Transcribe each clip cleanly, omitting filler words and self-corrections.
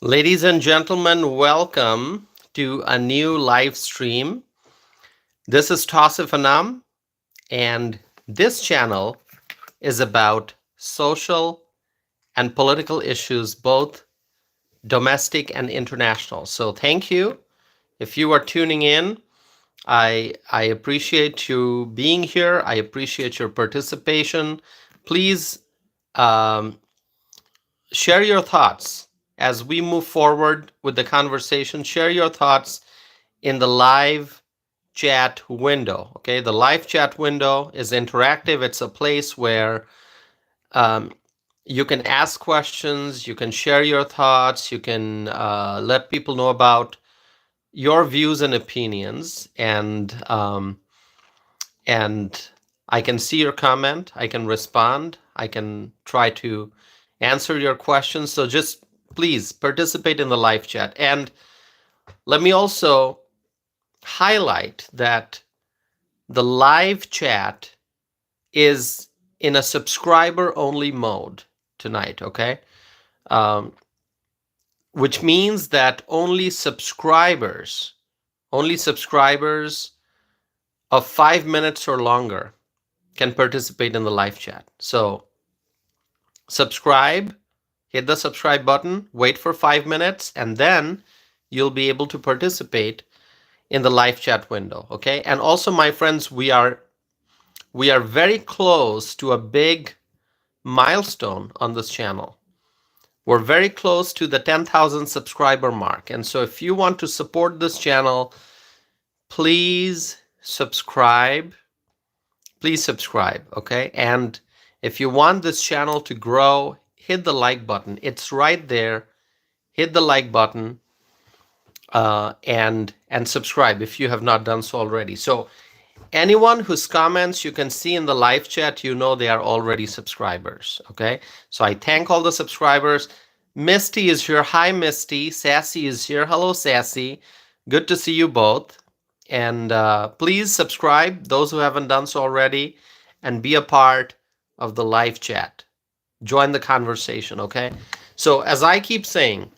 Ladies and gentlemen, welcome to a new live stream. This is Tausif Anam, and this channel is about social and political issues, both domestic and international. So, thank you. If you are tuning in, I appreciate you being here. I appreciate your participation. Please um, share your thoughts as we move forward with the conversation. Share your thoughts in the live chat window. Okay, the live chat window is interactive. It's a place where um, you can ask questions, you can share your thoughts, you can let people know about your views and opinions, and I can see your comment, I can respond, I can try to answer your questions. So just please participate in the live chat. And let me also highlight that the live chat is in a subscriber only mode tonight, okay? Um, which means that only subscribers of 5 minutes or longer can participate in the live chat. So subscribe, hit the subscribe button, wait for 5 minutes, and then you'll be able to participate in the live chat window, okay? And also, my friends, we are very close to a big milestone on this channel. We're very close to the 10,000 subscriber mark. And so if you want to support this channel, please subscribe. Please subscribe, okay? And if you want this channel to grow, hit the like button. It's right there. Hit the like button and subscribe if you have not done so already. So anyone whose comments you can see in the live chat, you know they are already subscribers, okay? So I thank all the subscribers. Misty is here. Hi, Misty. Sassy is here. Hello, Sassy. Good to see you both. And please subscribe, those who haven't done so already, and be a part of the live chat. Join the conversation, okay? So as I keep saying,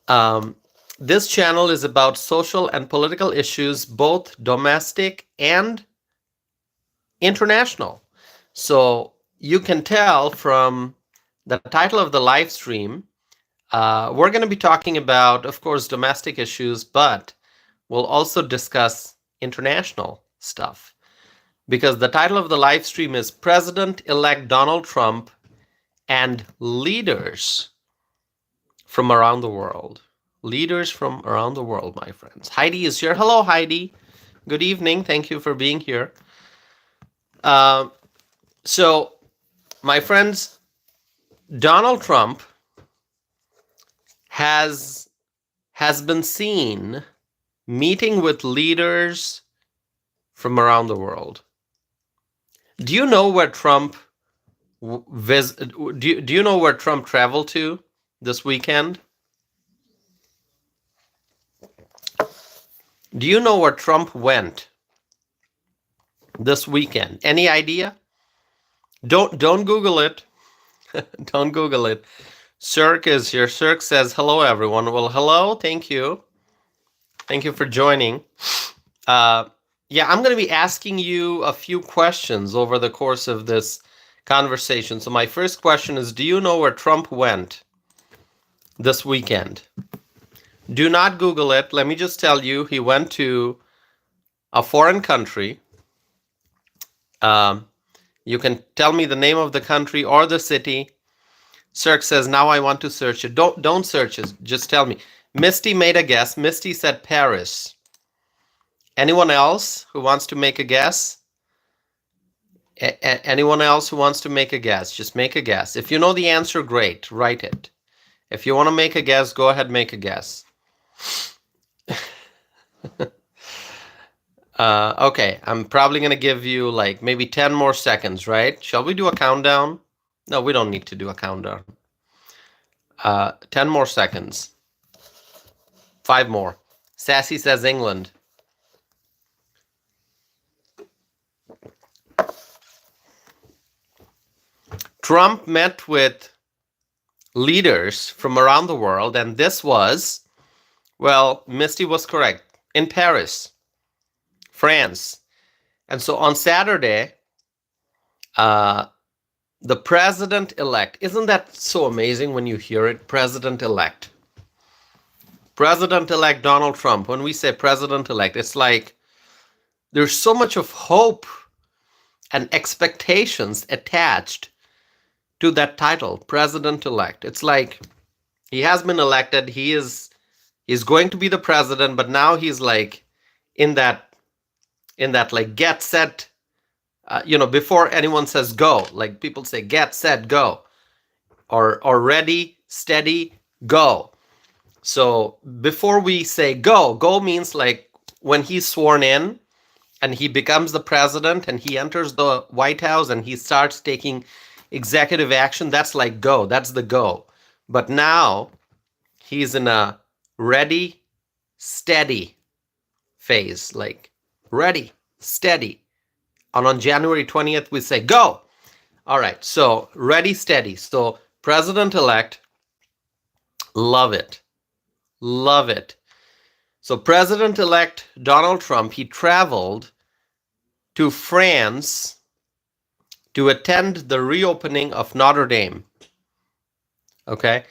um, this channel is about social and political issues, both domestic and international. So you can tell from the title of the live stream, we're going to be talking about, of course, domestic issues, but we'll also discuss international stuff. Because the title of the live stream is President-elect Donald Trump and Leaders from Around the World. Leaders from around the world, my friends. Heidi is here. Hello, Heidi. Good evening. Thank you for being here. Uh, so, my friends, Donald Trump has been seen meeting with leaders from around the world. Do you know where Trump do you know where Trump traveled to this weekend? Do you know where Trump went this weekend? Any idea? Don't Google it. Don't Google it. Cirque is here. Cirque says hello, everyone. Well, hello. Thank you. Thank you for joining. Yeah, I'm going to be asking you a few questions over the course of this conversation. So my first question is, do you know where Trump went this weekend? Do not Google it. Let me just tell you, he went to a foreign country. You can tell me the name of the country or the city. Cirque says, now I want to search it. Don't search it. Just tell me. Misty made a guess. Misty said Paris. Anyone else who wants to make a guess? Anyone else who wants to make a guess? Just make a guess. If you know the answer, great. Write it. If you want to make a guess, go ahead, make a guess. Okay, I'm probably going to give you like maybe 10 more seconds, right? Shall we do a countdown? No, we don't need to do a countdown. 10 more seconds. 5 more. Sassy says England. Trump met with leaders from around the world. And this was, well, Misty was correct, in Paris, France. And so on Saturday, the president-elect, isn't that so amazing when you hear it? President-elect. President-elect Donald Trump. When we say president-elect, it's like there's so much of hope and expectations attached to that title, president-elect. It's like he has been elected, he's going to be the president, but now he's like in that like get set, before anyone says go, like people say get set go, or ready steady go. So before we say go means like when he's sworn in and he becomes the president and he enters the White House and he starts taking executive action, that's like go, that's the go. But now he's in a ready, steady phase, like ready, steady. And on January 20th, we say go. All right, so ready, steady. So president-elect, love it. Love it. So President-elect Donald Trump, he traveled to France to attend the reopening of Notre Dame. Okay.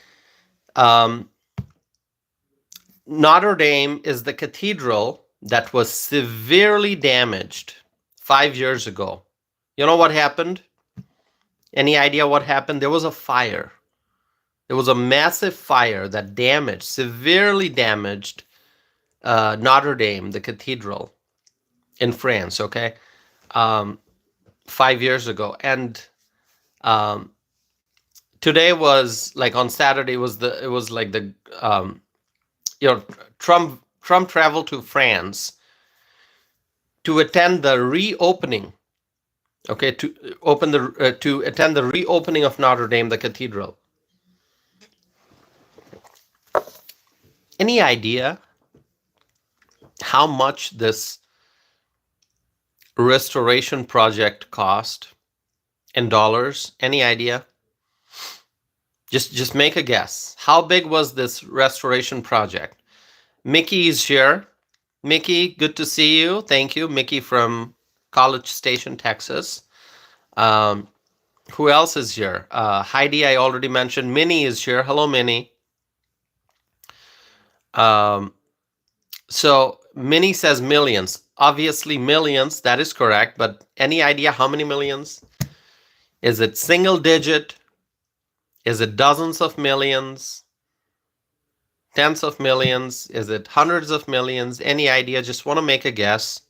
Notre Dame is the cathedral that was severely damaged 5 years ago. You know what happened? Any idea what happened? There was a fire. There was a massive fire that severely damaged Notre Dame, the cathedral in France, okay? 5 years ago. And today was like on Saturday Trump traveled to France to attend the reopening, okay, to attend the reopening of Notre Dame, the cathedral. Any idea how much this restoration project cost in dollars? Any idea? Just make a guess. How big was this restoration project? Mickey is here. Mickey, good to see you. Thank you. Mickey from College Station, Texas. Who else is here? Heidi, I already mentioned. Minnie is here. Hello, Minnie. So Minnie says millions. Obviously millions, that is correct. But any idea how many millions? Is it single digit? Is it dozens of millions? Tens of millions? Is it hundreds of millions? Any idea? Just want to make a guess.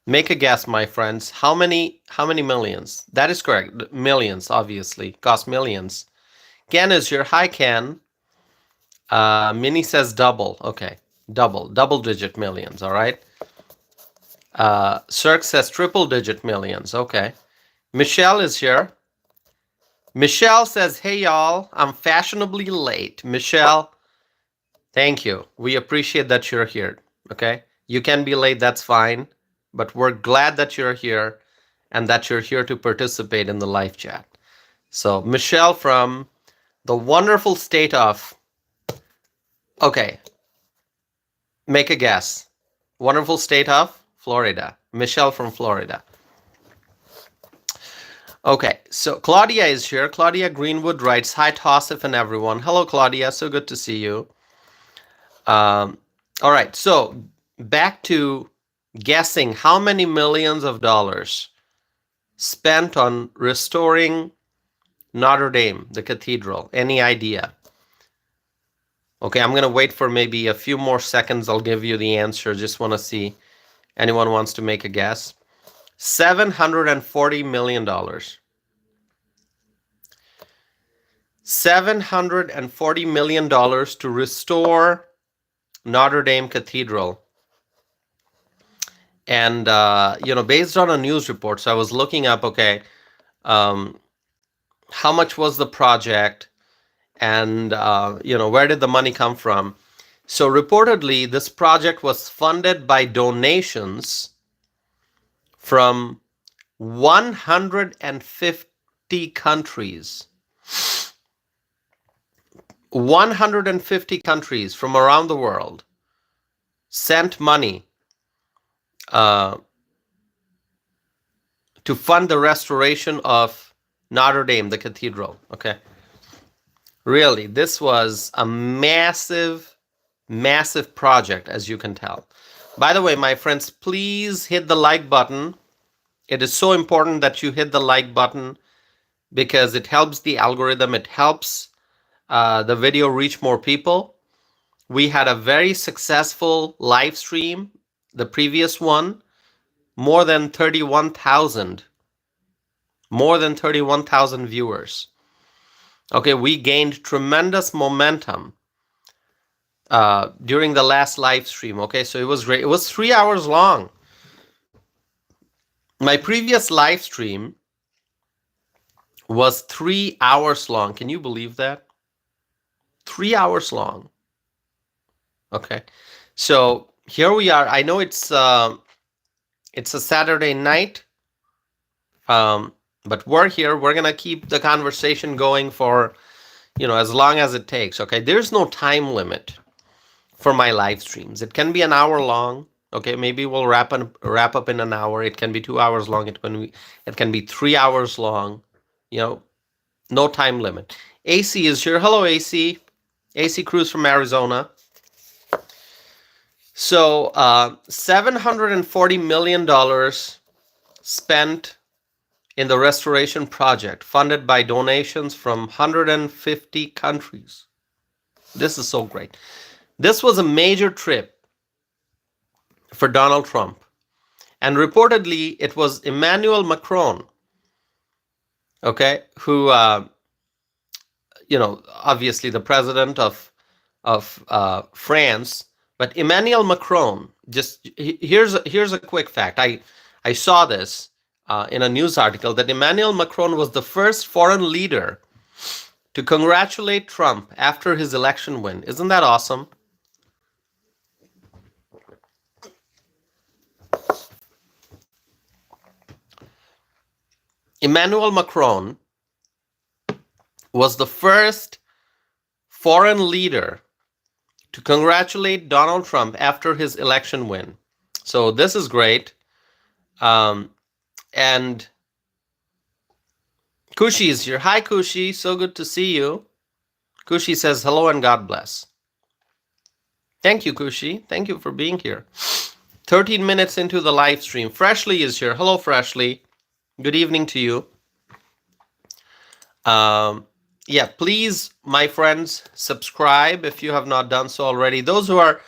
Make a guess, my friends. How many millions? That is correct. Millions, obviously. Cost millions. Ken is here. Hi, Ken. Minnie says double. Okay. Double digit millions. All right. Cirque says triple digit millions. Okay. Michelle is here. Michelle says, hey, y'all, I'm fashionably late. Michelle, thank you. We appreciate that you're here, okay? You can be late, that's fine, but we're glad that you're here and that you're here to participate in the live chat. So Michelle from the wonderful state of, okay, make a guess. Wonderful state of Florida. Michelle from Florida. Okay, so Claudia is here. Claudia Greenwood writes, hi, Tausif and everyone. Hello, Claudia. So good to see you. All right, so back to guessing how many millions of dollars spent on restoring Notre Dame, the cathedral. Any idea? Okay, I'm going to wait for maybe a few more seconds. I'll give you the answer. Just want to see anyone wants to make a guess. $740 million. $740 million to restore Notre Dame Cathedral. And, based on a news report, so I was looking up, okay, how much was the project and, where did the money come from? So reportedly, this project was funded by donations from 150 countries. 150 countries from around the world sent money to fund the restoration of Notre Dame, the cathedral. Okay. Really, this was a massive, massive project, as you can tell. By the way, my friends, please hit the like button. It is so important that you hit the like button because it helps the algorithm. It helps the video reach more people. We had a very successful live stream, the previous one, more than 31,000 viewers. Okay, we gained tremendous momentum during the last live stream. Okay, so it was great. It was 3 hours long. My previous live stream was 3 hours long. Can you believe that? 3 hours long. Okay, so here we are. I know it's a Saturday night, but we're here. We're gonna keep the conversation going for, as long as it takes. Okay, there's no time limit for my live streams. It can be an hour long. Okay, maybe we'll wrap up in an hour. It can be 2 hours long. It can be 3 hours long. No time limit. AC is here. Hello, AC. AC Cruz from Arizona. So $740 million spent in the restoration project, funded by donations from 150 countries. This is so great. This was a major trip for Donald Trump. And reportedly, it was Emmanuel Macron, okay, who, obviously the president of France, but Emmanuel Macron, here's a quick fact. I saw this in a news article that Emmanuel Macron was the first foreign leader to congratulate Trump after his election win. Isn't that awesome? Emmanuel Macron was the first foreign leader to congratulate Donald Trump after his election win. So this is great. And Kushi is here. Hi, Kushi. So good to see you. Kushi says hello and God bless. Thank you, Kushi. Thank you for being here. 13 minutes into the live stream. Freshly is here. Hello, Freshly. Good evening to you. Yeah, please, my friends, subscribe if you have not done so already. Those who are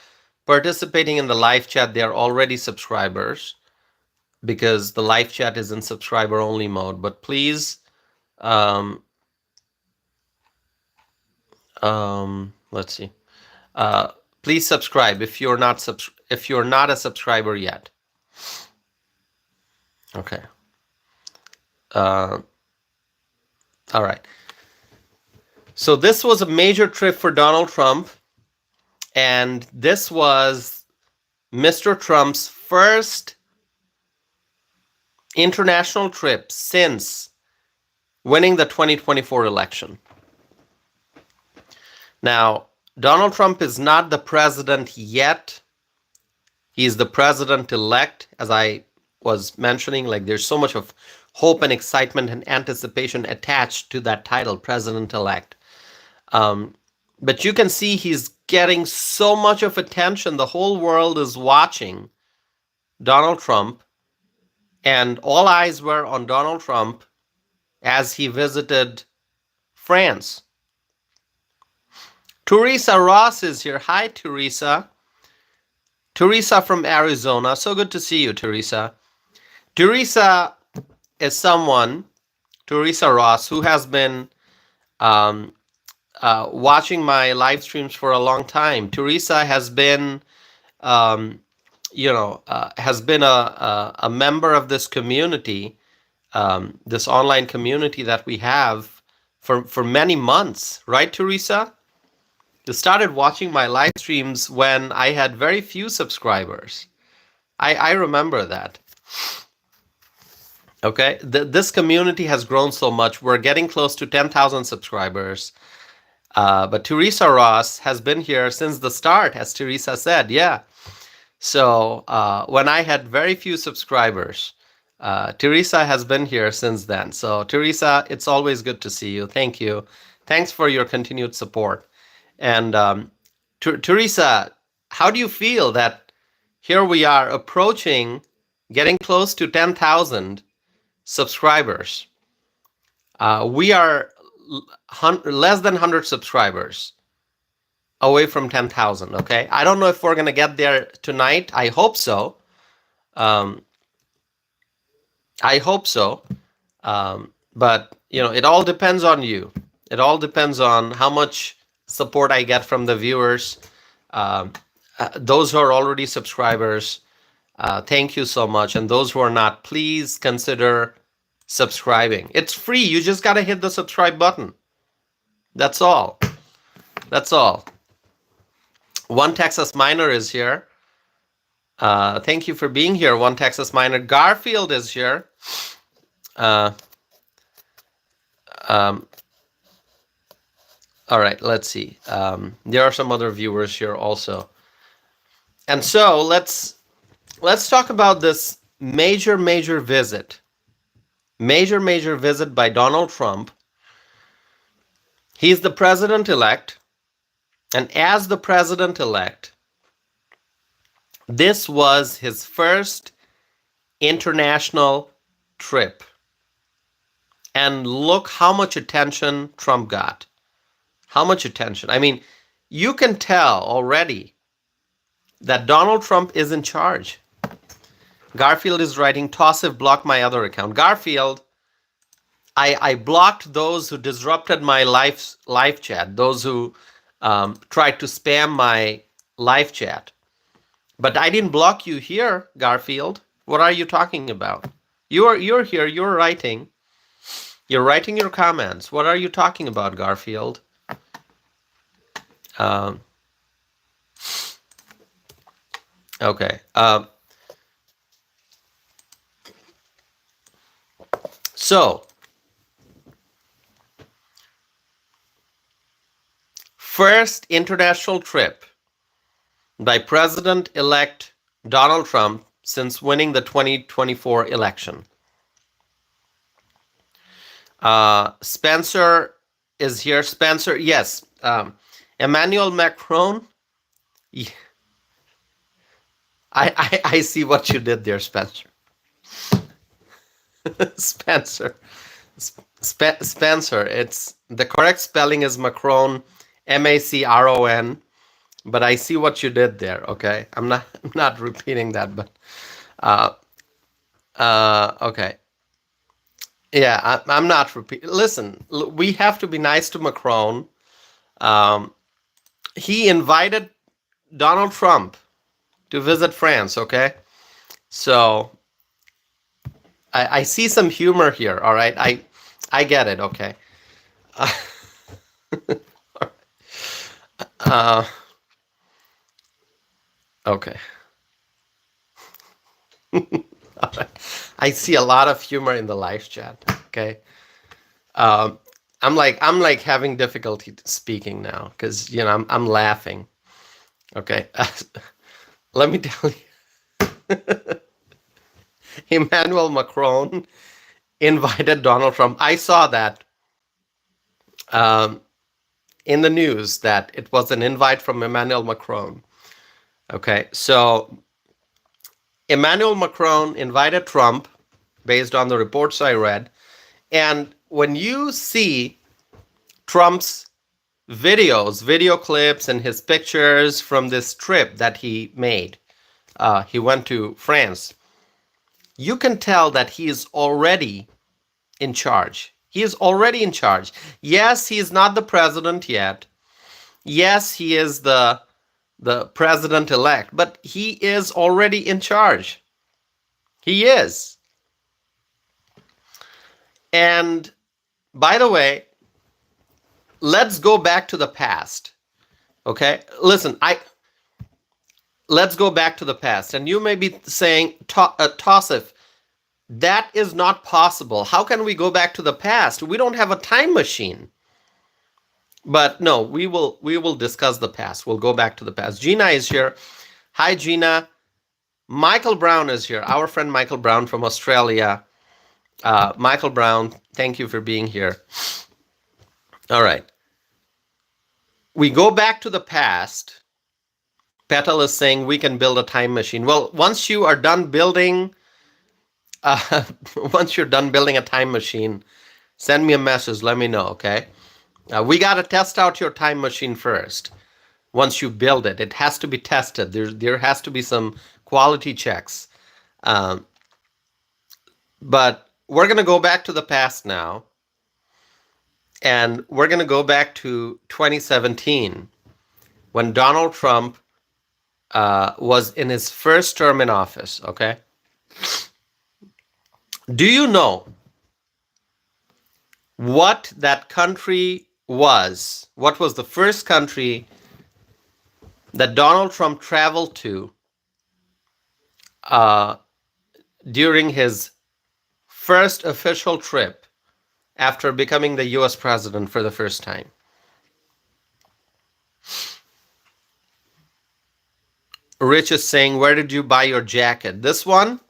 participating in the live chat, they are already subscribers because the live chat is in subscriber only mode. But please, let's see. Please subscribe if you're not a subscriber yet. Okay. All right. So this was a major trip for Donald Trump, and this was Mr. Trump's first international trip since winning the 2024 election. Now, Donald Trump is not the president yet. He's the president-elect, as I was mentioning. Like, there's so much of hope and excitement and anticipation attached to that title, president-elect. But you can see he's getting so much of attention. The whole world is watching Donald Trump, and all eyes were on Donald Trump as he visited France. Teresa Ross is here. Hi, Teresa. Teresa from Arizona. So good to see you, Teresa. Teresa is someone, Teresa Ross, who has been watching my live streams for a long time. Teresa has been, a member of this community, this online community that we have for many months, right, Teresa? You started watching my live streams when I had very few subscribers. I remember that. Okay, this community has grown so much. We're getting close to 10,000 subscribers. But Teresa Ross has been here since the start, as Teresa said. Yeah. So when I had very few subscribers, Teresa has been here since then. So Teresa, it's always good to see you. Thank you. Thanks for your continued support. And Teresa, how do you feel that here we are approaching, getting close to 10,000 subscribers? We are less than 100 subscribers away from 10,000, okay? I don't know if we're going to get there tonight. I hope so. I hope so. But, you know, it all depends on you. It all depends on how much support I get from the viewers. Those who are already subscribers, thank you so much. And those who are not, please consider subscribing. It's free. You just got to hit the subscribe button. That's all. That's all. One Texas Miner is here. Thank you for being here, One Texas Miner. Garfield is here. All right, let's see. There are some other viewers here also. And so let's talk about this major visit. Major visit by Donald Trump. He's the president-elect. And as the president-elect, this was his first international trip. And look how much attention Trump got. How much attention. I mean, you can tell already that Donald Trump is in charge. Garfield is writing, Tossif blocked my other account. Garfield, I blocked those who disrupted my live chat, those who tried to spam my live chat. But I didn't block you here, Garfield. What are you talking about? You're here, you're writing. You're writing your comments. What are you talking about, Garfield? Okay. So, first international trip by President-elect Donald Trump since winning the 2024 election. Spencer is here. Spencer, yes. Emmanuel Macron. Yeah. I see what you did there, Spencer. Spencer. Spencer. It's the correct spelling is Macron, Macron, but I see what you did there. Okay, I'm not repeating that, but okay. Yeah, I'm not repeating. Listen, we have to be nice to Macron. He invited Donald Trump to visit France, okay? So I see some humor here, all right? I get it, okay? Okay. All right. I see a lot of humor in the live chat, okay? I'm like having difficulty speaking now because I'm laughing. Okay, let me tell you, Emmanuel Macron invited Donald Trump. I saw that in the news that it was an invite from Emmanuel Macron. Okay, so Emmanuel Macron invited Trump based on the reports I read, and when you see Trump's video clips and his pictures from this trip that he made, he went to France, you can tell that he is already in charge. He is already in charge. Yes, he is not the president yet. Yes, he is the president-elect, but he is already in charge. He is. And by the way, let's go back to the past. Okay? Listen, let's go back to the past. And you may be saying, Tossif, that is not possible. How can we go back to the past? We don't have a time machine. But no, we will discuss the past. We'll go back to the past. Gina is here. Hi, Gina. Michael Brown is here. Our friend Michael Brown from Australia. Michael Brown, thank you for being here. All right. We go back to the past. Petal is saying we can build a time machine. Well, once you are done building, once you're done building a time machine, send me a message. Let me know, okay? We got to test out your time machine first. Once you build it, it has to be tested. There has to be some quality checks. But we're going to go back to the past now. And we're going to go back to 2017 when Donald Trump was in his first term in office, okay? Do you know what that country was? What was the first country that Donald Trump traveled to during his first official trip after becoming the US president for the first time? Rich is saying, where did you buy your jacket? This one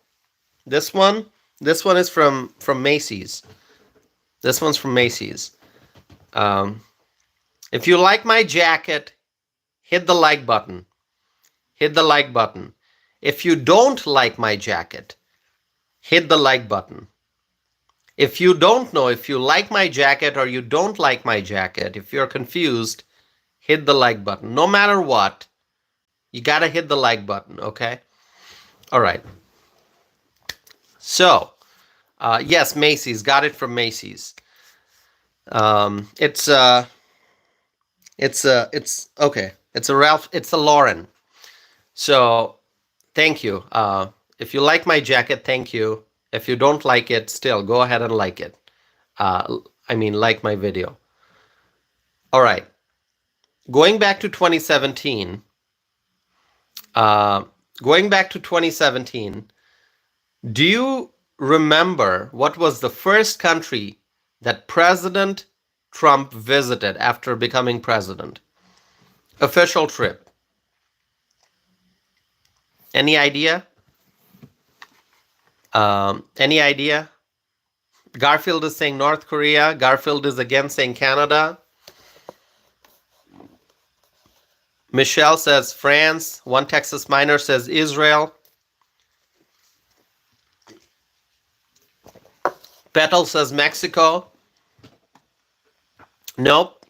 is from Macy's. This one's from Macy's. If you like my jacket, hit the like button. Hit the like button. If you don't like my jacket, hit the like button. If you don't know if you like my jacket or you don't like my jacket, if you're confused, hit the like button. No matter what, you got to hit the like button, okay? All right. So, yes, Macy's. Got it from Macy's. It's okay. It's a Ralph. It's a Lauren. So, thank you. If you like my jacket, thank you. If you don't like it, still go ahead and like it. Like my video. All right. Going back to 2017. Do you remember what was the first country that President Trump visited after becoming president? Official trip. Any idea? Any idea? Garfield is saying North Korea. Garfield is again saying Canada. Michelle says France. One Texas Miner says Israel. Petal says Mexico. Nope.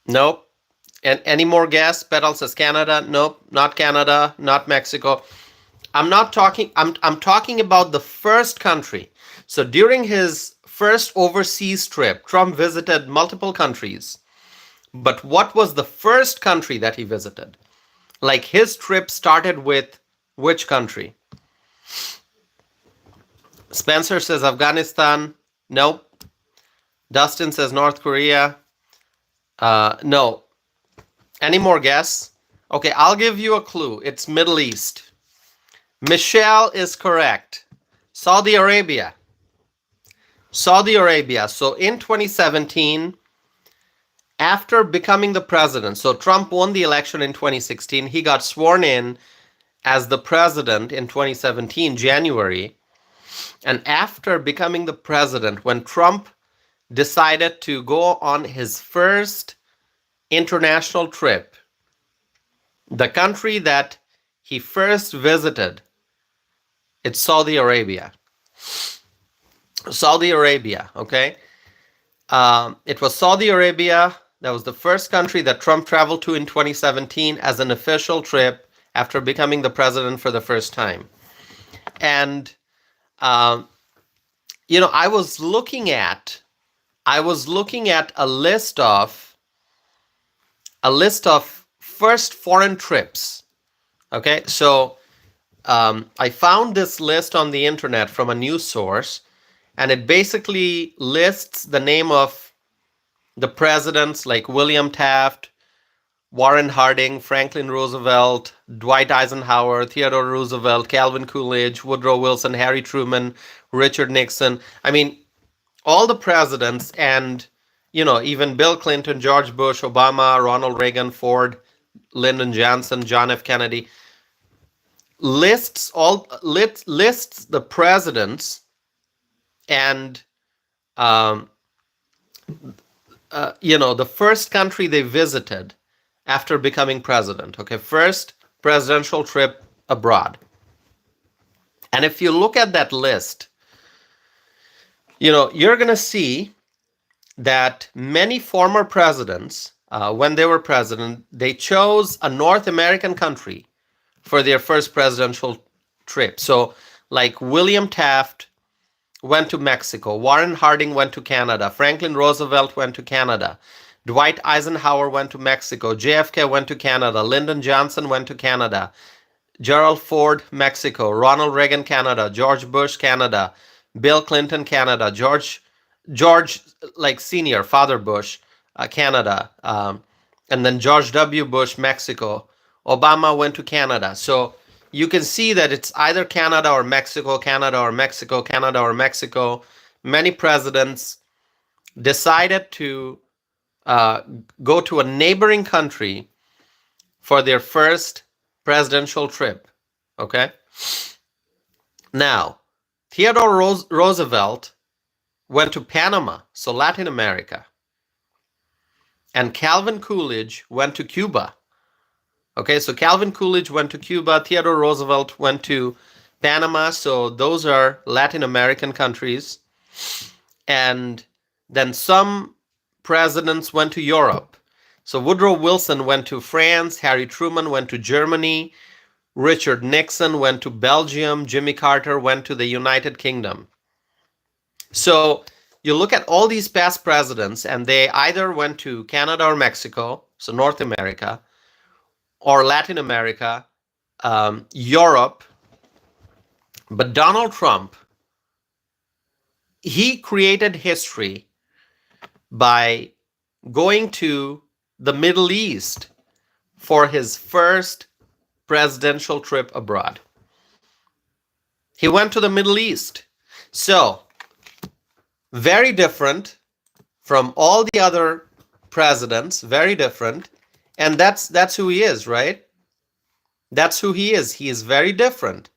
Nope. And any more guess? Petal says Canada. Nope. Not Canada. Not Mexico. I'm talking about the first country. So during his first overseas trip, Trump visited multiple countries. But what was the first country that he visited? Like his trip started with which country? Spencer says Afghanistan. Nope. Dustin says North Korea. No. Any more guess? Okay, I'll give you a clue. It's Middle East. Michelle is correct. Saudi Arabia. Saudi Arabia. So in 2017, after becoming the president, so Trump won the election in 2016. He got sworn in as the president in 2017, January. And after becoming the president, when Trump decided to go on his first international trip, the country that he first visited, it's Saudi Arabia. Saudi Arabia, okay? It was Saudi Arabia. That was the first country that Trump traveled to in 2017 as an official trip after becoming the president for the first time. And, I was looking at a list of first foreign trips. Okay, so I found this list on the internet from a news source, and it basically lists the name of the presidents like William Taft, Warren Harding, Franklin Roosevelt, Dwight Eisenhower, Theodore Roosevelt, Calvin Coolidge, Woodrow Wilson, Harry Truman, Richard Nixon. I mean, all the presidents, and even Bill Clinton, George Bush, Obama, Ronald Reagan, Ford, Lyndon Johnson, John F. Kennedy, lists the presidents and um, the first country they visited after becoming president. Okay, first presidential trip abroad. And if you look at that list, you're going to see that many former presidents, when they were president, they chose a North American country for their first presidential trip. So, like William Taft went to Mexico, Warren Harding went to Canada, Franklin Roosevelt went to Canada, Dwight Eisenhower went to Mexico, JFK went to Canada, Lyndon Johnson went to Canada, Gerald Ford, Mexico, Ronald Reagan, Canada, George Bush, Canada, Bill Clinton, Canada, George like Senior, Father Bush, Canada, and then George W. Bush, Mexico. Obama went to Canada. So you can see that it's either Canada or Mexico, Canada or Mexico, Canada or Mexico. Many presidents decided to go to a neighboring country for their first presidential trip. Okay? Now, Theodore Roosevelt went to Panama, so Latin America. And Calvin Coolidge went to Cuba. Okay, so Calvin Coolidge went to Cuba, Theodore Roosevelt went to Panama, so those are Latin American countries. And then some presidents went to Europe. So Woodrow Wilson went to France, Harry Truman went to Germany, Richard Nixon went to Belgium, Jimmy Carter went to the United Kingdom. So you look at all these past presidents, and they either went to Canada or Mexico, so North America, or Latin America, Europe. But Donald Trump, he created history by going to the Middle East for his first presidential trip abroad. He went to the Middle East. So, very different from all the other presidents, very different. And that's who he is, right? That's who he is. He is very different.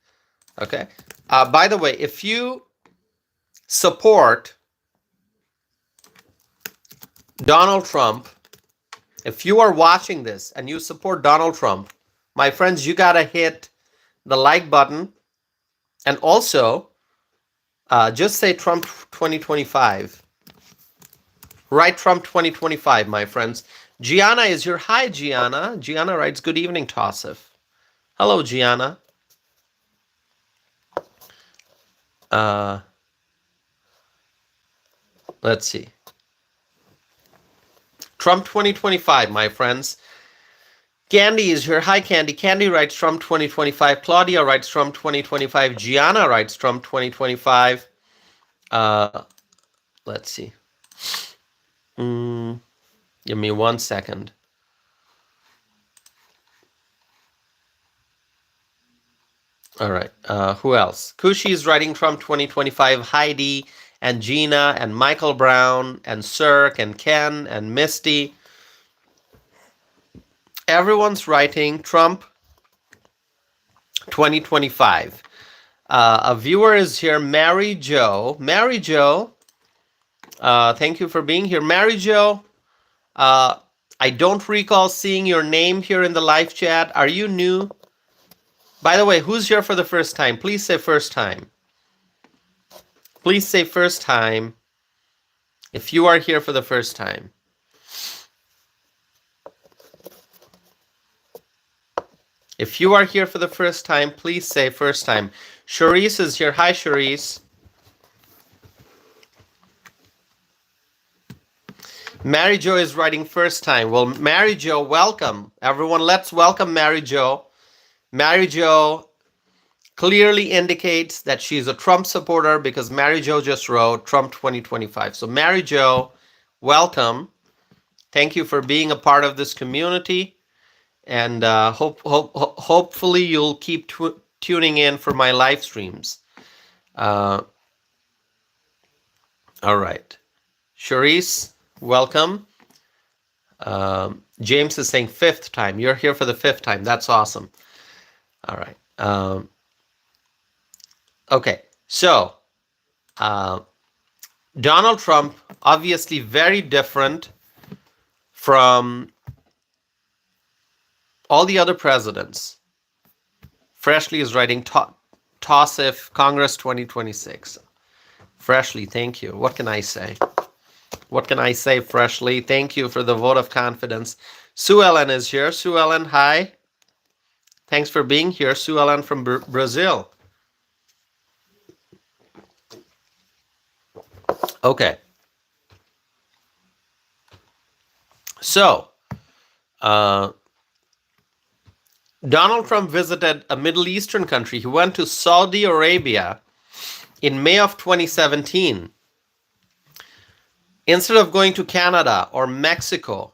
Okay. By the way, if you support Donald Trump, if you are watching this and you support Donald Trump, my friends, you gotta hit the like button, and also just say Trump 2025. Write Trump 2025, my friends. Gianna is here. Hi, Gianna. Gianna writes, good evening, Tassif. Hello, Gianna. Let's see. Trump 2025, my friends. Candy is here. Hi, Candy. Candy writes Trump 2025. Claudia writes Trump 2025. Gianna writes Trump 2025. Let's see. Give me 1 second. All right. Who else? Kushi is writing Trump 2025. Heidi and Gina and Michael Brown and Cirque and Ken and Misty. Everyone's writing Trump 2025. A viewer is here, Mary Jo. Mary Jo, thank you for being here. Mary Jo, I don't recall seeing your name here in the live chat. Are you new? By the way, who's here for the first time? Please say first time. Please say first time if you are here for the first time. If you are here for the first time, please say first time. Charisse is here. Hi, Charisse. Mary Jo is writing first time. Well, Mary Jo, welcome. Everyone, let's welcome Mary Jo. Mary Jo clearly indicates that she's a Trump supporter because Mary Jo just wrote Trump 2025. So Mary Jo, welcome. Thank you for being a part of this community. And hopefully you'll keep tuning in for my live streams. All right. Charisse, welcome. James is saying 5th time. You're here for the 5th time. That's awesome. All right. Okay. So, Donald Trump, obviously very different from all the other presidents. Freshly is writing TOSIF Congress 2026. Freshly, thank you. What can I say? What can I say, Freshly? Thank you for the vote of confidence. Sue Ellen is here. Sue Ellen, hi. Thanks for being here. Sue Ellen from Brazil. Okay. So, Donald Trump visited a Middle Eastern country. He went to Saudi Arabia in May of 2017. Instead of going to Canada or Mexico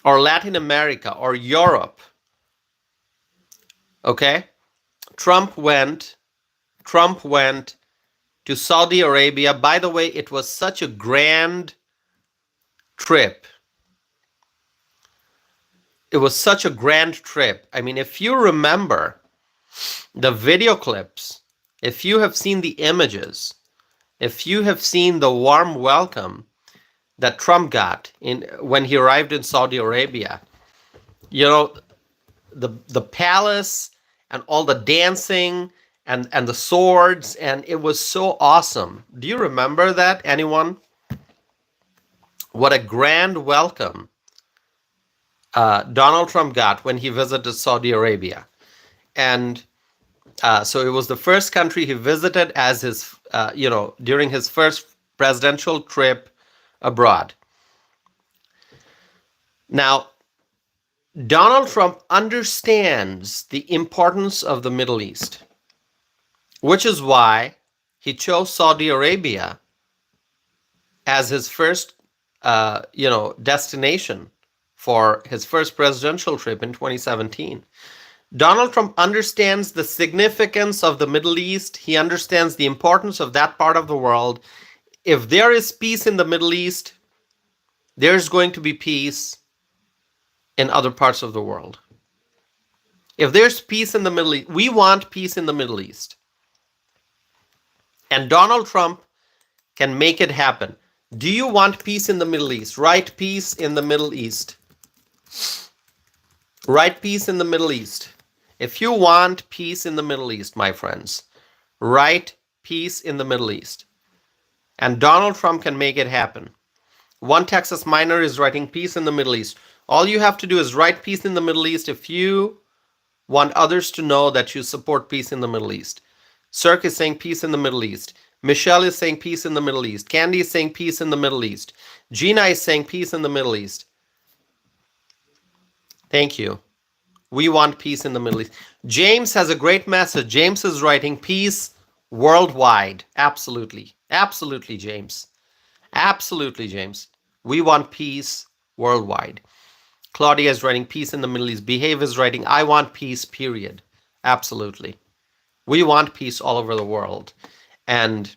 or Latin America or Europe, okay, Trump went to Saudi Arabia. By the way, it was such a grand trip. It was such a grand trip. I mean, if you remember the video clips, if you have seen the images, if you have seen the warm welcome that Trump got when he arrived in Saudi Arabia, you know, the palace and all the dancing and the swords, and it was so awesome. Do you remember that, anyone? What a grand welcome Donald Trump got when he visited Saudi Arabia. And so it was the first country he visited as his, during his first presidential trip abroad. Now, Donald Trump understands the importance of the Middle East, which is why he chose Saudi Arabia as his first, destination for his first presidential trip in 2017. Donald Trump understands the significance of the Middle East. He understands the importance of that part of the world. If there is peace in the Middle East, there's going to be peace in other parts of the world. If there's peace in the Middle East, we want peace in the Middle East. And Donald Trump can make it happen. Do you want peace in the Middle East? Write peace in the Middle East. Write peace in the Middle East. If you want peace in the Middle East, my friends, write peace in the Middle East. And Donald Trump can make it happen. One Texas miner is writing peace in the Middle East. All you have to do is write peace in the Middle East if you want others to know that you support peace in the Middle East. Cirque is saying peace in the Middle East. Michelle is saying peace in the Middle East. Candy is saying peace in the Middle East. Gina is saying peace in the Middle East. Thank you. We want peace in the Middle East. James has a great message. James is writing peace worldwide. Absolutely. Absolutely, James. Absolutely, James. We want peace worldwide. Claudia is writing peace in the Middle East. Behave is writing, I want peace, period. Absolutely. We want peace all over the world. And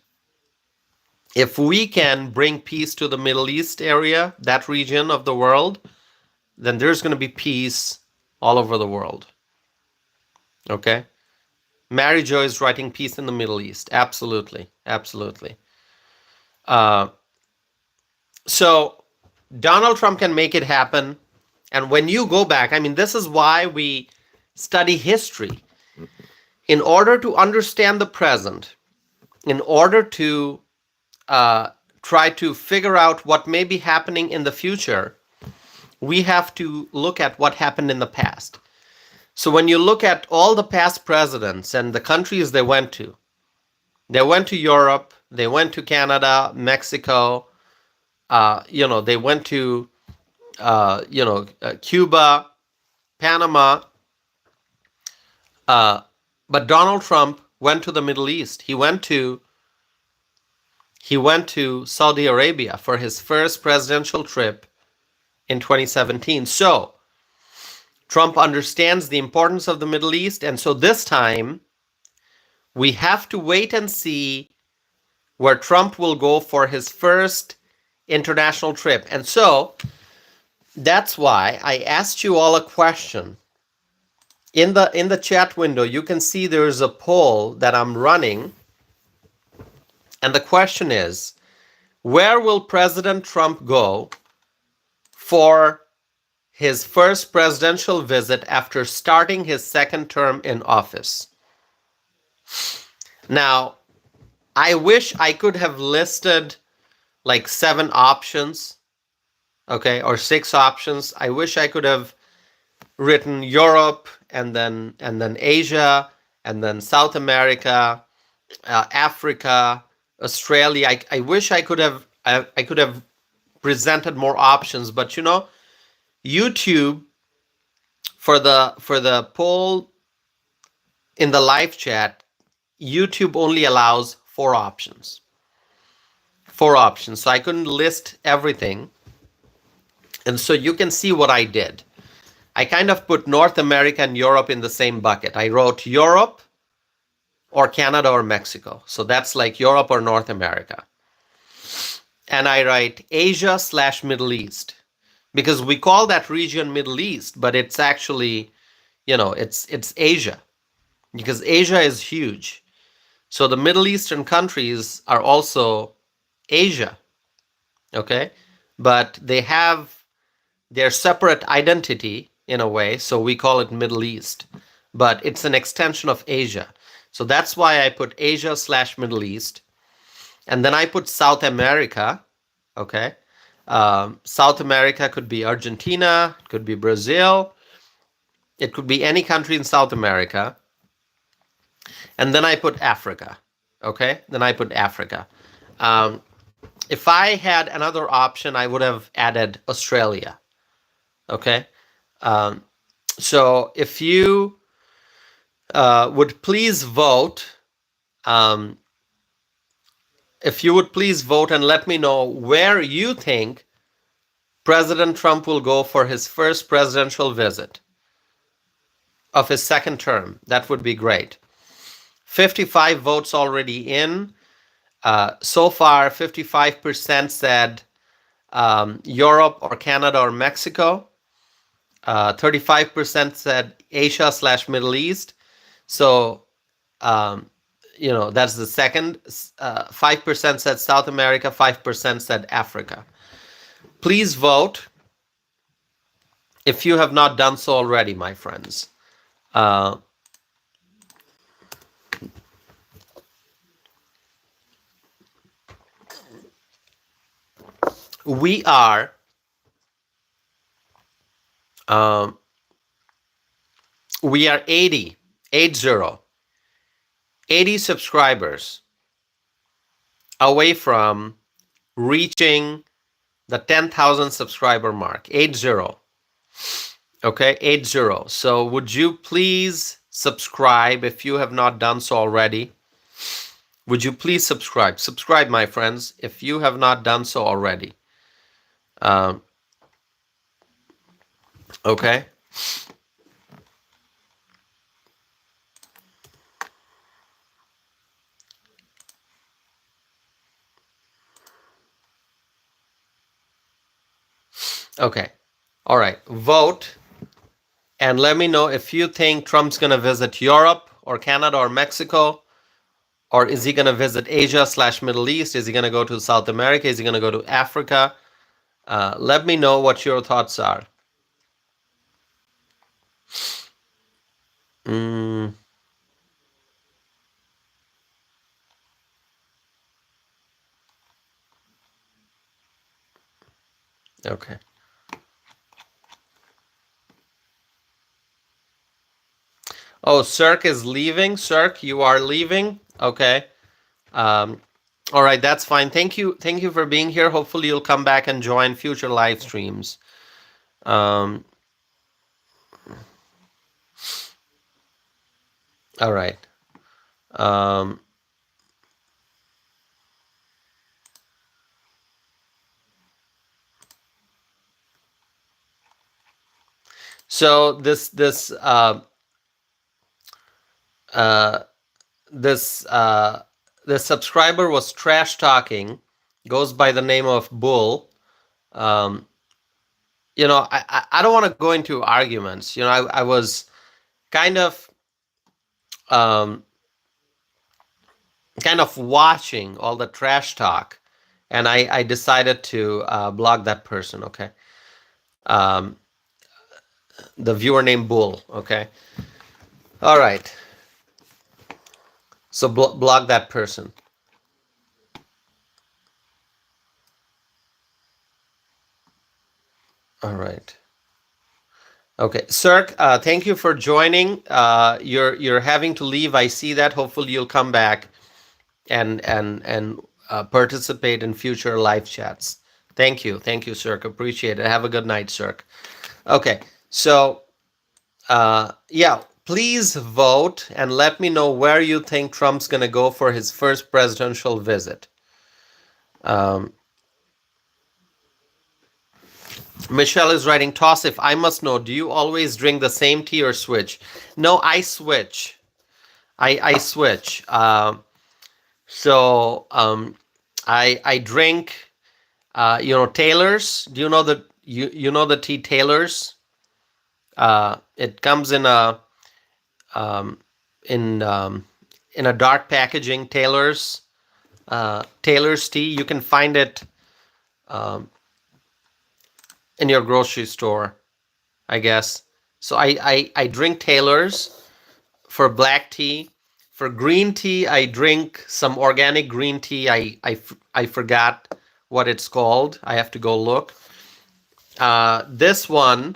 if we can bring peace to the Middle East area, that region of the world, then there's going to be peace all over the world. Okay? Mary Jo is writing peace in the Middle East. Absolutely. Absolutely. So Donald Trump can make it happen. And when you go back, I mean, this is why we study history. In order to understand the present, in order to try to figure out what may be happening in the future, we have to look at what happened in the past. So when you look at all the past presidents and the countries they went to Europe, they went to Canada, Mexico, they went to, Cuba, Panama. But Donald Trump went to the Middle East. He went to Saudi Arabia for his first presidential trip in 2017. So Trump understands the importance of the Middle East. And so this time we have to wait and see where Trump will go for his first international trip. And so that's why I asked you all a question. In the chat window, you can see there's a poll that I'm running. And the question is, where will President Trump go for his first presidential visit after starting his second term in office? Now, I wish I could have listed like 7 options, okay, or 6 options. I wish I could have written Europe and then Asia and then South America, Africa, Australia. I wish I could have presented more options, but you know, YouTube for the poll in the live chat, YouTube only allows 4 options. 4 options. So I couldn't list everything. And so you can see what I did. I kind of put North America and Europe in the same bucket. I wrote Europe or Canada or Mexico. So that's like Europe or North America. And I write Asia/Middle East, because we call that region Middle East, but it's actually, you know, it's Asia, because Asia is huge. So the Middle Eastern countries are also Asia, okay? But they have their separate identity in a way, so we call it Middle East, but it's an extension of Asia. So that's why I put Asia/Middle East. And then I put South America, okay? South America could be Argentina, it could be Brazil, it could be any country in South America. And then I put Africa, okay? Then I put Africa. If I had another option, I would have added Australia, okay? So if you would please vote, if you would please vote and let me know where you think President Trump will go for his first presidential visit of his second term, that would be great. 55 votes already in. So far, 55% said Europe or Canada or Mexico. 35% said Asia/Middle East. So, you know, that's the second. 5% said South America, 5% said Africa. Please vote if you have not done so already, my friends. We are we are 80 subscribers away from reaching the 10,000 subscriber mark. 80. Okay, 80. So would you please subscribe if you have not done so already? Would you please subscribe? Subscribe, my friends, if you have not done so already. Okay. Okay. All right. Vote and let me know if you think Trump's going to visit Europe or Canada or Mexico, or is he going to visit Asia/Middle East? Is he going to go to South America? Is he going to go to Africa? Let me know what your thoughts are. Okay. Oh, Cirque is leaving. Cirque, you are leaving. Okay. All right, that's fine. Thank you for being here. Hopefully you'll come back and join future live streams. All right. So this subscriber was trash talking goes by the name of Bull. Um, I don't want to go into arguments. I was kind of um, watching all the trash talk, and I decided to block that person. Okay, um, the viewer named Bull. Okay, all right. So block that person. All right. Okay, Cirque, thank you for joining. You're having to leave. I see that. Hopefully, you'll come back and participate in future live chats. Thank you, Cirque. Appreciate it. Have a good night, Cirque. Okay, so yeah, please vote and let me know where you think Trump's gonna go for his first presidential visit. Um, Michelle is writing, Toss, I must know, do you always drink the same tea or switch? No, I switch. I switch. So I drink Taylor's. Do you know the tea Taylor's? It comes um, in in a dark packaging. Taylor's tea. You can find it um, in your grocery store, I guess. So I drink Taylor's for black tea. For green tea, I drink some organic green tea. I forgot what it's called. I have to go look. This one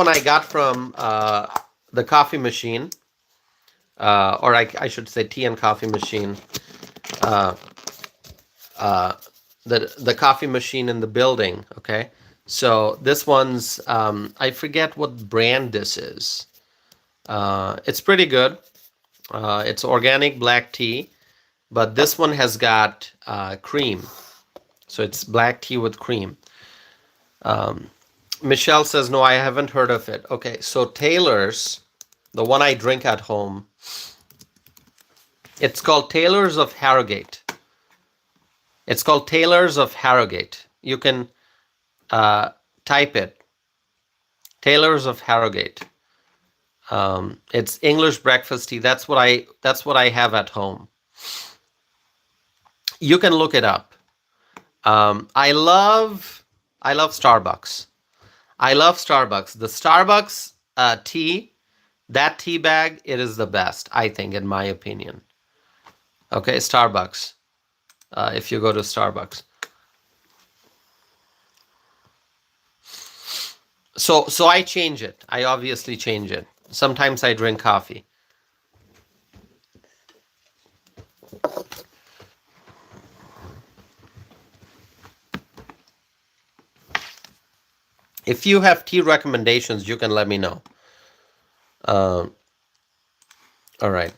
I got from the coffee machine, or I should say tea and coffee machine. Uh, uh, the coffee machine in the building. Okay, so this one's I forget what brand this is. It's pretty good. It's organic black tea, but this one has got cream. So it's black tea with cream. Michelle says, no, I haven't heard of it. Okay, so Taylor's, the one I drink at home, it's called Taylor's of Harrogate. It's called Taylor's of Harrogate. You can type it. Taylor's of Harrogate. It's English breakfast tea. That's what I have at home. You can look it up. I love Starbucks. I love Starbucks. The Starbucks tea, that tea bag, it is the best, I think, in my opinion. Okay, Starbucks. If you go to Starbucks. So I change it. I obviously change it. Sometimes I drink coffee. If you have tea recommendations, you can let me know. All right.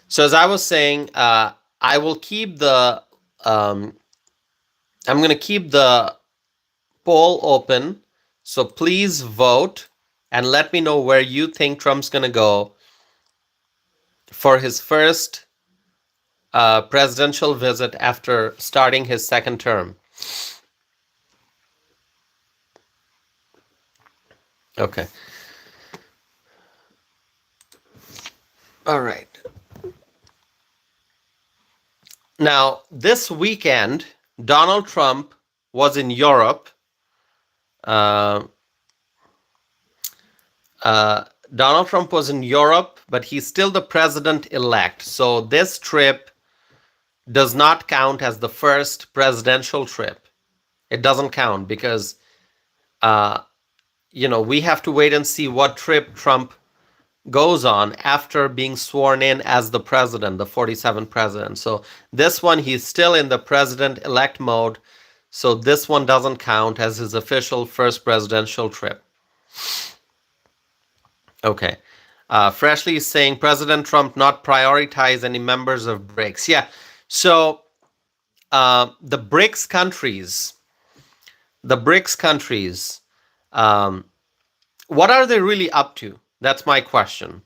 So as I was saying, I will keep the. I'm going to keep the poll open. So please vote and let me know where you think Trump's going to go for his first presidential visit after starting his second term. Okay. All right. Now, this weekend, Donald Trump was in Europe. Donald Trump was in Europe, but he's still the president-elect. So this trip does not count as the first presidential trip. It doesn't count because, we have to wait and see what trip Trump goes on after being sworn in as the president, the 47th president. So this one, he's still in the president-elect mode. So this one doesn't count as his official first presidential trip. Okay. Freshly is saying President Trump not prioritize any members of BRICS. Yeah. So the BRICS countries, what are they really up to? That's my question.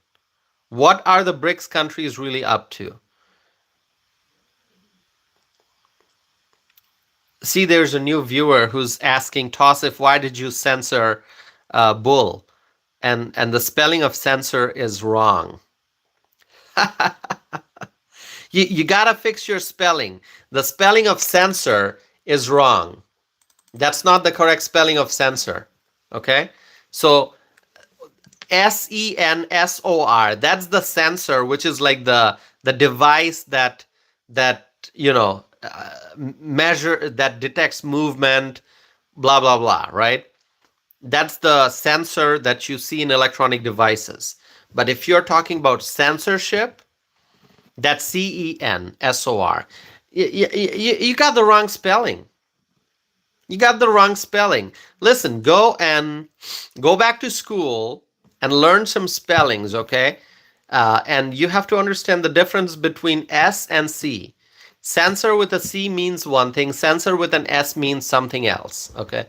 What are the BRICS countries really up to? See, there's a new viewer who's asking, Tosif, why did you censor bull? And the spelling of censor is wrong. You gotta fix your spelling. The spelling of censor is wrong. That's not the correct spelling of censor. Okay? So SENSOR, that's the sensor, which is like the device that measure, that detects movement, blah blah blah, right? That's the sensor that you see in electronic devices. But if you're talking about censorship, that's CENSOR. You got the wrong spelling. You got the wrong spelling. Listen, go back to school and learn some spellings, okay? And you have to understand the difference between S and C. Censor with a C means one thing. Censor with an S means something else, okay?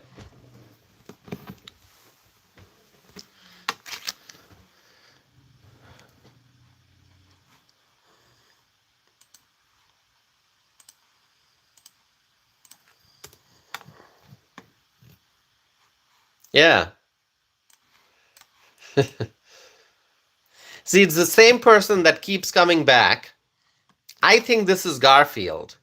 Yeah. See, it's the same person that keeps coming back. I think this is Garfield,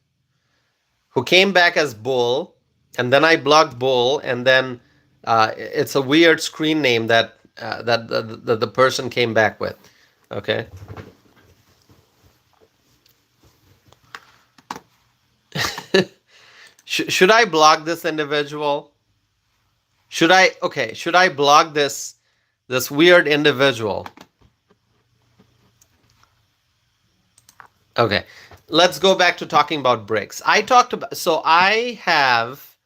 who came back as Bull, and then I blocked Bull, and then it's a weird screen name that the person came back with. Okay. Should I block this individual? Should I block this weird individual? Okay. Let's go back to talking about BRICS. I have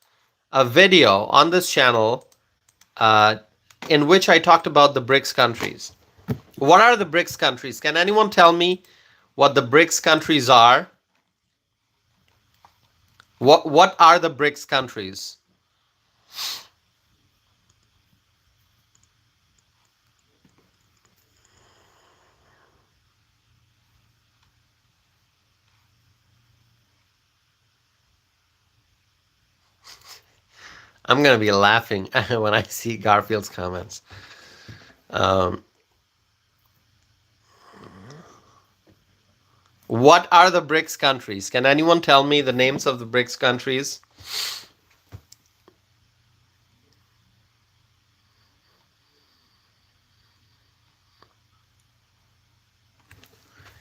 a video on this channel in which I talked about the BRICS countries. What are the BRICS countries? Can anyone tell me what the BRICS countries are? What are the BRICS countries? I'm going to be laughing when I see Garfield's comments. What are the BRICS countries? Can anyone tell me the names of the BRICS countries?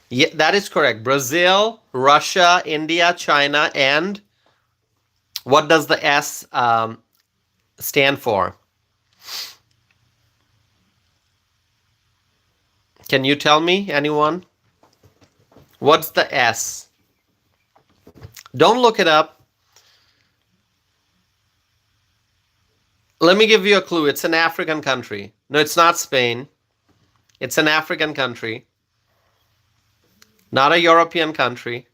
Yeah, that is correct. Brazil, Russia, India, China, and what does the S stand for? Can you tell me, anyone? What's the S? Don't look it up. Let me give you a clue. It's an African country. No, it's not Spain. It's an African country. Not a European country.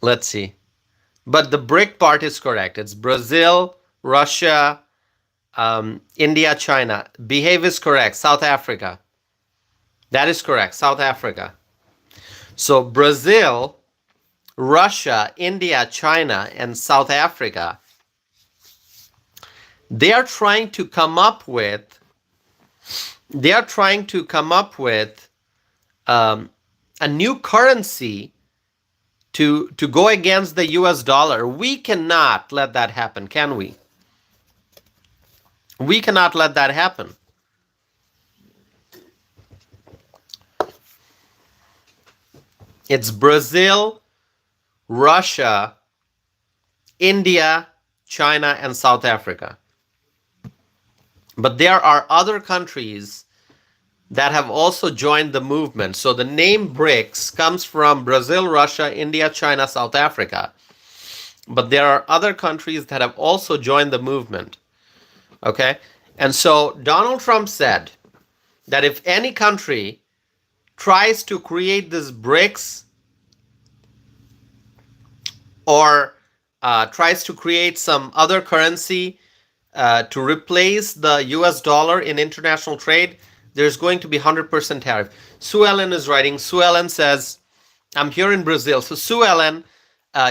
Let's see. But the BRIC part is correct. It's Brazil, Russia, India, China. Behave is correct. South Africa. That is correct. South Africa. So Brazil, Russia, India, China, and South Africa, they are trying to come up with a new currency to go against the US dollar. We cannot let that happen, can we? We cannot let that happen. It's Brazil, Russia, India, China, and South Africa. But there are other countries that have also joined the movement. So the name BRICS comes from Brazil, Russia, India, China, South Africa. But there are other countries that have also joined the movement. Okay? And so Donald Trump said that if any country tries to create this BRICS or tries to create some other currency to replace the US dollar in international trade, there's going to be 100% tariff. Sue Ellen is writing. Sue Ellen says, I'm here in Brazil. So Sue Ellen,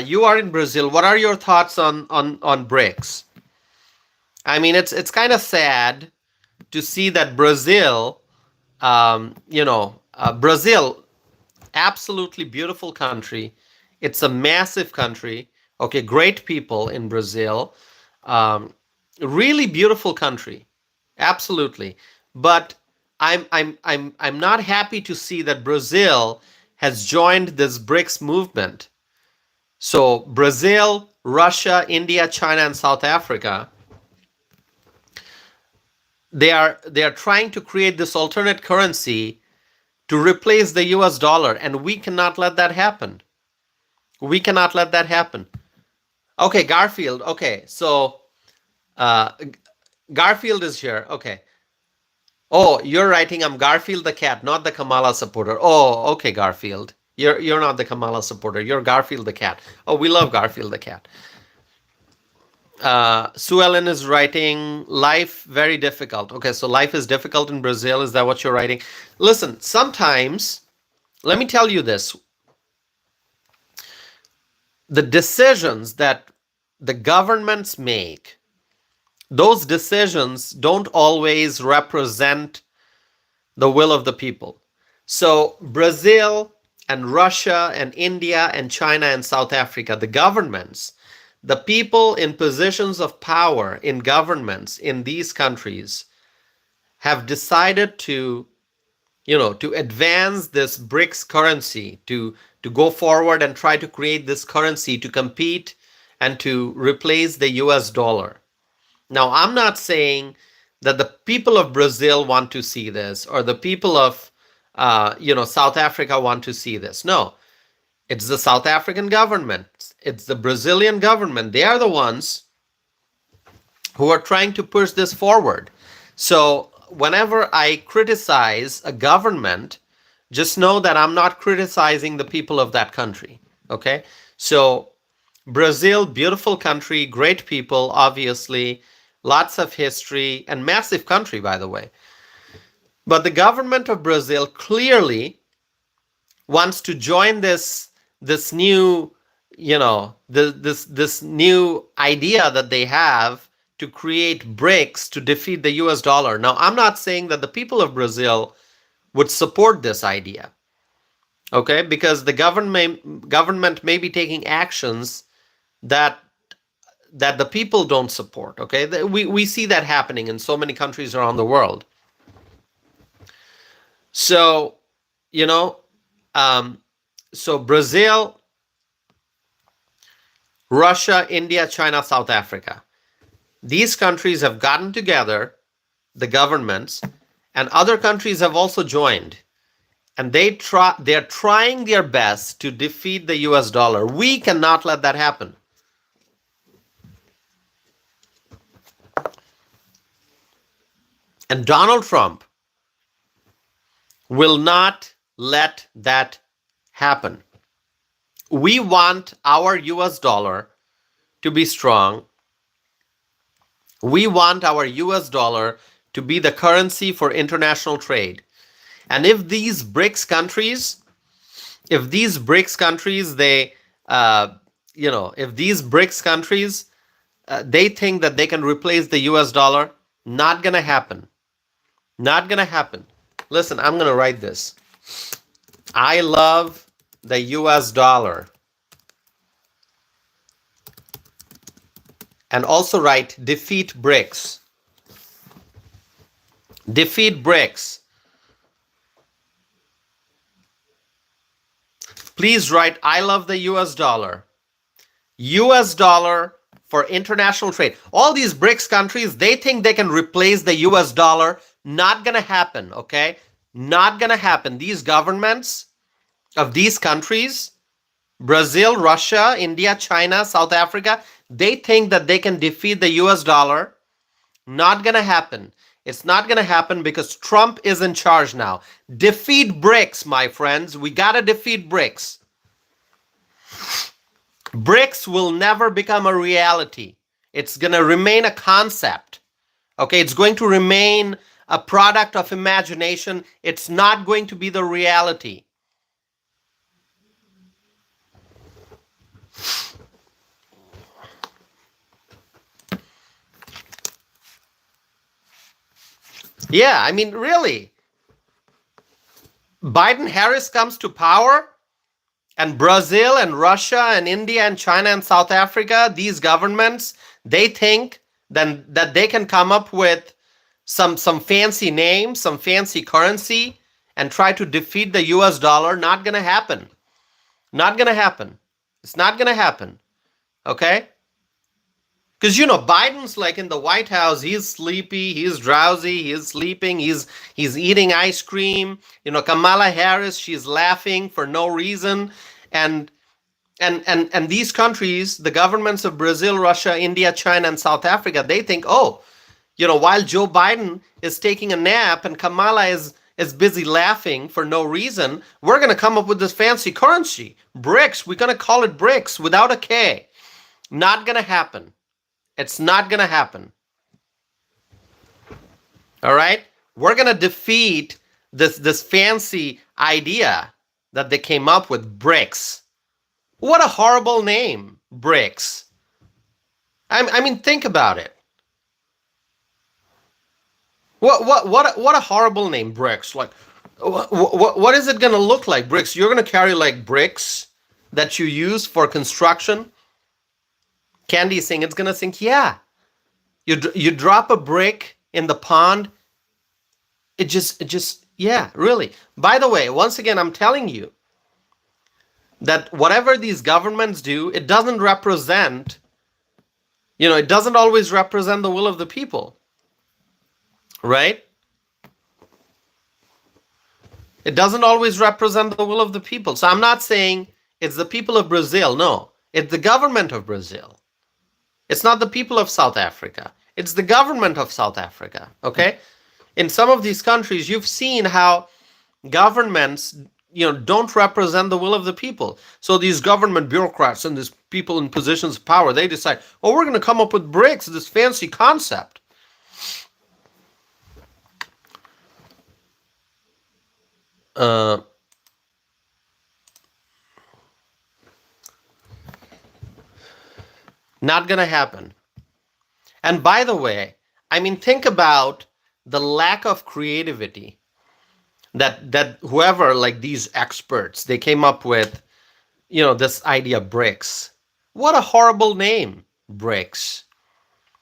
you are in Brazil. What are your thoughts on BRICS? I mean, it's kind of sad to see that Brazil, Brazil, absolutely beautiful country. It's a massive country. Okay, great people in Brazil. Um, really beautiful country, absolutely. But I'm not happy to see that Brazil has joined this BRICS movement. So Brazil, Russia, India, China, and South Africa, they are trying to create this alternate currency to replace the US dollar, and we cannot let that happen. We cannot let that happen. Okay, Garfield. Okay, so uh, Garfield is here. Okay. Oh, you're writing I'm Garfield the cat, not the Kamala supporter. Oh, okay, Garfield. You're not the Kamala supporter. You're Garfield the cat. Oh, we love Garfield the cat. Sue Ellen is writing life very difficult. Okay, so life is difficult in Brazil. Is that what you're writing? Listen, sometimes, let me tell you this. The decisions that the governments make, those decisions don't always represent the will of the people. So Brazil and Russia and India and China and South Africa, the governments, the people in positions of power in governments in these countries have decided to, to advance this BRICS currency, to go forward and try to create this currency to compete and to replace the US dollar. Now, I'm not saying that the people of Brazil want to see this or the people of South Africa want to see this. No, it's the South African government. It's the Brazilian government. They are the ones who are trying to push this forward. So whenever I criticize a government, just know that I'm not criticizing the people of that country. Okay? So Brazil, beautiful country, great people, obviously, lots of history, and massive country, by the way. But the government of Brazil clearly wants to join this new, this new idea that they have to create BRICS to defeat the US dollar. Now, I'm not saying that the people of Brazil would support this idea. Okay, because the government may be taking actions that the people don't support. Okay, we see that happening in so many countries around the world. So, so Brazil, Russia, India, China, South Africa. These countries have gotten together, the governments, and other countries have also joined. And they're trying their best to defeat the US dollar. We cannot let that happen. And Donald Trump will not let that happen. We want our US dollar to be strong. We want our US dollar to be the currency for international trade. And if these BRICS countries, if these BRICS countries, they think that they can replace the US dollar, not gonna happen. Not gonna happen. Listen, I'm gonna write this. I love the US dollar. And also write defeat BRICS. Defeat BRICS. Please write I love the US dollar. US dollar for international trade. All these BRICS countries, they think they can replace the US dollar. Not gonna happen, okay? Not gonna happen. These governments of these countries, Brazil, Russia, India, China, South Africa, they think that they can defeat the US dollar. Not gonna happen. It's not gonna happen because Trump is in charge now. Defeat BRICS, my friends. We gotta defeat BRICS. BRICS will never become a reality. It's gonna remain a concept. Okay, it's going to remain a product of imagination. It's not going to be the reality. Yeah, I mean, really, Biden-Harris comes to power, and Brazil and Russia and India and China and South Africa, these governments, they think then that they can come up with some fancy name, some fancy currency, and try to defeat the US dollar. Not gonna happen. Not gonna happen. It's not gonna happen. Okay? Because Biden's like in the White House, he's sleepy, he's drowsy, he's sleeping, he's eating ice cream. Kamala Harris, she's laughing for no reason. And these countries, the governments of Brazil, Russia, India, China, and South Africa, they think, oh, while Joe Biden is taking a nap and Kamala is busy laughing for no reason, we're going to come up with this fancy currency, BRICS. We're going to call it BRICS without a K. Not going to happen. It's not going to happen. All right? We're going to defeat this fancy idea that they came up with, BRICS. What a horrible name, BRICS. I mean, think about it. What a horrible name, BRICS. Like, what is it going to look like, BRICS? You're going to carry like bricks that you use for construction? Candy is saying it's going to sink. Yeah. You drop a brick in the pond. It just, yeah, really. By the way, once again, I'm telling you that whatever these governments do, it doesn't represent, it doesn't always represent the will of the people. Right? It doesn't always represent the will of the people. So I'm not saying it's the people of Brazil. No, it's the government of Brazil. It's not the people of South Africa. It's the government of South Africa. Okay? In some of these countries, you've seen how governments, don't represent the will of the people. So these government bureaucrats and these people in positions of power, they decide, oh, we're going to come up with BRICS, this fancy concept. Not gonna happen. And by the way, I mean, think about the lack of creativity that whoever, like these experts, they came up with, this idea, BRICS. What a horrible name, BRICS.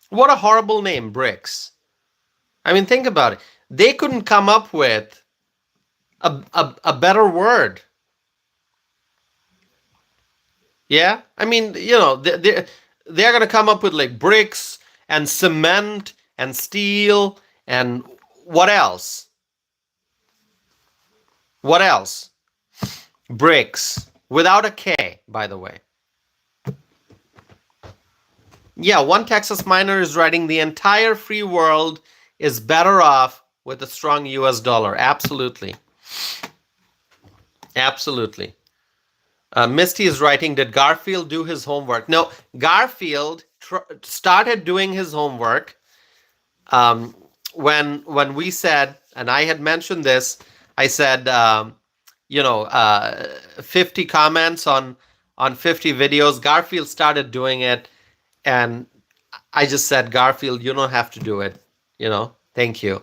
What a horrible name, BRICS. I mean, think about it. They couldn't come up with a better word. Yeah, I mean, they're going to come up with like bricks and cement and steel and what else? What else? BRICS without a K, by the way. Yeah, one Texas miner is writing, the entire free world is better off with a strong US dollar. Absolutely. Absolutely. Misty is writing, did Garfield do his homework? No, Garfield started doing his homework when we said, and I had mentioned this, I said, 50 comments on 50 videos. Garfield started doing it, and I just said, Garfield, you don't have to do it. Thank you.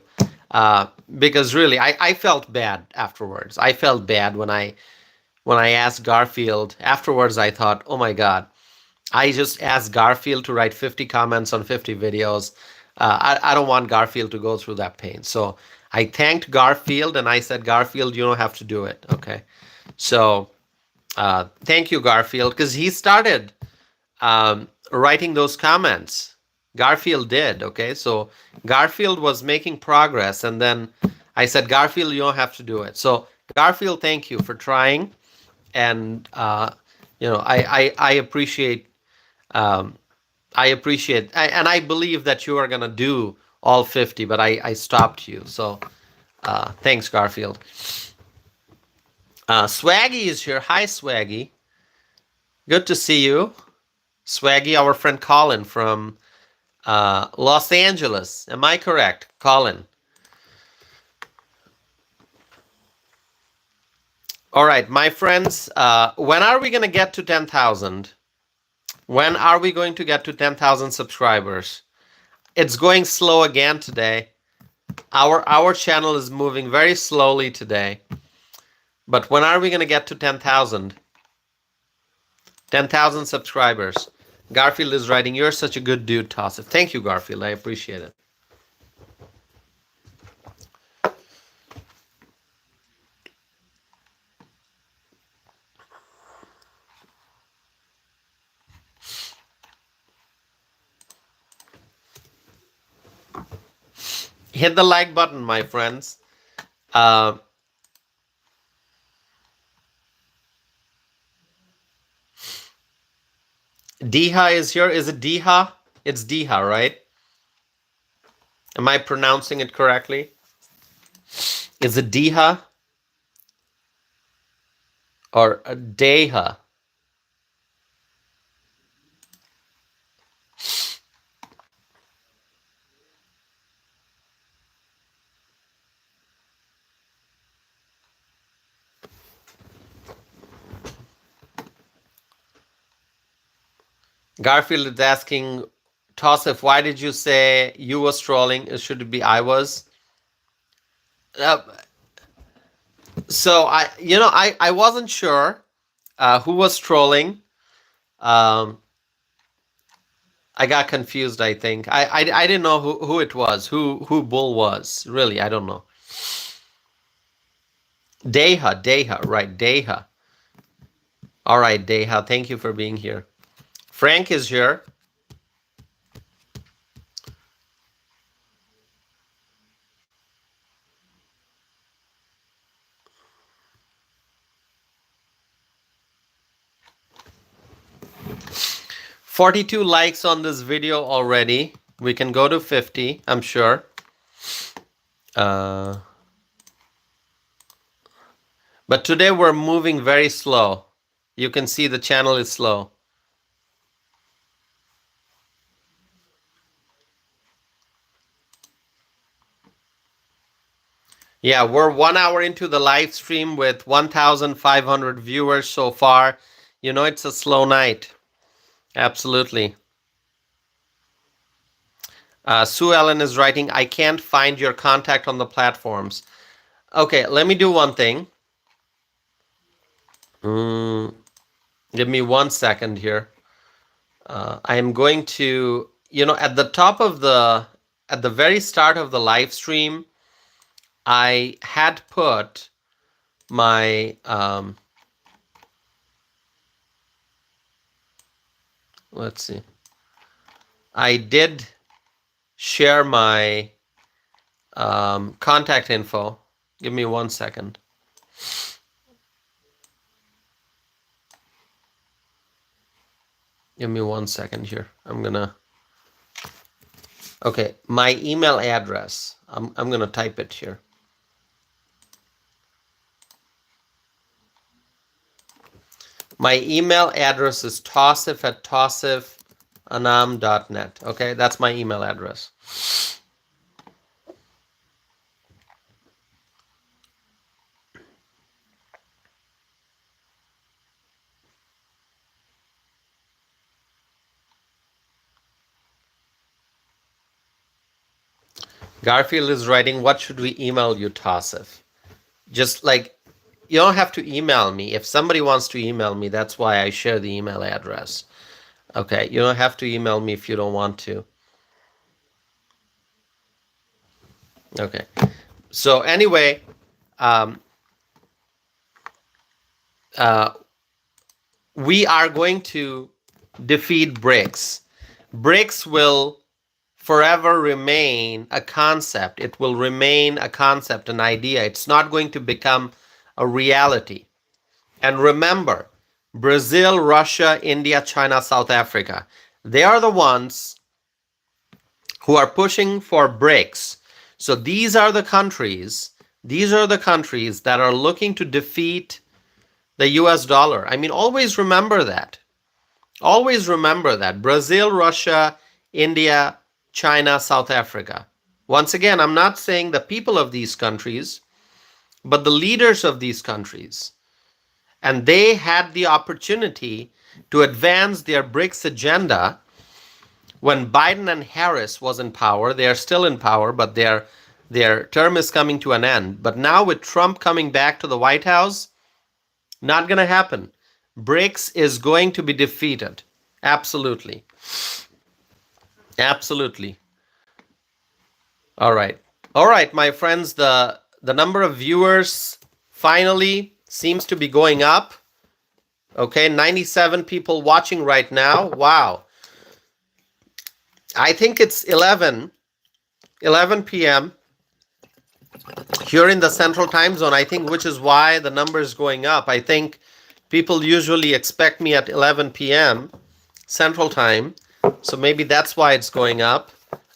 Because really, I felt bad afterwards. I felt bad when I asked Garfield. Afterwards, I thought, oh my God, I just asked Garfield to write 50 comments on 50 videos. I don't want Garfield to go through that pain. So I thanked Garfield and I said, Garfield, you don't have to do it. Okay. So thank you, Garfield, because he started writing those comments. Garfield did. Okay. So Garfield was making progress. And then I said, Garfield, you don't have to do it. So Garfield, thank you for trying. And, I appreciate, and I believe that you are going to do all 50, but I stopped you. So thanks, Garfield. Swaggy is here. Hi, Swaggy. Good to see you. Swaggy, our friend Colin from Los Angeles. Am I correct, Colin? All right, my friends, when are we going to get to 10,000? When are we going to get to 10,000 subscribers? It's going slow again today. Our channel is moving very slowly today. But when are we going to get to 10,000? 10,000 subscribers. Garfield is writing, you're such a good dude, Tassif. Thank you, Garfield. I appreciate it. Hit the like button, my friends. Diha is here. Is it Diha? It's Diha, right? Am I pronouncing it correctly? Is it Diha or Deha? Garfield is asking, Tassif, why did you say you was trolling? Should it be I was? So I wasn't sure who was trolling. I got confused. I think I didn't know who it was. Who Bull was really? I don't know. Deha, right? Deha. All right, Deha. Thank you for being here. Frank is here. $42 likes on this video already. We can go to 50, I'm sure. But today we're moving very slow. You can see the channel is slow. Yeah, we're 1 hour into the live stream with 1,500 viewers so far. You know, it's a slow night. Absolutely. Sue Ellen is writing, I can't find your contact on the platforms. Okay, let me do one thing. Give me 1 second here. I am going to, at the top of at the very start of the live stream, I had put my, let's see. I did share my contact info. Give me 1 second. Give me 1 second here. I'm gonna. Okay, my email address. I'm gonna type it here. My email address is tassif@tassifanam.net. Okay, that's my email address. Garfield is writing, what should we email you, Tassif? Just like, you don't have to email me. If somebody wants to email me, that's why I share the email address. Okay, you don't have to email me if you don't want to. Okay, so anyway, we are going to defeat BRICS. BRICS will forever remain a concept. It will remain a concept, an idea. It's not going to become a reality. And remember, Brazil, Russia, India, China, South Africa, they are the ones who are pushing for BRICS. So these are the countries that are looking to defeat the US dollar. I mean, always remember that. Always remember that. Brazil, Russia, India, China, South Africa. Once again, I'm not saying the people of these countries, but the leaders of these countries. And they had the opportunity to advance their BRICS agenda when Biden and Harris was in power. They are still in power, but they're Their term is coming to an end. But now with Trump coming back to the White House, not going to happen. BRICS is going to be defeated. Absolutely. Absolutely. All right. All right, my friends, the number of viewers finally seems to be going up. Okay, 97 people watching right now. Wow. I think it's 11 p.m. here in the Central Time Zone, I think, which is why the number is going up. I think people usually expect me at 11 p.m. Central Time, so maybe that's why it's going up.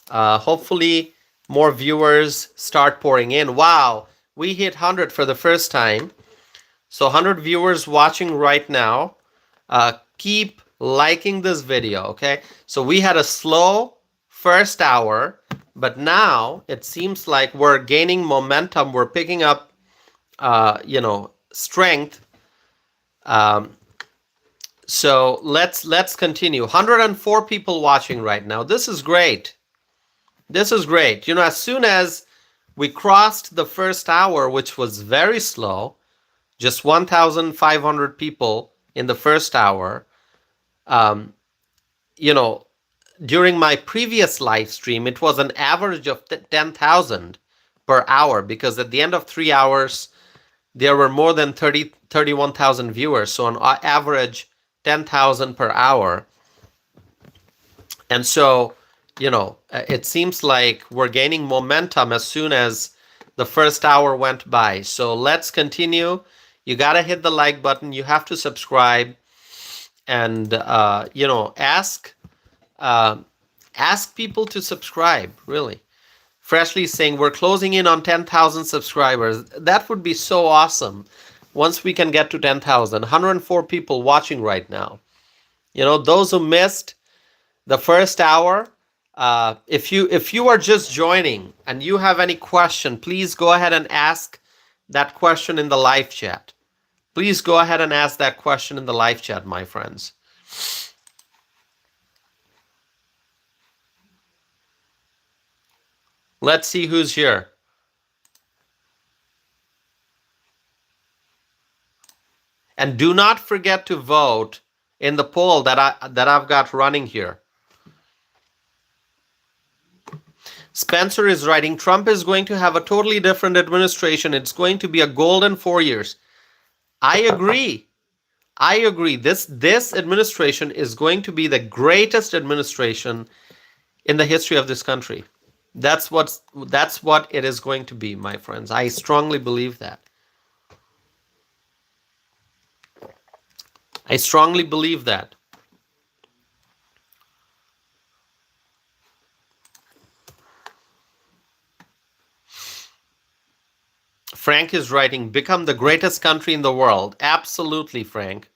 Hopefully, more viewers start pouring in. Wow, we hit 100 for the first time. So 100 viewers watching right now. Keep liking this video, okay? So we had a slow first hour, but now it seems like we're gaining momentum. We're picking up, strength. So let's continue. 104 people watching right now. This is great. This is great. You know, as soon as we crossed the first hour, which was very slow, just 1,500 people in the first hour, during my previous live stream, it was an average of 10,000 per hour, because at the end of 3 hours, there were more than 31,000 viewers. So on average, 10,000 per hour. And so, it seems like we're gaining momentum as soon as the first hour went by. So let's continue. You got to hit the like button. You have to subscribe and, ask people to subscribe, really. Freshly saying we're closing in on 10,000 subscribers. That would be so awesome once we can get to 10,000. 104 people watching right now. Those who missed the first hour, if you are just joining and you have any question, please go ahead and ask that question in the live chat. Please go ahead and ask that question in the live chat, my friends. Let's see who's here. And do not forget to vote in the poll that I've got running here. Spencer is writing, Trump is going to have a totally different administration. It's going to be a golden 4 years. I agree. This administration is going to be the greatest administration in the history of this country. That's what it is going to be, my friends. I strongly believe that. I strongly believe that. Frank is writing, become the greatest country in the world. Absolutely, Frank.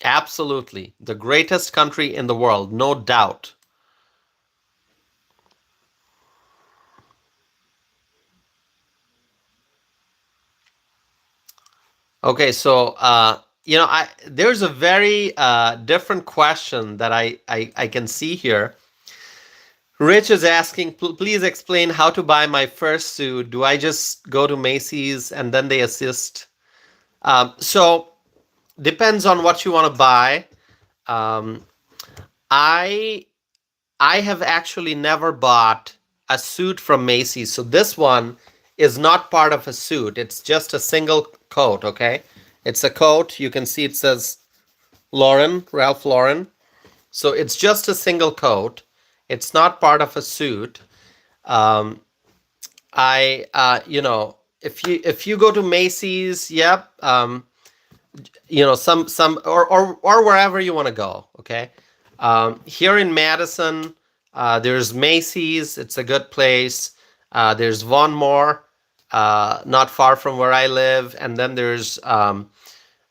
Absolutely. The greatest country in the world, no doubt. Okay, so there's a very different question that I can see here. Rich is asking, please explain how to buy my first suit. Do I just go to Macy's and then they assist? So depends on what you want to buy. I have actually never bought a suit from Macy's. So this one is not part of a suit. It's just a single coat, okay? It's a coat. You can see it says Ralph Lauren. So it's just a single coat. It's not part of a suit. If you go to Macy's, yep, some or wherever you want to go, okay? Here in Madison, there's Macy's. It's a good place. There's Von Moore, not far from where I live, and then there's a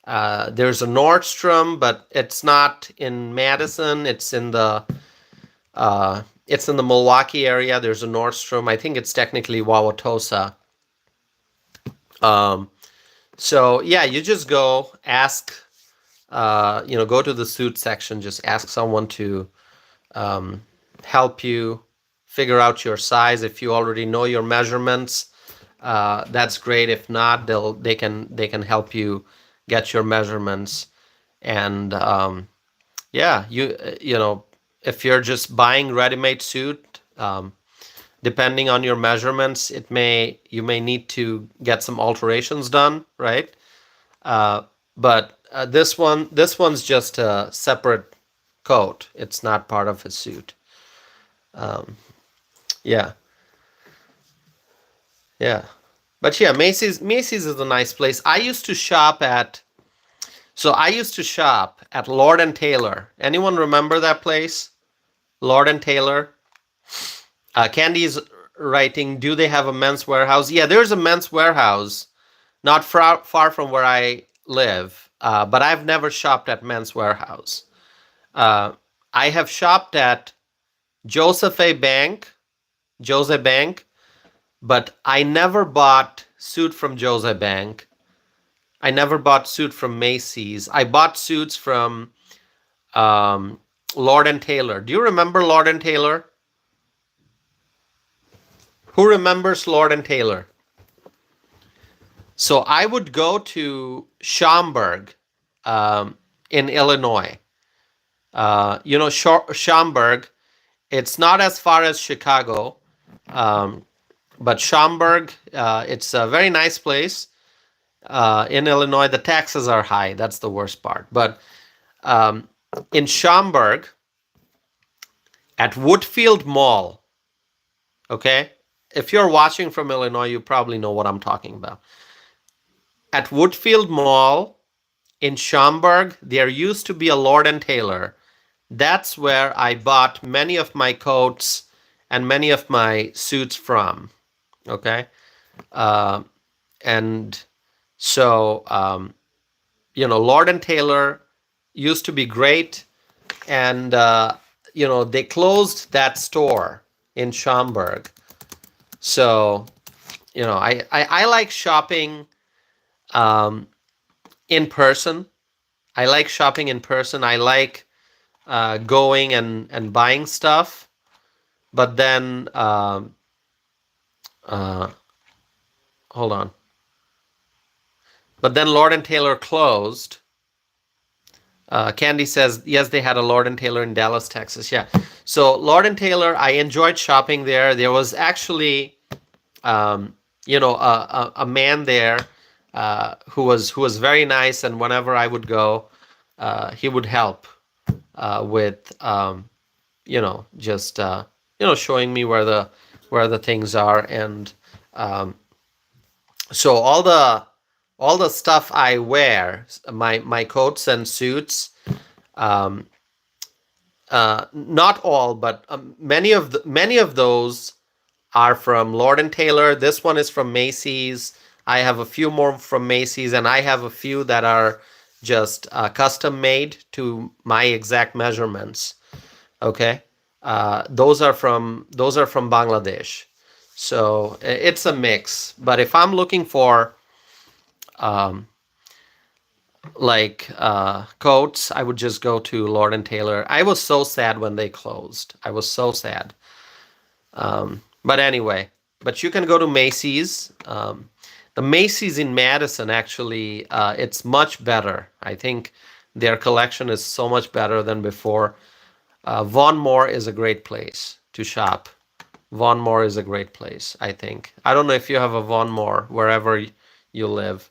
Nordstrom, but it's not in Madison. It's in the Milwaukee area. There's a Nordstrom. I think it's technically Wauwatosa. So yeah, you just go ask, go to the suit section, just ask someone to help you figure out your size. If you already know your measurements, that's great. If not, they can help you get your measurements. And yeah, you know, if you're just buying ready-made suit, depending on your measurements, you may need to get some alterations done, right? But this one's just a separate coat. It's not part of his suit. Yeah, yeah. But yeah, Macy's is a nice place. I used to shop at Lord and Taylor. Anyone remember that place? Lord and Taylor. Candy's writing, do they have a men's warehouse? Yeah, there's a men's warehouse not far from where I live, but I've never shopped at Men's Warehouse. I have shopped at Joseph A. Bank, Jose Bank, but I never bought suit from Jose Bank. I never bought suit from Macy's. I bought suits from Lord and Taylor. Do you remember Lord and Taylor? Who remembers Lord and Taylor? So I would go to Schaumburg in Illinois. You know, Schaumburg, it's not as far as Chicago, but Schaumburg, it's a very nice place. In Illinois, the taxes are high. That's the worst part. But in Schaumburg, at Woodfield Mall, okay? If you're watching from Illinois, you probably know what I'm talking about. At Woodfield Mall in Schaumburg, there used to be a Lord and Taylor. That's where I bought many of my coats and many of my suits from. Okay? And so, you know, Lord and Taylor used to be great. And, you know, they closed that store in Schaumburg. So, you know, I like shopping in person. I like shopping in person. I like going and buying stuff. But then, hold on. But then Lord and Taylor closed. Candy says, yes, they had a Lord and Taylor in Dallas, Texas. Yeah. So Lord and Taylor, I enjoyed shopping there. There was actually, you know, a man there who was very nice, and whenever I would go, he would help with, you know, just you know, showing me where the things are, and so all the stuff I wear, my coats and suits, not all, but many of those are from Lord and Taylor. This one is from Macy's. I have a few more from Macy's, and I have a few that are just custom made to my exact measurements. Okay, those are from Bangladesh. So it's a mix. But if I'm looking for like coats, I would just go to Lord and Taylor. I was so sad when they closed. I was so sad. But anyway, but you can go to Macy's. The Macy's in Madison, actually, it's much better. I think their collection is so much better than before. Von Moore is a great place to shop. Von Moore is a great place, I think. I don't know if you have a Von Moore wherever you live.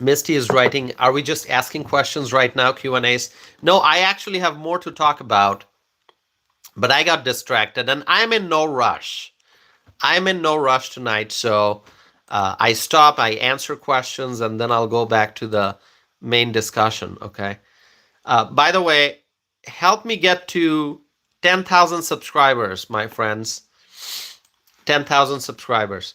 Misty is writing, are we just asking questions right now, Q&As? No, I actually have more to talk about, but I got distracted, and I'm in no rush. I'm in no rush tonight, so I stop, I answer questions, and then I'll go back to the main discussion, okay? By the way, help me get to 10,000 subscribers, my friends. 10,000 subscribers.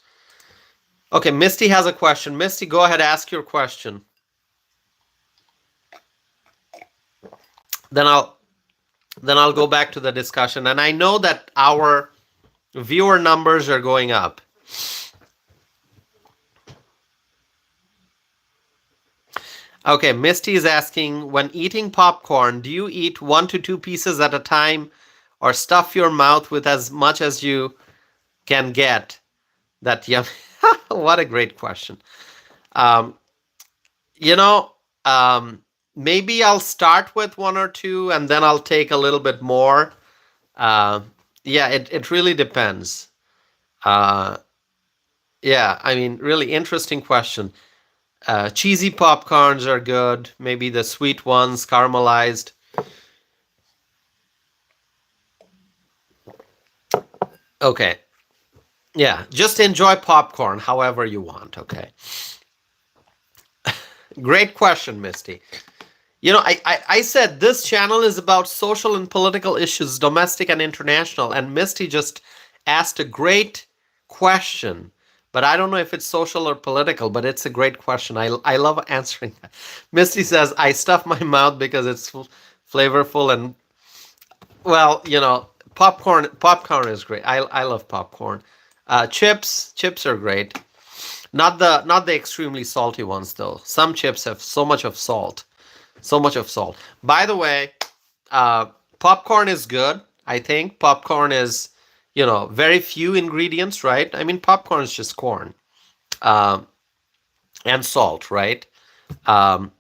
Okay, Misty has a question. Misty, go ahead, ask your question. Then I'll go back to the discussion. And I know that our viewer numbers are going up. Okay, Misty is asking, when eating popcorn, do you eat 1 to 2 pieces at a time or stuff your mouth with as much as you can get? That yum. What a great question. Um, you know, um, maybe I'll start with 1 or 2 and then I'll take a little bit more. Uh, yeah, it really depends. Uh, yeah, I mean, really interesting question. Cheesy popcorns are good. Maybe the sweet ones, caramelized. Okay. Yeah, just enjoy popcorn however you want. Okay. Great question, Misty. I said this channel is about social and political issues, domestic and international. And Misty just asked a great question. But I don't know if it's social or political, but it's a great question. I love answering that. Misty says, I stuff my mouth because it's flavorful and, well, popcorn is great. I love popcorn. Chips are great. Not the extremely salty ones though. Some chips have so much of salt. So much of salt. By the way, uh, popcorn is good. I think popcorn is, very few ingredients, right? I mean, popcorn is just corn um, and salt, right? Um,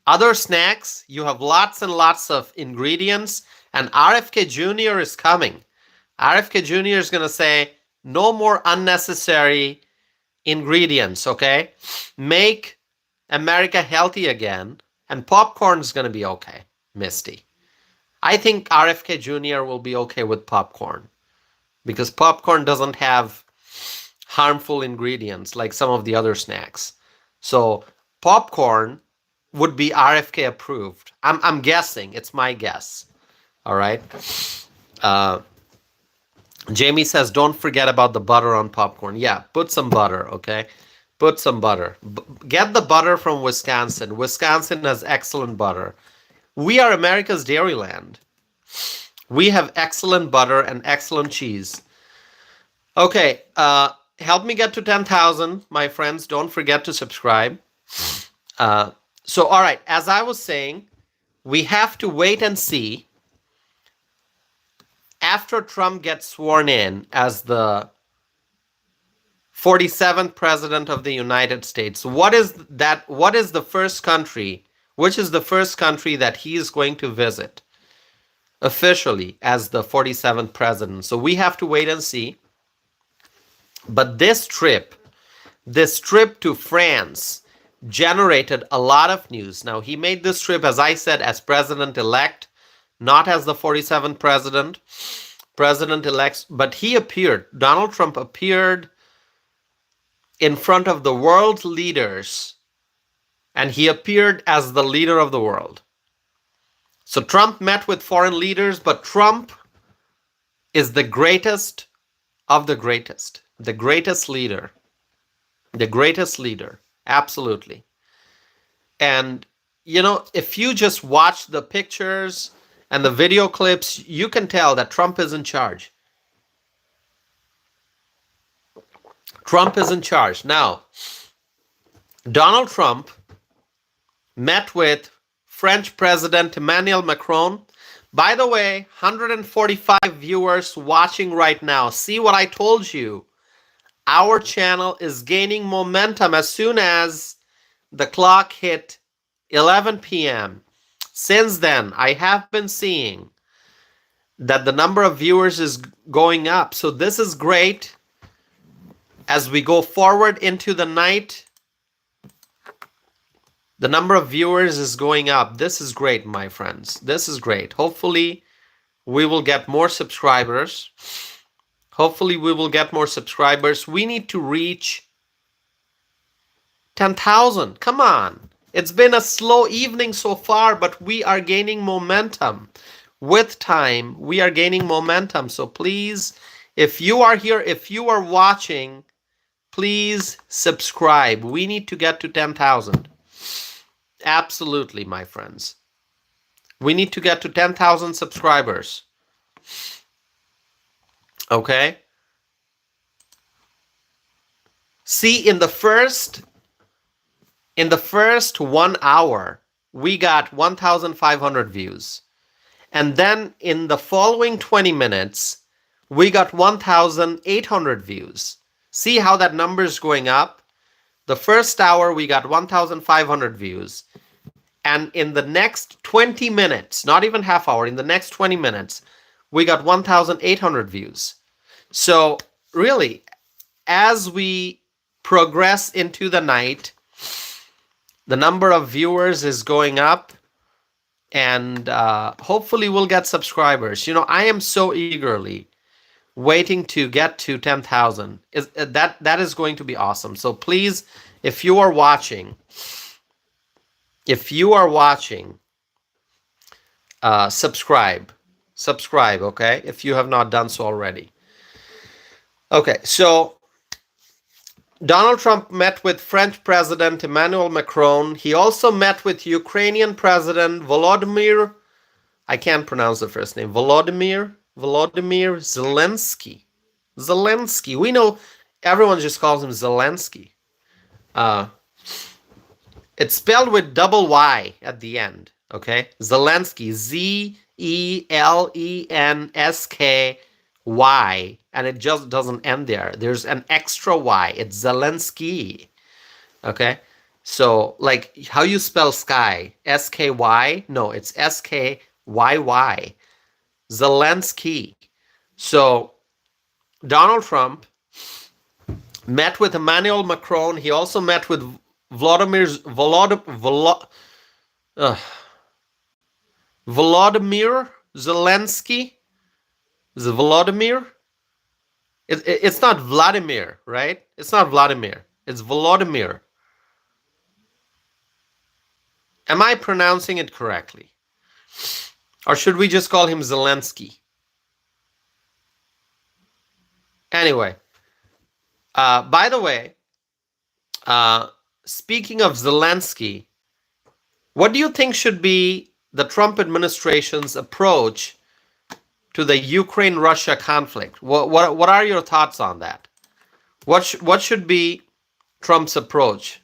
Other snacks, you have lots and lots of ingredients, and RFK Jr. is coming. RFK Jr. is going to say, no more unnecessary ingredients, okay? Make America healthy again, and popcorn is going to be okay, Misty. I think RFK Jr. will be okay with popcorn because popcorn doesn't have harmful ingredients like some of the other snacks. So popcorn would be RFK approved. I'm guessing. It's my guess. All right. Uh, Jamie says, don't forget about the butter on popcorn. Yeah, put some butter, okay? Put some butter. Get the butter from Wisconsin. Wisconsin has excellent butter. We are America's Dairyland. We have excellent butter and excellent cheese. Okay, help me get to 10,000, my friends. Don't forget to subscribe. Uh, all right, as I was saying, we have to wait and see after Trump gets sworn in as the 47th president of the United States. What is that? What is the first country? Which is the first country that he is going to visit officially as the 47th president? So we have to wait and see. But this trip to France generated a lot of news. Now, he made this trip, as I said, as president-elect, not as the 47th president-elect, but Donald Trump appeared in front of the world leaders, and he appeared as the leader of the world. So Trump met with foreign leaders, but Trump is the greatest of the greatest leader, absolutely. And, if you just watch the pictures and the video clips, you can tell that Trump is in charge. Trump is in charge. Now, Donald Trump met with French President Emmanuel Macron. By the way, 145 viewers watching right now. See what I told you? Our channel is gaining momentum as soon as the clock hit 11 p.m. Since then, I have been seeing that the number of viewers is going up. So this is great. As we go forward into the night, the number of viewers is going up. This is great, my friends. This is great. Hopefully, we will get more subscribers. We need to reach 10,000. Come on. It's been a slow evening so far, but we are gaining momentum. With time, we are gaining momentum. So please, if you are here, if you are watching, please subscribe. We need to get to 10,000. Absolutely, my friends. We need to get to 10,000 subscribers. Okay? See, in the first In the first 1 hour, we got 1,500 views. And then in the following 20 minutes, we got 1,800 views. See how that number is going up? The first hour, we got 1,500 views. And in the next 20 minutes, not even half hour, in the next 20 minutes, we got 1,800 views. So really, as we progress into the night, the number of viewers is going up, and hopefully we'll get subscribers. I am so eagerly waiting to get to 10,000. That is going to be awesome. So please, if you are watching, subscribe, okay, if you have not done so already. Okay, so Donald Trump met with French President Emmanuel Macron. He also met with Ukrainian President Volodymyr, I can't pronounce the first name, Volodymyr Zelensky. Zelensky. We know everyone just calls him Zelensky. It's spelled with double Y at the end, okay? Zelensky, Zelensky, and it just doesn't end there. There's an extra Y. It's Zelensky, okay? So, like, how you spell sky? S-K-Y? No, it's S-K-Y-Y. Zelensky. So, Donald Trump met with Emmanuel Macron. He also met with Volodymyr Zelensky. Is it Volodymyr? It's not Vladimir, right? It's not Vladimir. It's Volodymyr. Am I pronouncing it correctly? Or should we just call him Zelensky? Anyway, by the way, speaking of Zelensky, what do you think should be the Trump administration's approach to the Ukraine-Russia conflict? What are your thoughts on that? What should be Trump's approach?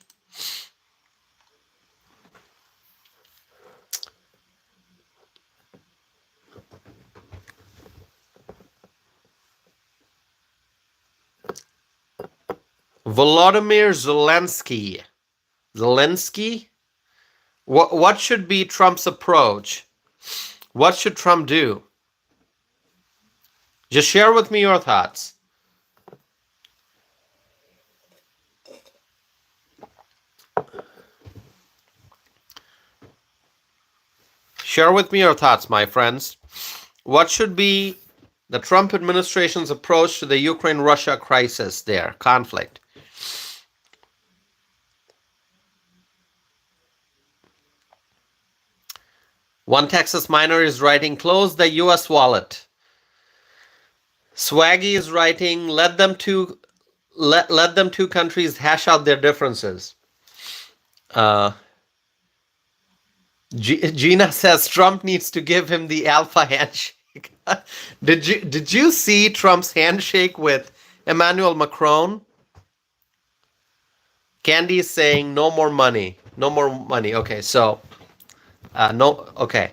Volodymyr Zelensky. Zelensky? What should be Trump's approach? What should Trump do? Just share with me your thoughts. Share with me your thoughts, my friends. What should be the Trump administration's approach to the Ukraine-Russia crisis there, conflict? One Texas miner is writing, close the U.S. wallet. Swaggy is writing, let them two countries hash out their differences. Gina says Trump needs to give him the alpha handshake. Did you see Trump's handshake with Emmanuel Macron? Candy is saying no more money. No more money. Okay, so no. Okay.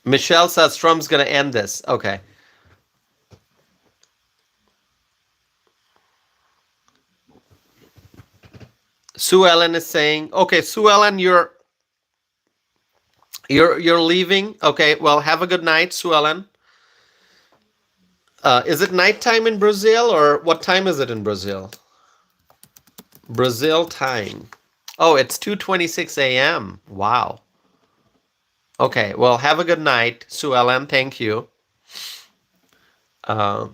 Michelle says Trump's going to end this. Okay. Sue Ellen is saying, okay, Sue Ellen, you're leaving. Okay, well, have a good night, Sue Ellen. Is it nighttime in Brazil, or what time is it in Brazil? Brazil time. Oh, it's 2:26 a.m. Wow. Okay, well, have a good night, Sue Ellen. Thank you. Yeah,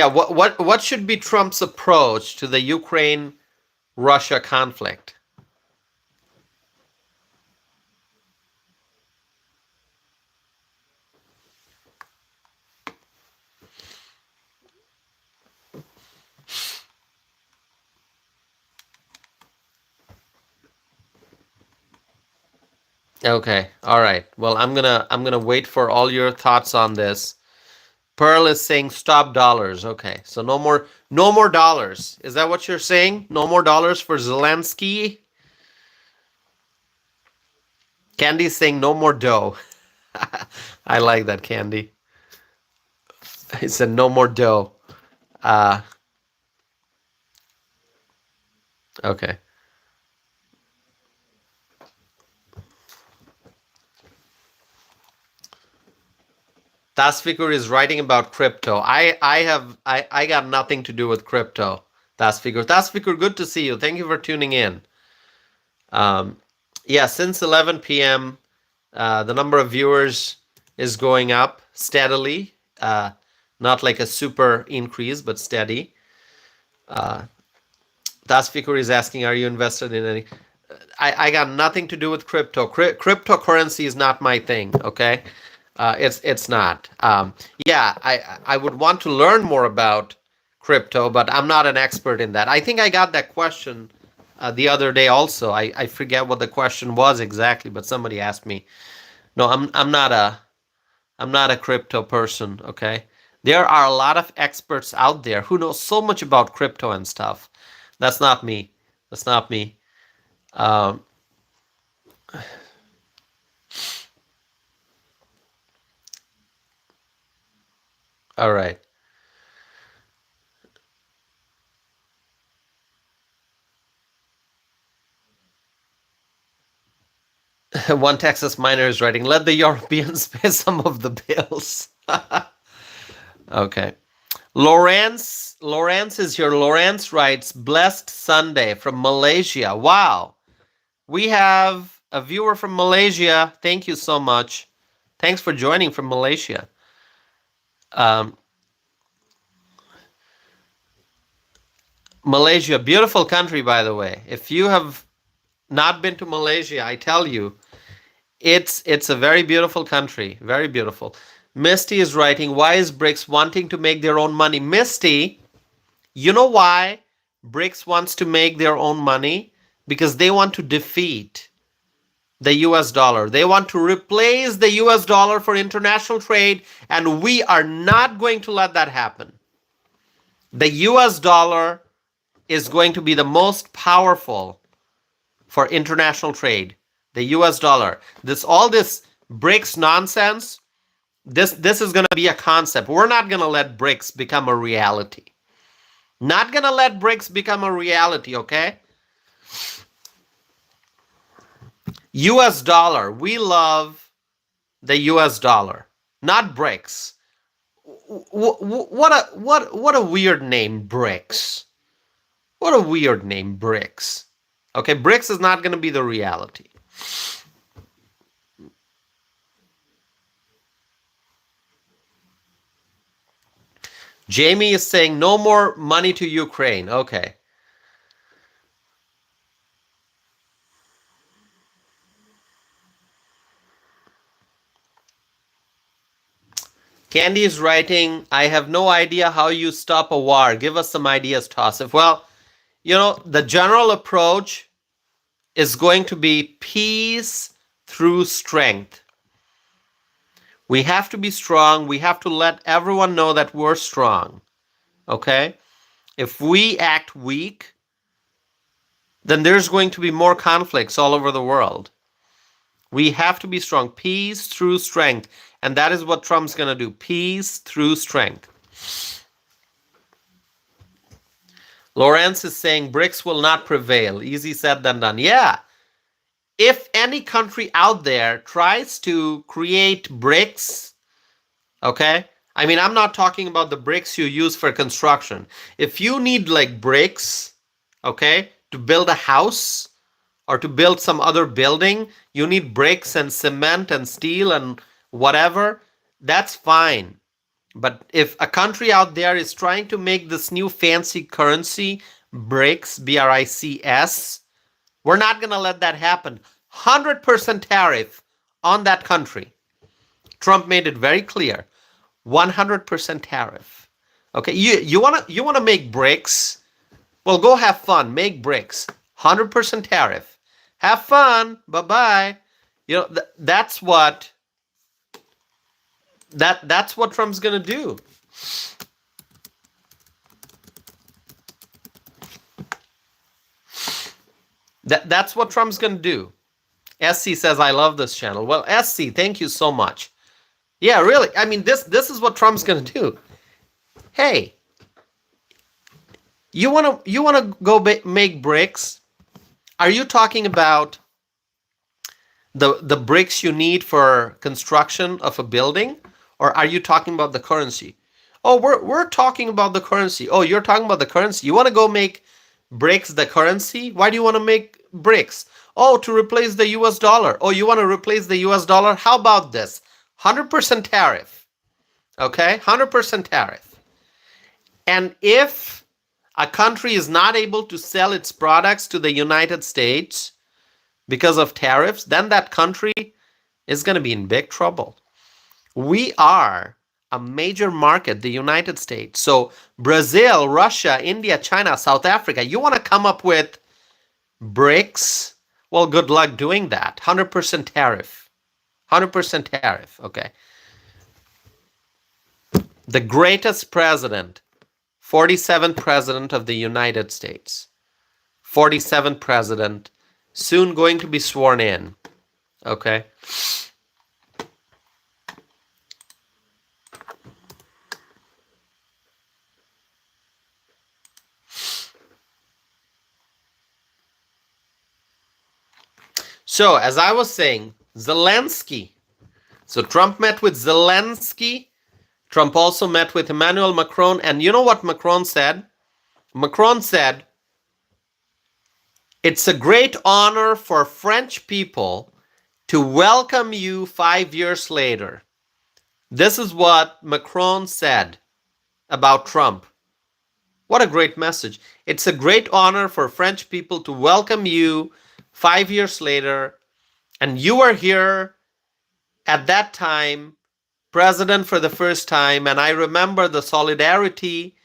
what should be Trump's approach to the Ukraine-Russia conflict? Okay, all right. Well, I'm gonna wait for all your thoughts on this. Pearl is saying stop dollars. Okay, so no more dollars. Is that what you're saying? No more dollars for Zelensky? Candy's saying no more dough. I like that, Candy. He said no more dough. Uh, okay. Tasfikur is writing about crypto. I got nothing to do with crypto. Tasfikur, good to see you. Thank you for tuning in. Yeah, since 11 p.m., the number of viewers is going up steadily. Not like a super increase, but steady. Tasfikur is asking, are you invested in any? I got nothing to do with crypto. Cryptocurrency is not my thing. Okay, it's not. Yeah, I would want to learn more about crypto, but I'm not an expert in that. I think I got that question the other day also. I forget what the question was exactly, but somebody asked me. No, I'm not a crypto person. Okay, there are a lot of experts out there who know so much about crypto and stuff. That's not me. That's not me. Um, all right. One Texas miner is writing, let the Europeans pay some of the bills. Okay. Lawrence is here. Lawrence writes, blessed Sunday from Malaysia. Wow. We have a viewer from Malaysia. Thank you so much. Thanks for joining from Malaysia. Um, Malaysia, beautiful country, by the way. If you have not been to Malaysia, I tell you, it's a very beautiful country, very beautiful. Misty is writing, why is BRICS wanting to make their own money? Misty, you know why BRICS wants to make their own money? Because they want to defeat the US dollar. They want to replace the US dollar for international trade, and we are not going to let that happen. The US dollar is going to be the most powerful for international trade. The US dollar. All this BRICS nonsense, this is going to be a concept. We're not going to let BRICS become a reality. Not going to let BRICS become a reality, okay? US dollar. We love the US dollar, not BRICS. What a weird name, BRICS. What a weird name, BRICS. Okay, BRICS is not going to be the reality. Jamie is saying no more money to Ukraine. Okay. Candy is writing, I have no idea how you stop a war. Give us some ideas, Tassif. Well, you know, the general approach is going to be peace through strength. We have to be strong. We have to let everyone know that we're strong. Okay? If we act weak, then there's going to be more conflicts all over the world. We have to be strong. Peace through strength. And that is what Trump's going to do. Peace through strength. Lawrence is saying BRICS will not prevail. Easy said than done. Yeah. If any country out there tries to create BRICS, okay? I mean, I'm not talking about the bricks you use for construction. If you need like bricks, okay, to build a house or to build some other building, you need bricks and cement and steel and whatever, that's fine. But if a country out there is trying to make this new fancy currency, BRICS, BRICS, we're not going to let that happen. 100% tariff on that country. Trump made it very clear. 100% tariff. Okay, you want to make BRICS? Well, go have fun. Make BRICS. 100% tariff. Have fun. Bye-bye. You know, that's what That's what Trump's going to do. That's what Trump's going to do. SC says, I love this channel. Well, SC, thank you so much. Yeah, really. I mean, this is what Trump's going to do. Hey, you want to go make bricks? Are you talking about the bricks you need for construction of a building, or are you talking about the currency? Oh, we're talking about the currency. Oh, you're talking about the currency. You want to go make bricks the currency? Why do you want to make bricks? Oh, to replace the US dollar. Oh, you want to replace the US dollar? How about this? 100% tariff. Okay? 100% tariff. And if a country is not able to sell its products to the United States because of tariffs, then that country is going to be in big trouble. We are a major market, the United States. So Brazil, Russia, India, China, South Africa, you want to come up with bricks? Well, good luck doing that. 100% tariff. 100% tariff, okay. The greatest president, 47th president of the United States. 47th president, soon going to be sworn in, okay. So, as I was saying, Zelensky. So Trump met with Zelensky. Trump also met with Emmanuel Macron. And you know what Macron said? Macron said, it's a great honor for French people to welcome you 5 years later. This is what Macron said about Trump. What a great message. It's a great honor for French people to welcome you 5 years later, and you were here at that time, president for the first time, and I remember the solidarity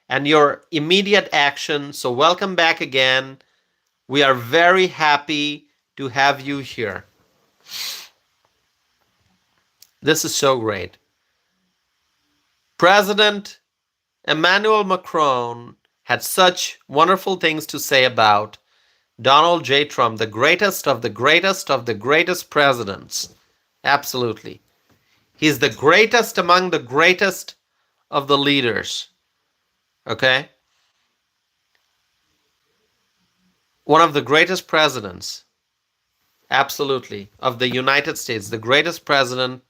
and your immediate action, so welcome back again. We are very happy to have you here. This is so great. President Emmanuel Macron had such wonderful things to say about Donald J. Trump, the greatest of the greatest of the greatest presidents. Absolutely. He's the greatest among the greatest of the leaders. Okay? One of the greatest presidents. Absolutely. Of the United States. The greatest president.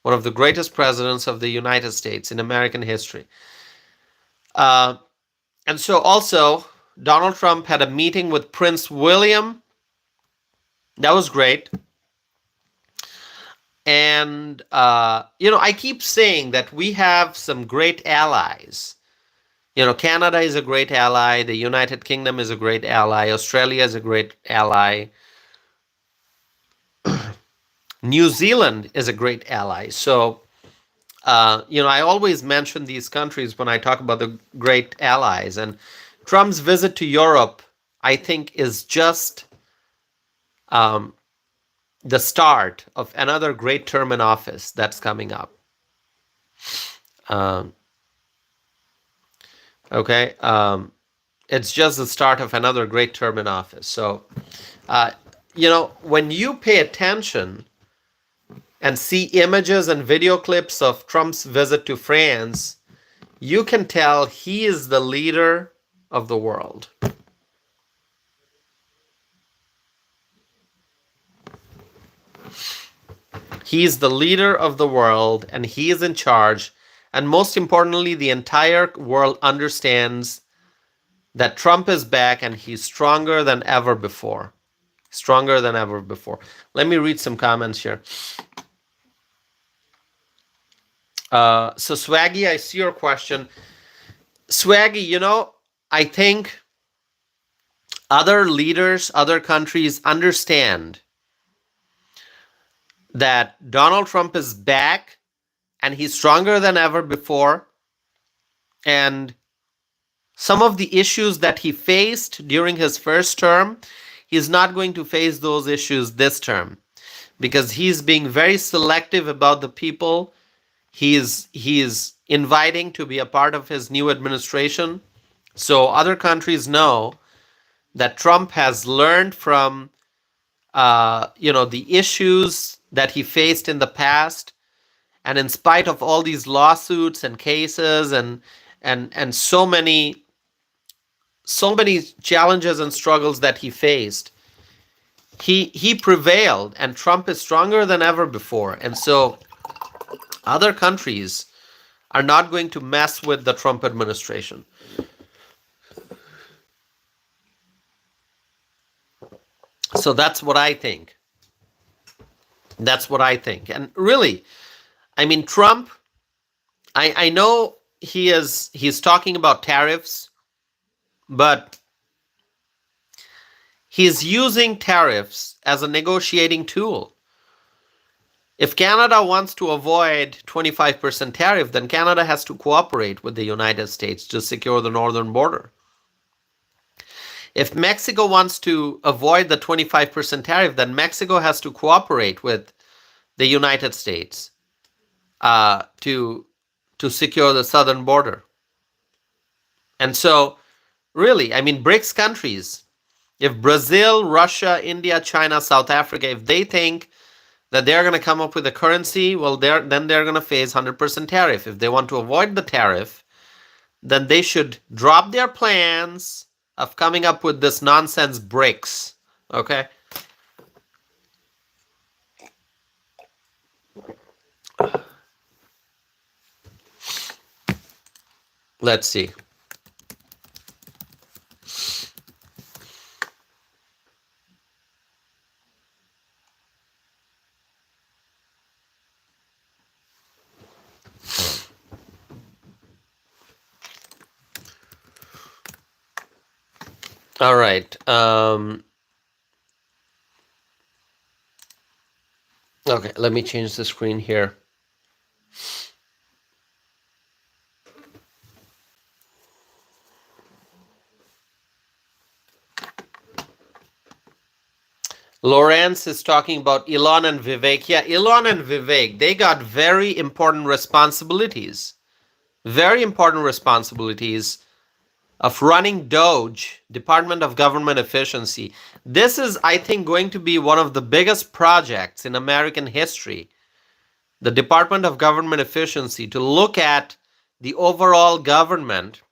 One of the greatest presidents of the United States in American history. And so also, Donald Trump had a meeting with Prince William. That was great. And, I keep saying that we have some great allies. Canada is a great ally. The United Kingdom is a great ally. Australia is a great ally. New Zealand is a great ally. So, I always mention these countries when I talk about the great allies. And Trump's visit to Europe, I think, is just the start of another great term in office that's coming up. Okay, it's just the start of another great term in office. So, when you pay attention and see images and video clips of Trump's visit to France, you can tell he is the leader of the world. He's the leader of the world, and he is in charge. And most importantly, the entire world understands that Trump is back and he's stronger than ever before. Stronger than ever before. Let me read some comments here. So Swaggy, I see your question. Swaggy, I think other leaders, other countries understand that Donald Trump is back and he's stronger than ever before. And some of the issues that he faced during his first term, he's not going to face those issues this term because he's being very selective about the people he is inviting to be a part of his new administration. So other countries know that Trump has learned from the issues that he faced in the past, and in spite of all these lawsuits and cases and so many challenges and struggles that he faced, he prevailed, and Trump is stronger than ever before. And so other countries are not going to mess with the Trump administration. So that's what I think. That's what I think. And really, I mean, Trump, I know he's talking about tariffs, but he's using tariffs as a negotiating tool. If Canada wants to avoid 25% tariff, then Canada has to cooperate with the United States to secure the northern border. If Mexico wants to avoid the 25% tariff, then Mexico has to cooperate with the United States to secure the southern border. And so, really, I mean, BRICS countries, if Brazil, Russia, India, China, South Africa, if they think that they're going to come up with a currency, well, then they're going to face 100% tariff. If they want to avoid the tariff, then they should drop their plans of coming up with this nonsense BRICS. Okay? Let's see. All right. Okay, let me change the screen here. Lawrence is talking about Elon and Vivek. Yeah, Elon and Vivek, they got very important responsibilities. Very important responsibilities of running DOGE, Department of Government Efficiency. This is, I think, going to be one of the biggest projects in American history. The Department of Government Efficiency, to look at the overall government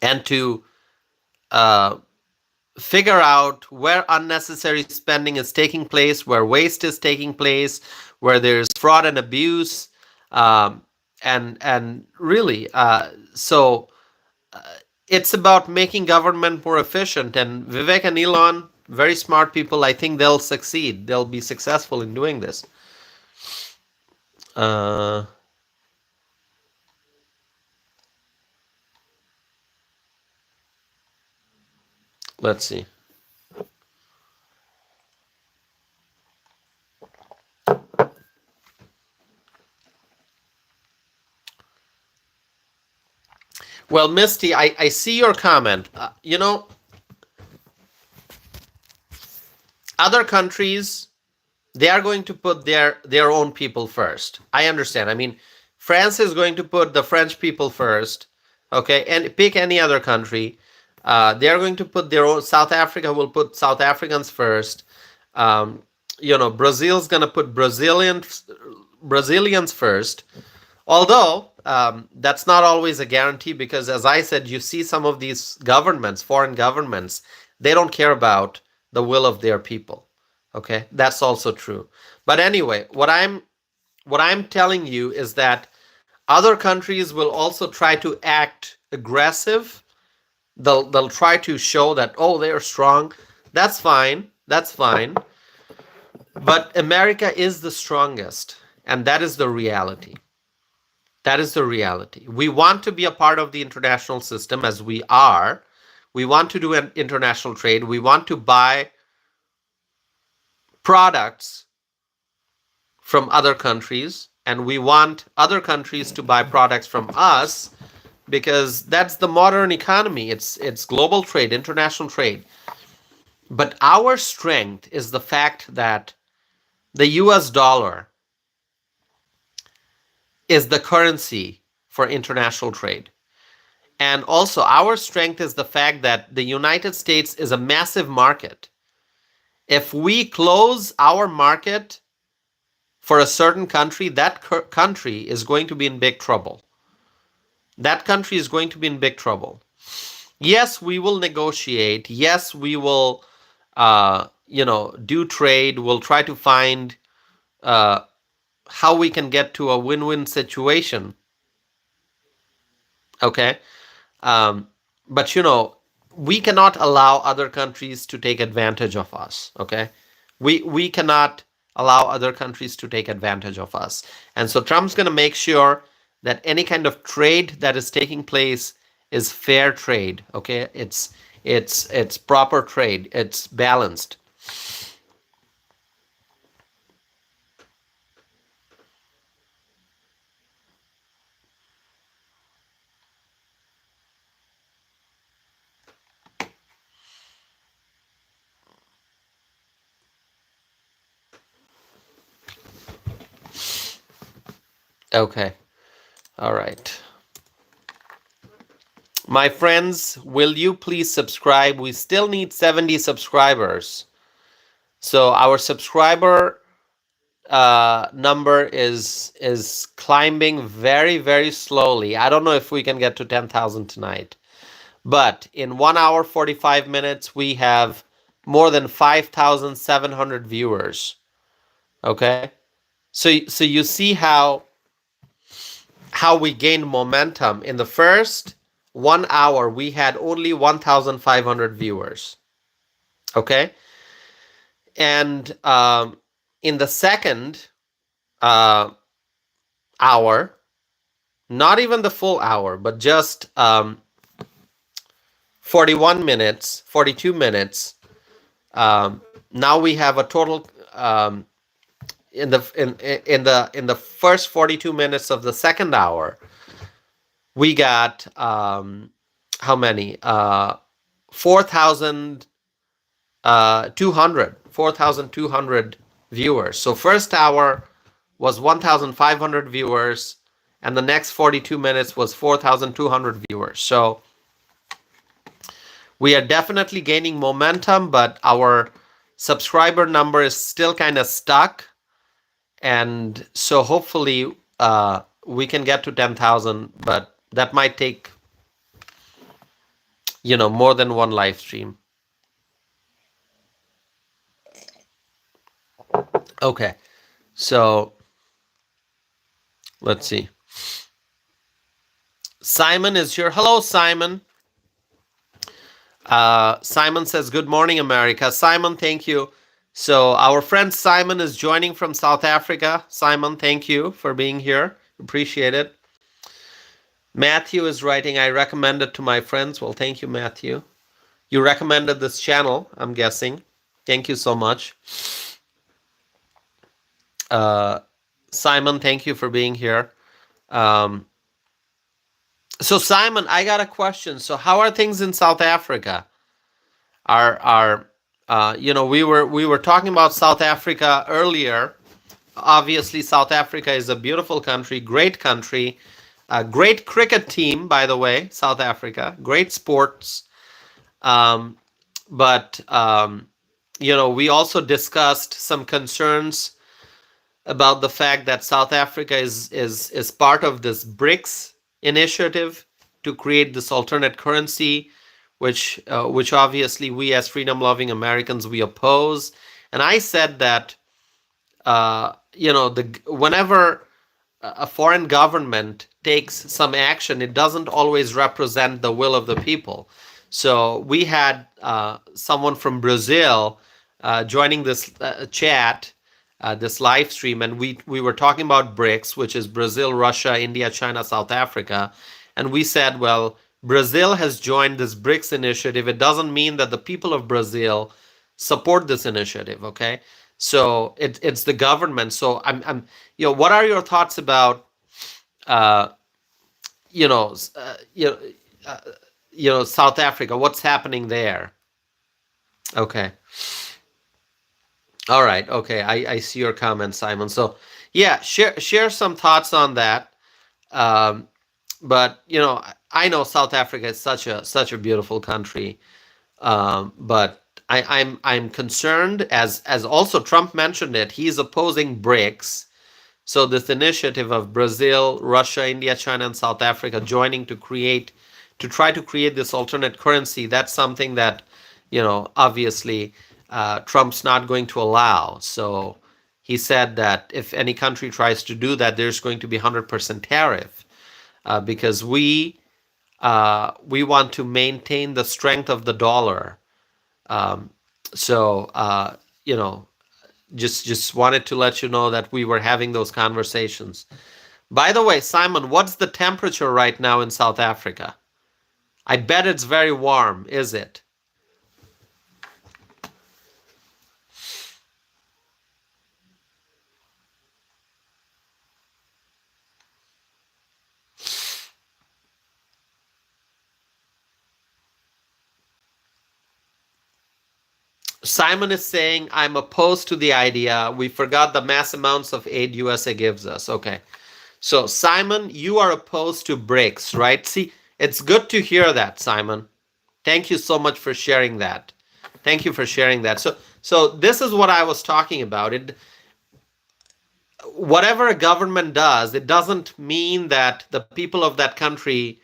and to figure out where unnecessary spending is taking place, where waste is taking place, where there's fraud and abuse, and really, so it's about making government more efficient. And Vivek and Elon, very smart people. I think they'll succeed. They'll be successful in doing this. Let's see. Well, Misty, I see your comment. Other countries, they are going to put their own people first. I understand. I mean, France is going to put the French people first, okay? And pick any other country. They are going to put their own. South Africa will put South Africans first. Brazil's going to put Brazilians first. Although that's not always a guarantee, because, as I said, you see some of these governments, foreign governments, they don't care about the will of their people. Okay, that's also true. But anyway, what I'm telling you is that other countries will also try to act aggressive. They'll try to show that, oh, they are strong. That's fine. That's fine. But America is the strongest, and that is the reality. That is the reality. We want to be a part of the international system, as we are. We want to do an international trade. We want to buy products from other countries, and we want other countries to buy products from us, because that's the modern economy. It's global trade, international trade. But our strength is the fact that the US dollar is the currency for international trade. And also, our strength is the fact that the United States is a massive market. If we close our market for a certain country, that country is going to be in big trouble. That country is going to be in big trouble. Yes, we will negotiate. Yes, we will, do trade. We'll try to find how we can get to a win-win situation. Okay, but we cannot allow other countries to take advantage of us. Okay, we cannot allow other countries to take advantage of us, and so Trump's going to make sure that any kind of trade that is taking place is fair trade. Okay, it's proper trade. It's balanced. Okay. All right. My friends, will you please subscribe? We still need 70 subscribers. So our subscriber number is climbing very, very slowly. I don't know if we can get to 10,000 tonight. But in 1 hour, 45 minutes, we have more than 5,700 viewers. Okay? So you see how we gained momentum. In the first 1 hour, we had only 1,500 viewers. Okay? And in the second hour, not even the full hour, but just 41 minutes, 42 minutes, now we have a total in the first 42 minutes of the second hour, we got how many? 4,200 viewers. So first hour was 1,500 viewers, and the next 42 minutes was 4,200 viewers. So we are definitely gaining momentum, but our subscriber number is still kind of stuck. And so hopefully we can get to 10,000, but that might take, more than one live stream. Okay, so let's see. Simon is here. Hello, Simon. Simon says, good morning, America. Simon, thank you. So our friend Simon is joining from South Africa. Simon, thank you for being here. Appreciate it. Matthew is writing, I recommend it to my friends. Well, thank you, Matthew. You recommended this channel, I'm guessing. Thank you so much. Simon, thank you for being here. So Simon, I got a question. So how are things in South Africa? We were talking about South Africa earlier. Obviously, South Africa is a beautiful country, great country, a great cricket team, by the way. South Africa, great sports. But we also discussed some concerns about the fact that South Africa is part of this BRICS initiative to create this alternate currency, which obviously we as freedom-loving Americans, we oppose. And I said that whenever a foreign government takes some action, it doesn't always represent the will of the people. So we had someone from Brazil joining this chat, this live stream, and we were talking about BRICS, which is Brazil, Russia, India, China, South Africa. And we said, well, Brazil has joined this BRICS initiative. It doesn't mean that the people of Brazil support this initiative, okay? So it's the government. So I'm what are your thoughts about South Africa? What's happening there? Okay. All right. Okay. I see your comment, Simon. So yeah, share some thoughts on that. but I know South Africa is such a beautiful country, but I'm concerned, as also Trump mentioned it. He's opposing BRICS. So this initiative of Brazil, Russia, India, China, and South Africa joining to try to create this alternate currency, that's something that, obviously, Trump's not going to allow. So he said that if any country tries to do that, there's going to be 100% tariff, because we want to maintain the strength of the dollar. So just wanted to let you know that we were having those conversations. By the way, Simon, what's the temperature right now in South Africa? I bet it's very warm, is it? Simon is saying, I'm opposed to the idea. We forgot the mass amounts of aid USA gives us. Okay. So, Simon, you are opposed to BRICS, right? See, it's good to hear that, Simon. Thank you so much for sharing that. Thank you for sharing that. So this is what I was talking about. Whatever a government does, it doesn't mean that the people of that country,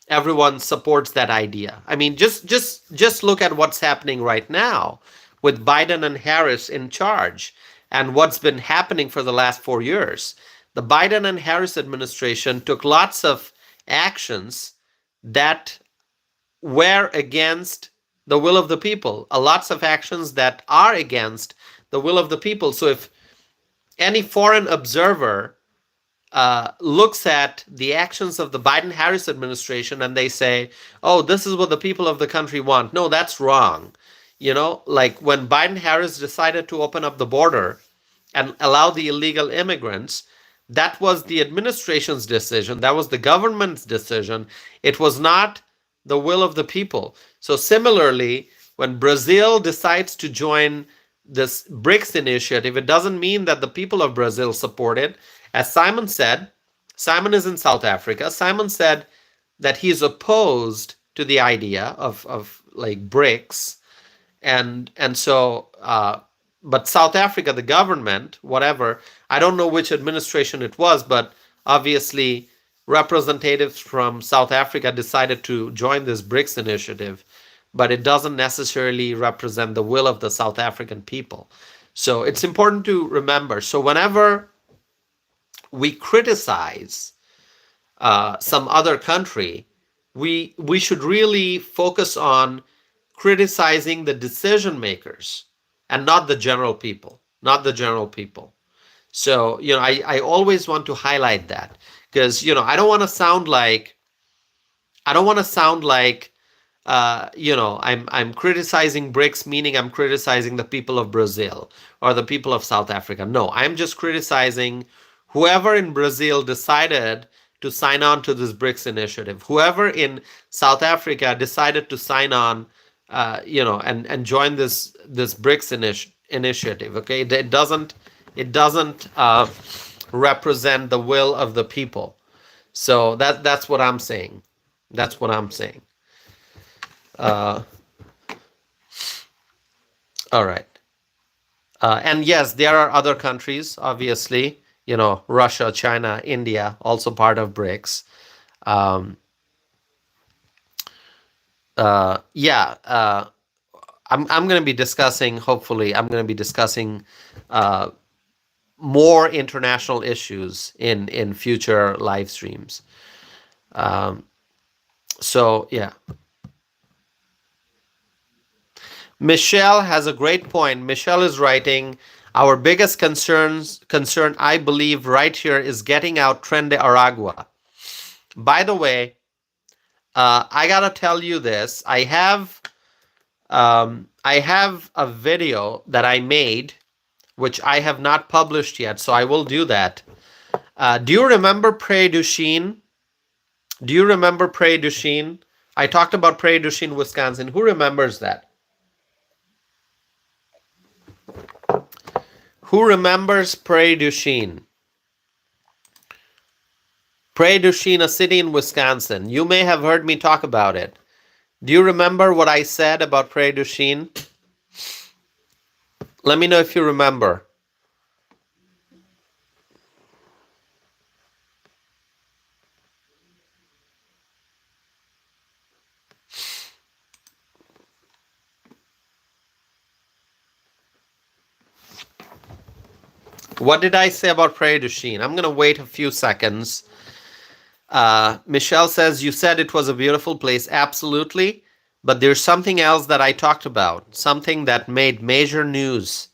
everyone supports that idea. I mean, just look at what's happening right now with Biden and Harris in charge, and what's been happening for the last 4 years. The Biden and Harris administration took lots of actions that were against the will of the people, lots of actions that are against the will of the people. So if any foreign observer looks at the actions of the Biden-Harris administration and they say, oh, this is what the people of the country want. No, that's wrong. Like when Biden-Harris decided to open up the border and allow the illegal immigrants, that was the administration's decision. That was the government's decision. It was not the will of the people. So similarly, when Brazil decides to join this BRICS initiative, it doesn't mean that the people of Brazil support it. As Simon said, Simon is in South Africa. Simon said that he's opposed to the idea of like BRICS. And so, but South Africa, the government, whatever, I don't know which administration it was, but obviously representatives from South Africa decided to join this BRICS initiative, but it doesn't necessarily represent the will of the South African people. So it's important to remember. So whenever we criticize some other country, we should really focus on criticizing the decision makers and not the general people, not the general people. So, I always want to highlight that, because, I don't want to sound like, I'm criticizing BRICS, meaning I'm criticizing the people of Brazil or the people of South Africa. No, I'm just criticizing whoever in Brazil decided to sign on to this BRICS initiative, whoever in South Africa decided to sign on, and join this BRICS initiative. Okay, it doesn't represent the will of the people. So that's what I'm saying. That's what I'm saying. All right. And yes, there are other countries, obviously, Russia, China, India, also part of BRICS. Yeah, I'm going to be discussing, hopefully, I'm going to be discussing more international issues in future live streams. So, yeah. Michelle has a great point. Michelle is writing, our biggest concern, I believe, right here is getting out Tren de Aragua. By the way, I gotta tell you this. I have a video that I made, which I have not published yet, so I will do that. Do you remember Prairie du Chien? Do you remember Prairie du Chien? I talked about Prairie du Chien, Wisconsin. Who remembers that? Who remembers Prairie du Chien? Prairie du Chien, a city in Wisconsin. You may have heard me talk about it. Do you remember what I said about Prairie du Chien? Let me know if you remember. What did I say about Prairie du Chien? I'm going to wait a few seconds. Michelle says, you said it was a beautiful place. Absolutely. But there's something else that I talked about, something that made major news,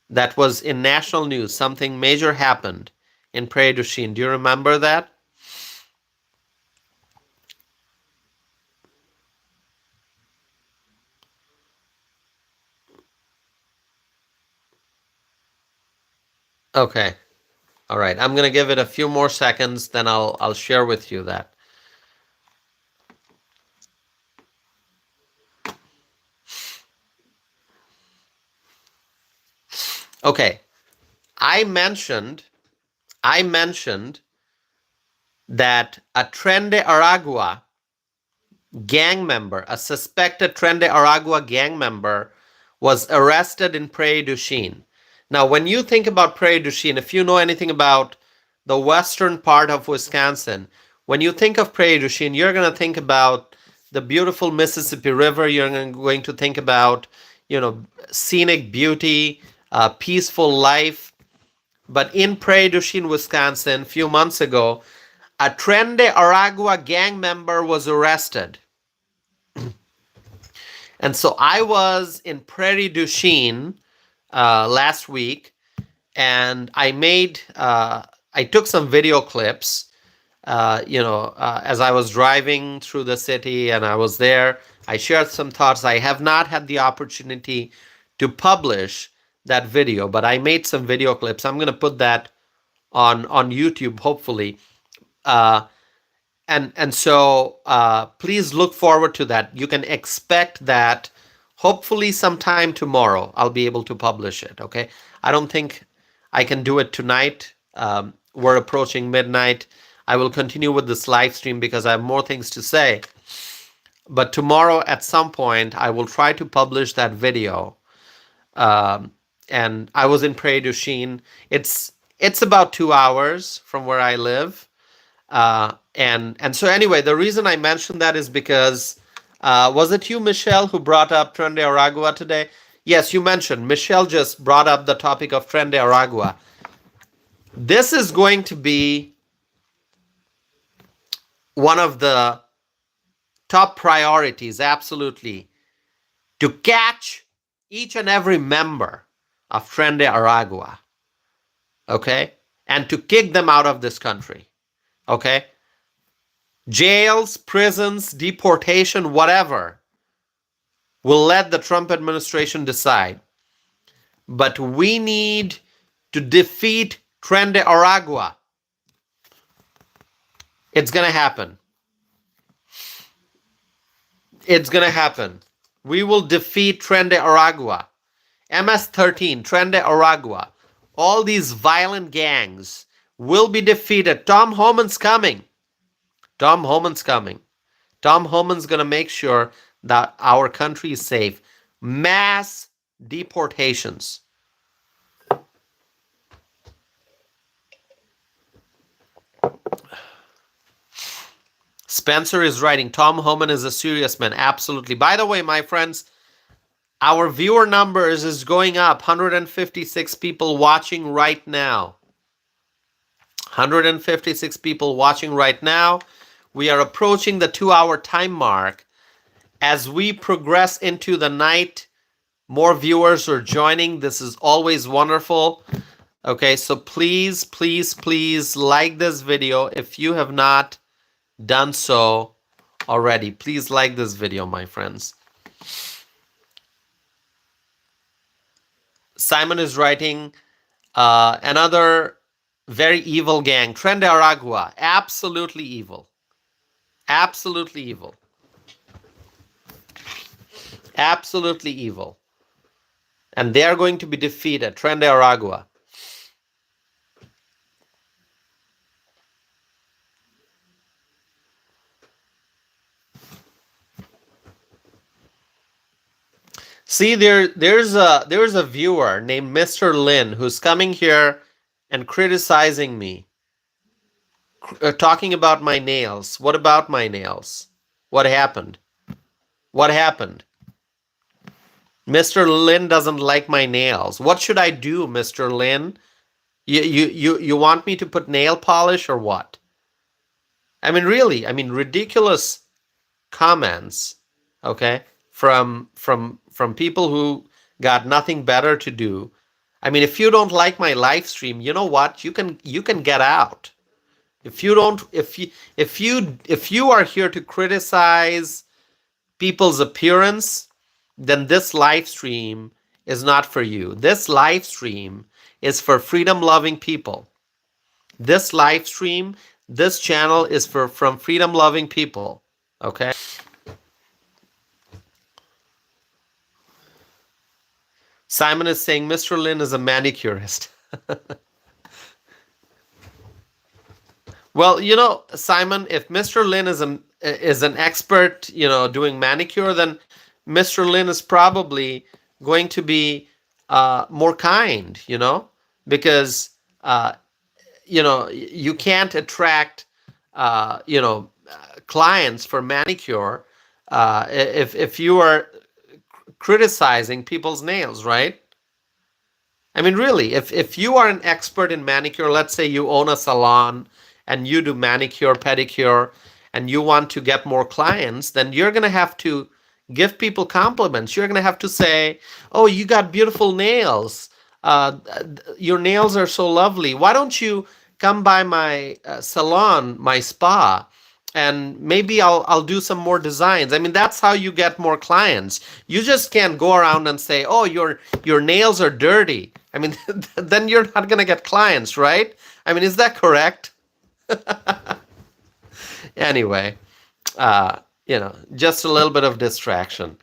that was in national news. Something major happened in Prairie du Chien. Do you remember that? Okay. All right. I'm going to give it a few more seconds, then I'll share with you that. Okay. I mentioned that a Tren de Aragua gang member, a suspected Tren de Aragua gang member, was arrested in Prairie du Chien. Now, when you think about Prairie du Chien, if you know anything about the western part of Wisconsin, when you think of Prairie du Chien, you're going to think about the beautiful Mississippi River. You're going to think about, scenic beauty, peaceful life. But in Prairie du Chien, Wisconsin, a few months ago, a Tren de Aragua gang member was arrested. And so I was in Prairie du Chien last week, and I took some video clips, as I was driving through the city and I was there. I shared some thoughts. I have not had the opportunity to publish that video, but I made some video clips. I'm going to put that on YouTube, hopefully. And so please look forward to that. You can expect that hopefully sometime tomorrow I'll be able to publish it, okay? I don't think I can do it tonight. We're approaching midnight. I will continue with this live stream because I have more things to say. But tomorrow at some point, I will try to publish that video. And I was in Prairie du Chien. It's about 2 hours from where I live. And so anyway, the reason I mentioned that is because, was it you, Michelle, who brought up Tren de Aragua today? Yes, you mentioned. Michelle just brought up the topic of Tren de Aragua. This is going to be one of the top priorities, absolutely, to catch each and every member of Tren de Aragua, okay? And to kick them out of this country, okay? Jails, prisons, deportation, whatever, will let the Trump administration decide. But we need to defeat Tren de Aragua. It's going to happen. It's going to happen. We will defeat Tren de Aragua. MS-13, Tren de Aragua. All these violent gangs will be defeated. Tom Homan's coming. Tom Homan's coming. Tom Homan's going to make sure that our country is safe. Mass deportations. Spencer is writing, Tom Homan is a serious man. Absolutely. By the way, my friends, our viewer numbers is going up. 156 people watching right now. 156 people watching right now. We are approaching the 2-hour time mark. As we progress into the night, more viewers are joining. This is always wonderful. Okay, so please, please, please like this video if you have not done so already. Please like this video, my friends. Simon is writing, another very evil gang, Tren de Aragua, absolutely evil. Absolutely evil. Absolutely evil. And they are going to be defeated, Tren de Aragua. See, there's a viewer named Mr. Lin who's coming here and criticizing me, talking about my nails. What about my nails? What happened? What happened? Mr. Lin doesn't like my nails. What should I do, Mr. Lin? You want me to put nail polish or what? I mean, really, I mean, ridiculous comments, okay, from people who got nothing better to do. I mean, if you don't like my live stream, you know what? You can get out. If you don't, if you are here to criticize people's appearance, then this live stream is not for you. This live stream is for freedom loving people. This live stream, this channel is for from freedom loving people. Okay? Simon is saying Mr. Lin is a manicurist. Well, Simon, if Mr. Lin is an expert, doing manicure, then Mr. Lin is probably going to be more kind, because you can't attract clients for manicure if you are criticizing people's nails, right? I mean, really, if you are an expert in manicure, let's say you own a salon and you do manicure, pedicure, and you want to get more clients, then you're going to have to give people compliments. You're going to have to say, oh, you got beautiful nails. Your nails are so lovely. Why don't you come by my salon, my spa, and maybe I'll do some more designs. I mean, that's how you get more clients. You just can't go around and say, "Oh, your nails are dirty." I mean, then you're not going to get clients, right? I mean, is that correct? Anyway, just a little bit of distraction.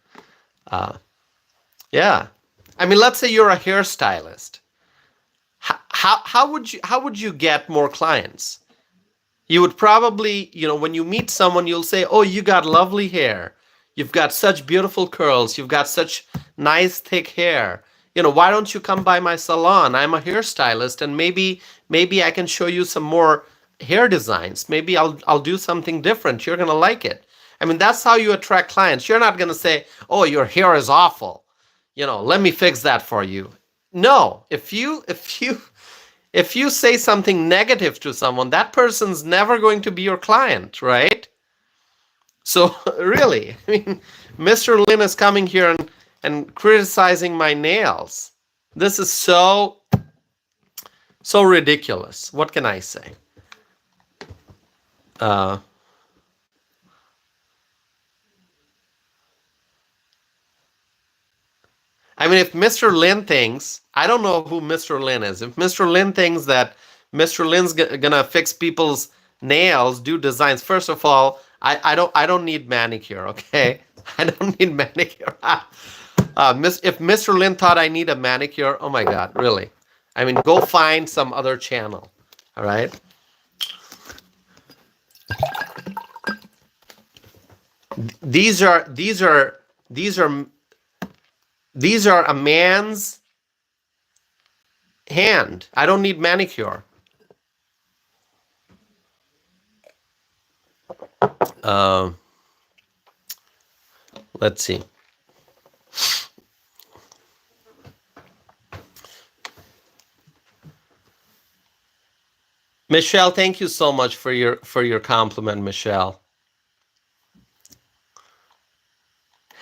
Yeah. I mean, let's say you're a hairstylist. How would you get more clients? You would probably, when you meet someone, you'll say, "Oh, you got lovely hair. You've got such beautiful curls. You've got such nice thick hair. Why don't you come by my salon? I'm a hairstylist, and maybe I can show you some more hair designs. Maybe I'll do something different. You're gonna like it." I mean, that's how you attract clients. You're not gonna say, "Oh, your hair is awful. Let me fix that for you." No, if you say something negative to someone, that person's never going to be your client, right? So really, I mean, Mr. Lin is coming here and criticizing my nails. This is so ridiculous. What can I say? I mean, if Mr. Lin thinks, I don't know who Mr. Lin is. If Mr. Lin thinks that Mr. Lin's gonna fix people's nails, do designs, first of all, I don't need manicure, okay? I don't need manicure. If Mr. Lin thought I need a manicure, oh my God, really? I mean, go find some other channel, all right? These are a man's hand. I don't need manicure. Let's see. Michelle, thank you so much for your compliment, Michelle.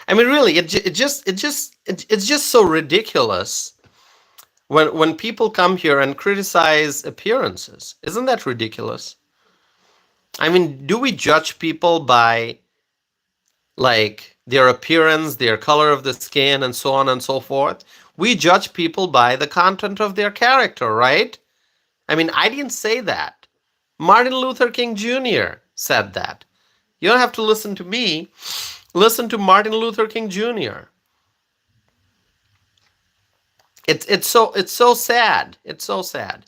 I mean, really, it's just so ridiculous when people come here and criticize appearances. Isn't that ridiculous? I mean, do we judge people by like their appearance, their color of the skin, and so on and so forth? We judge people by the content of their character, right? I mean, I didn't say that. Martin Luther King Jr. said that. You don't have to listen to me. Listen to Martin Luther King Jr. It's so sad. It's so sad.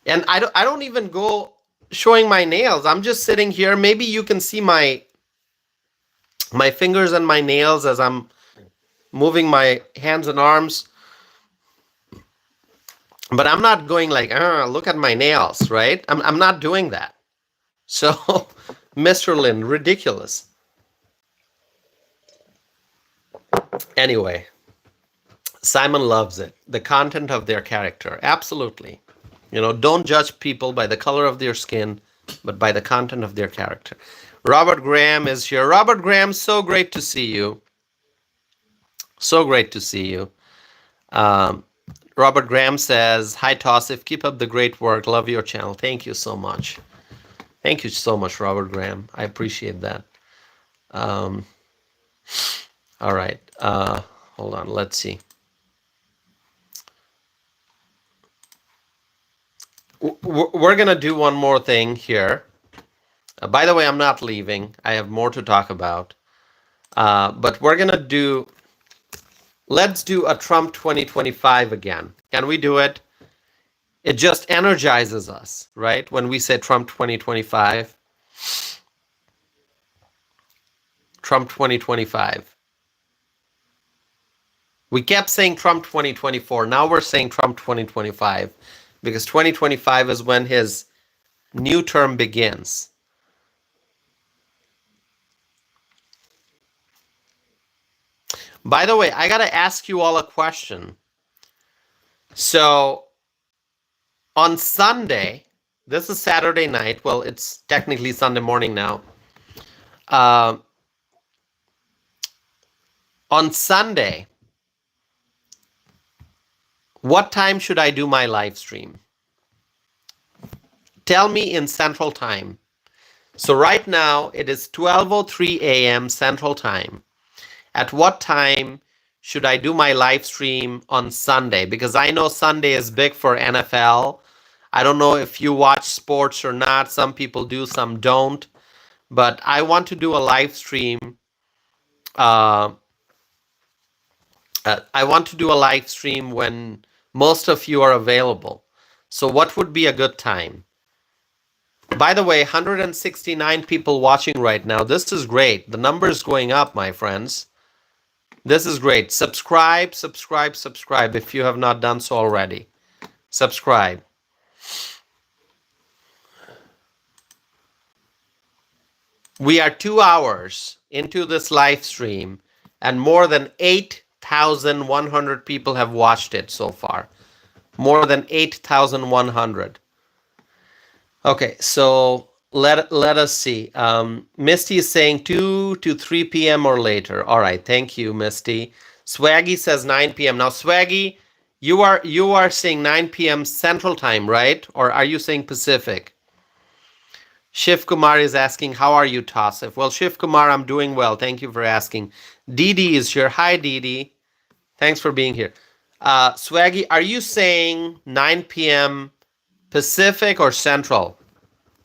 And I don't even go showing my nails. I'm just sitting here. Maybe you can see my My fingers and my nails as I'm moving my hands and arms, but I'm not going like, look at my nails, right? I'm not doing that. So, Mr. Lin, ridiculous. Anyway, Simon loves it. The content of their character. Absolutely. Don't judge people by the color of their skin, but by the content of their character. Robert Graham is here. Robert Graham, so great to see you. So great to see you. Robert Graham says, hi, Tausif. Keep up the great work. Love your channel. Thank you so much. Thank you so much, Robert Graham. I appreciate that. All right. Hold on. Let's see. We're going to do one more thing here. By the way, I'm not leaving. I have more to talk about. But we're going to do, let's do a Trump 2025 again. Can we do it? It just energizes us, right? When we say Trump 2025. Trump 2025. We kept saying Trump 2024. Now we're saying Trump 2025 because 2025 is when his new term begins. By the way, I got to ask you all a question. So on Sunday, this is Saturday night. Well, it's technically Sunday morning now. On Sunday, what time should I do my live stream? Tell me in Central Time. So right now, it is 12:03 a.m. Central Time. At what time should I do my live stream on Sunday? Because I know Sunday is big for NFL. I don't know if you watch sports or not. Some people do, some don't. But I want to do a live stream. I want to do a live stream when most of you are available. So what would be a good time? By the way, 169 people watching right now. This is great. The number is going up, my friends. This is great. Subscribe, subscribe, subscribe if you have not done so already. Subscribe. We are 2 hours into this live stream and more than 8,100 people have watched it so far. More than 8,100. Okay, so let us see. Misty is saying 2 to 3 p.m. or later. All right, thank you, Misty. Swaggy says 9 p.m. Now, Swaggy, you are saying 9 p.m. Central Time, right? Or are you saying Pacific? Shiv Kumar is asking, how are you, Tausif? Well, Shiv Kumar, I'm doing well. Thank you for asking. Didi is here. Hi, Didi. Thanks for being here. Swaggy, are you saying 9 p.m. Pacific or Central?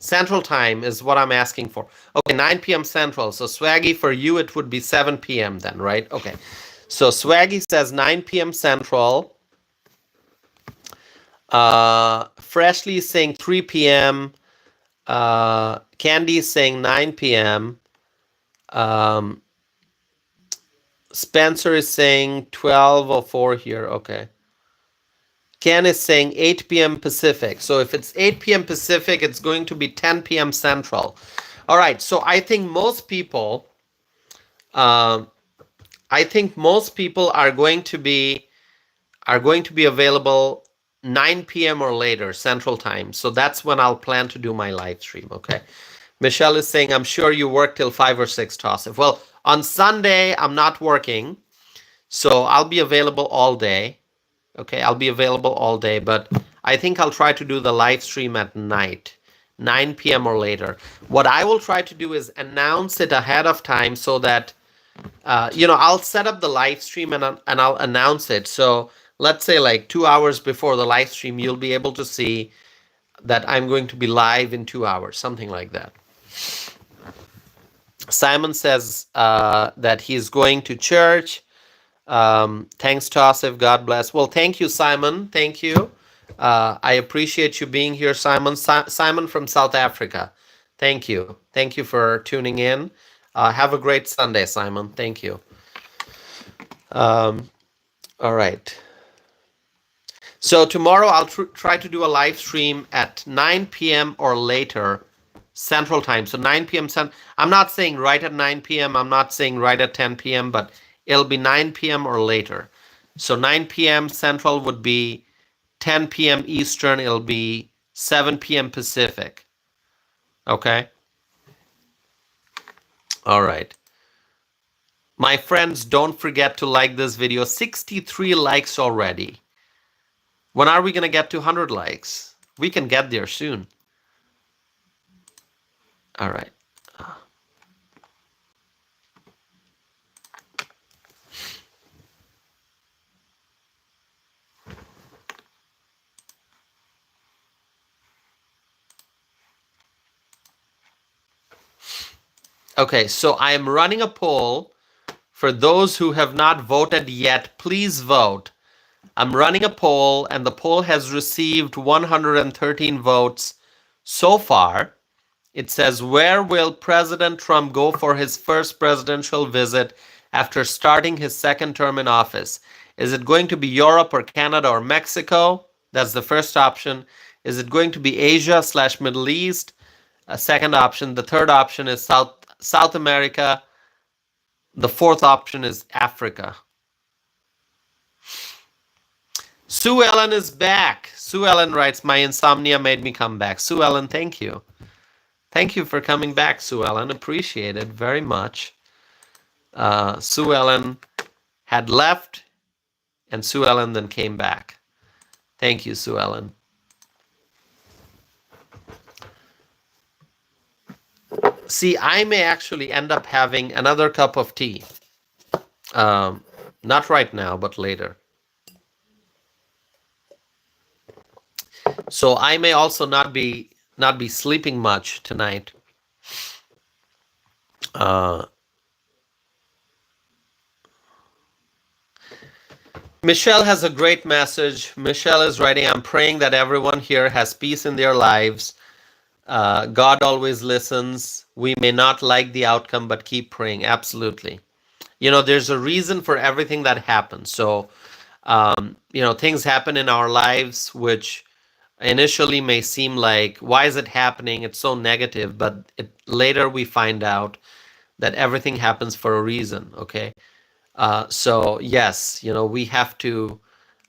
Central Time is what I'm asking for. Okay, 9 p.m. Central. So Swaggy, for you, it would be 7 p.m. then, right? Okay. So Swaggy says 9 p.m. Central. Freshly is saying 3 p.m. Candy is saying 9 p.m. Spencer is saying 12:04 here. Okay. Ken is saying 8 p.m. Pacific. So if it's 8 p.m. Pacific, it's going to be 10 p.m. Central. All right. So I think most people, are going to be available 9 p.m. or later Central Time. So that's when I'll plan to do my live stream. Okay. Michelle is saying, I'm sure you work till 5 or 6, Tausif. Well, on Sunday, I'm not working. So I'll be available all day. Okay, I'll be available all day, but I think I'll try to do the live stream at night, 9 p.m. or later. What I will try to do is announce it ahead of time so that, I'll set up the live stream and I'll announce it. So let's say like 2 hours before the live stream, you'll be able to see that I'm going to be live in 2 hours, something like that. Simon says that he's going to church. Thanks, Tausif. God bless. Well, thank you, Simon. Thank you. I appreciate you being here, Simon. Simon from South Africa. Thank you. Thank you for tuning in. Have a great Sunday, Simon. Thank you. All right. So tomorrow I'll try to do a live stream at 9 p.m. or later Central Time. So 9 p.m. I'm not saying right at 9 p.m. I'm not saying right at 10 p.m., but it'll be 9 p.m. or later. So 9 p.m. Central would be 10 p.m. Eastern. It'll be 7 p.m. Pacific. Okay? All right. My friends, don't forget to like this video. 63 likes already. When are we going to get to 100 likes? We can get there soon. All right. Okay, so I am running a poll. For those who have not voted yet, please vote. I'm running a poll, and the poll has received 113 votes so far. It says, where will President Trump go for his first presidential visit after starting his second term in office? Is it going to be Europe or Canada or Mexico? That's the first option. Is it going to be Asia/Middle East? A second option. The third option is South America. The fourth option is Africa. Sue Ellen is back. Sue Ellen writes, my insomnia made me come back. Sue Ellen, thank you. Thank you for coming back, Sue Ellen. Appreciate it very much. Sue Ellen had left, and Sue Ellen then came back. Thank you, Sue Ellen. See, I may actually end up having another cup of tea. Not right now, but later. So I may also not be sleeping much tonight. Michelle has a great message. Michelle is writing, I'm praying that everyone here has peace in their lives. God always listens. We may not like the outcome, but keep praying. Absolutely. You know, there's a reason for everything that happens. So, you know, things happen in our lives which initially may seem like, why is it happening? It's so negative. But later we find out that everything happens for a reason. Okay. So, yes, you know, we have to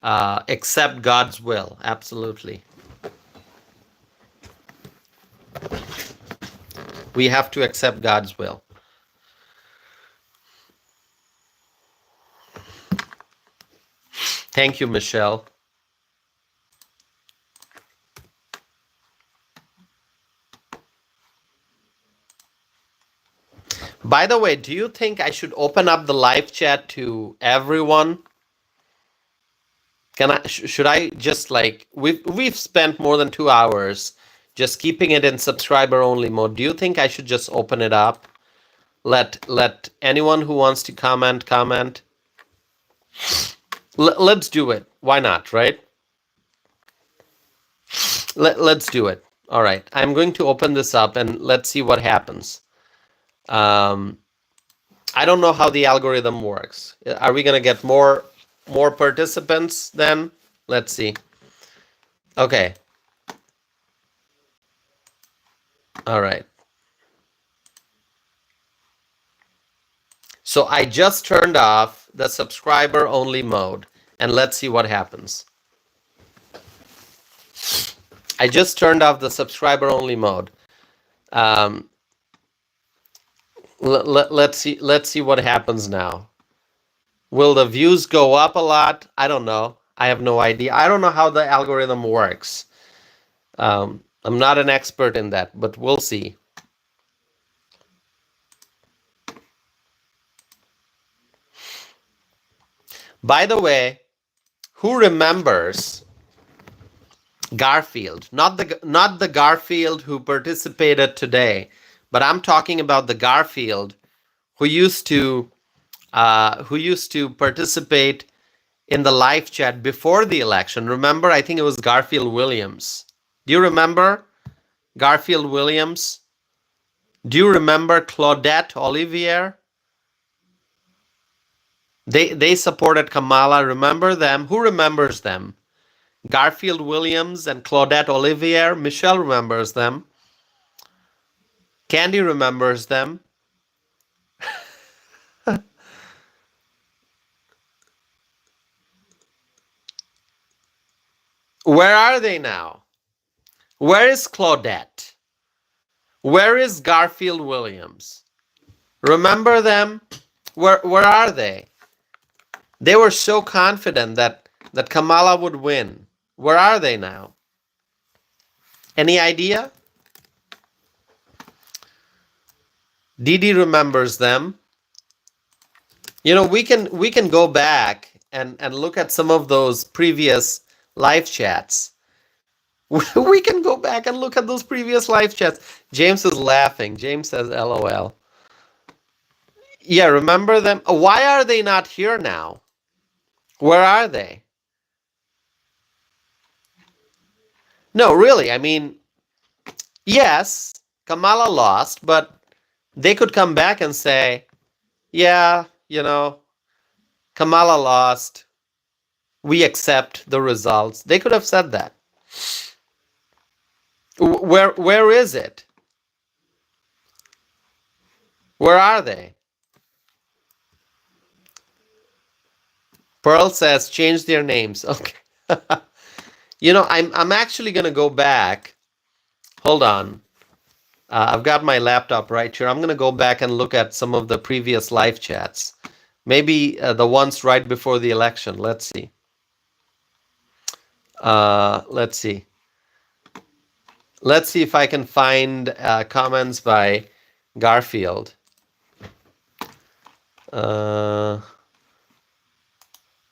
accept God's will. Absolutely. We have to accept God's will. Thank you, Michelle. By the way, do you think I should open up the live chat to everyone? Should I just like, we've spent more than 2 hours just keeping it in subscriber only mode. Do you think I should just open it up? Let anyone who wants to comment. Let's do it. Why not, right? Let's do it. All right. I'm going to open this up and let's see what happens. I don't know how the algorithm works. Are we going to get more participants then? Let's see. Okay. All right. So I just turned off the subscriber only mode and let's see what happens. I just turned off the subscriber only mode. Let's see what happens now. Will the views go up a lot? I don't know. I have no idea. I don't know how the algorithm works. I'm not an expert in that, but we'll see. By the way, who remembers Garfield? Not the Garfield who participated today, but I'm talking about the Garfield who used to participate in the live chat before the election. Remember, I think it was Garfield Williams. Do you remember Garfield Williams? Do you remember Claudette Olivier? They supported Kamala. Remember them? Who remembers them? Garfield Williams and Claudette Olivier. Michelle remembers them. Candy remembers them. Where are they now? Where is Claudette? Where is Garfield Williams? Remember them? Where are they? They were so confident that Kamala would win. Where are they now? Any idea? Didi remembers them. You know, we can go back and look at some of those previous live chats. We can go back and look at those previous live chats. James is laughing. James says LOL. Yeah, remember them? Why are they not here now? Where are they? No, really. I mean, yes, Kamala lost, but they could come back and say, yeah, you know, Kamala lost. We accept the results. They could have said that. Where is it? Where are they? Pearl says change their names. Okay. You know, I'm actually gonna go back. Hold on. I've got my laptop right here. I'm gonna go back and look at some of the previous live chats. Maybe the ones right before the election. Let's see. Let's see. Let's see if I can find comments by Garfield.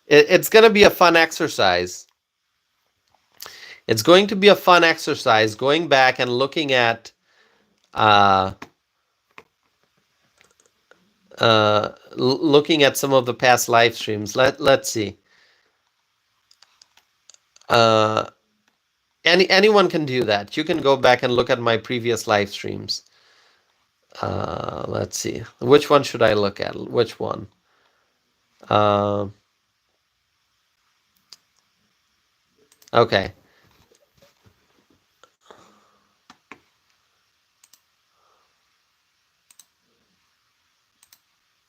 It's going to be a fun exercise. It's going to be a fun exercise going back and looking at looking at some of the past live streams. Let's see. Anyone can do that. You can go back and look at my previous live streams. Let's see. Which one should I look at? Which one? Okay.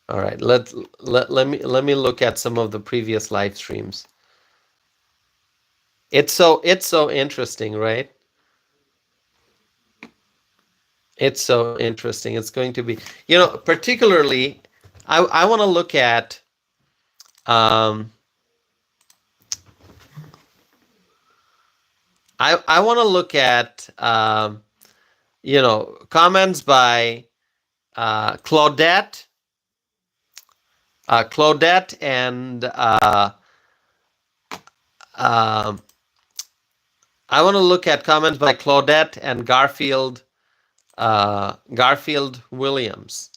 All right. Let me look at some of the previous live streams. It's so interesting, right? It's so interesting. It's going to be, you know, particularly, I want to look at I want to look at you know, comments by Claudette and I want to look at comments by Claudette and Garfield Williams.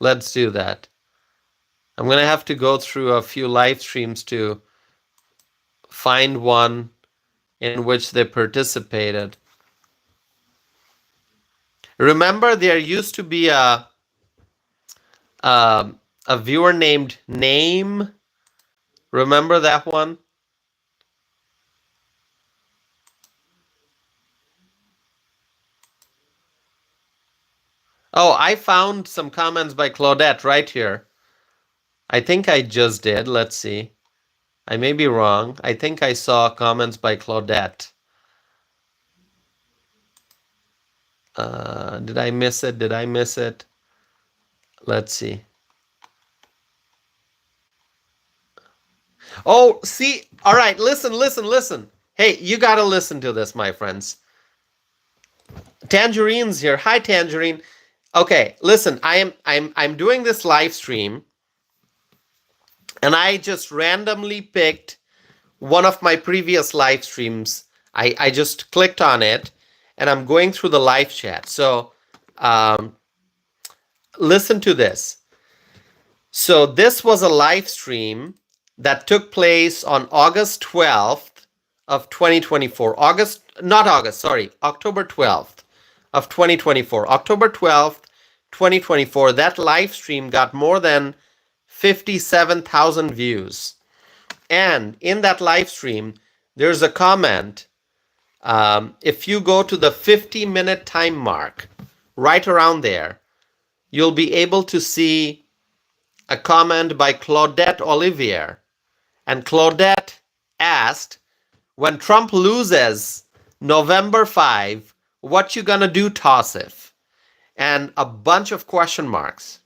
Let's do that. I'm going to have to go through a few live streams to find one in which they participated. Remember, there used to be a viewer named Name. Remember that one? Oh, I found some comments by Claudette right here. I think I just did. Let's see. I may be wrong. I think I saw comments by Claudette. Did I miss it? Did I miss it? Let's see. Oh, see. All right. Listen. Hey, you got to listen to this, my friends. Tangerine's here. Hi, Tangerine. Okay, listen. I'm doing this live stream, and I just randomly picked one of my previous live streams. I just clicked on it, and I'm going through the live chat. So listen to this. So this was a live stream that took place on August 12th of 2024, October 12th of 2024, October 12th, 2024, that live stream got more than 57,000 views. And in that live stream, there's a comment. If you go to the 50-minute time mark, right around there, you'll be able to see a comment by Claudette Olivier. And Claudette asked, when Trump loses November 5, what you gonna do, Tassif? And a bunch of question marks.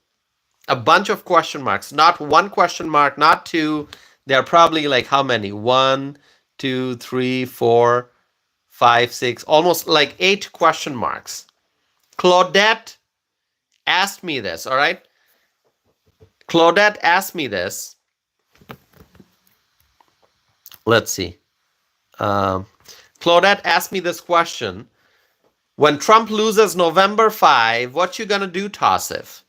A bunch of question marks. Not one question mark, not two. They're probably like how many? 1, 2, 3, 4, 5, 6, almost like 8 question marks. Claudette asked me this, all right? Claudette asked me this. Let's see. Claudette asked me this question. When Trump loses November 5, what you gonna do, Tassif?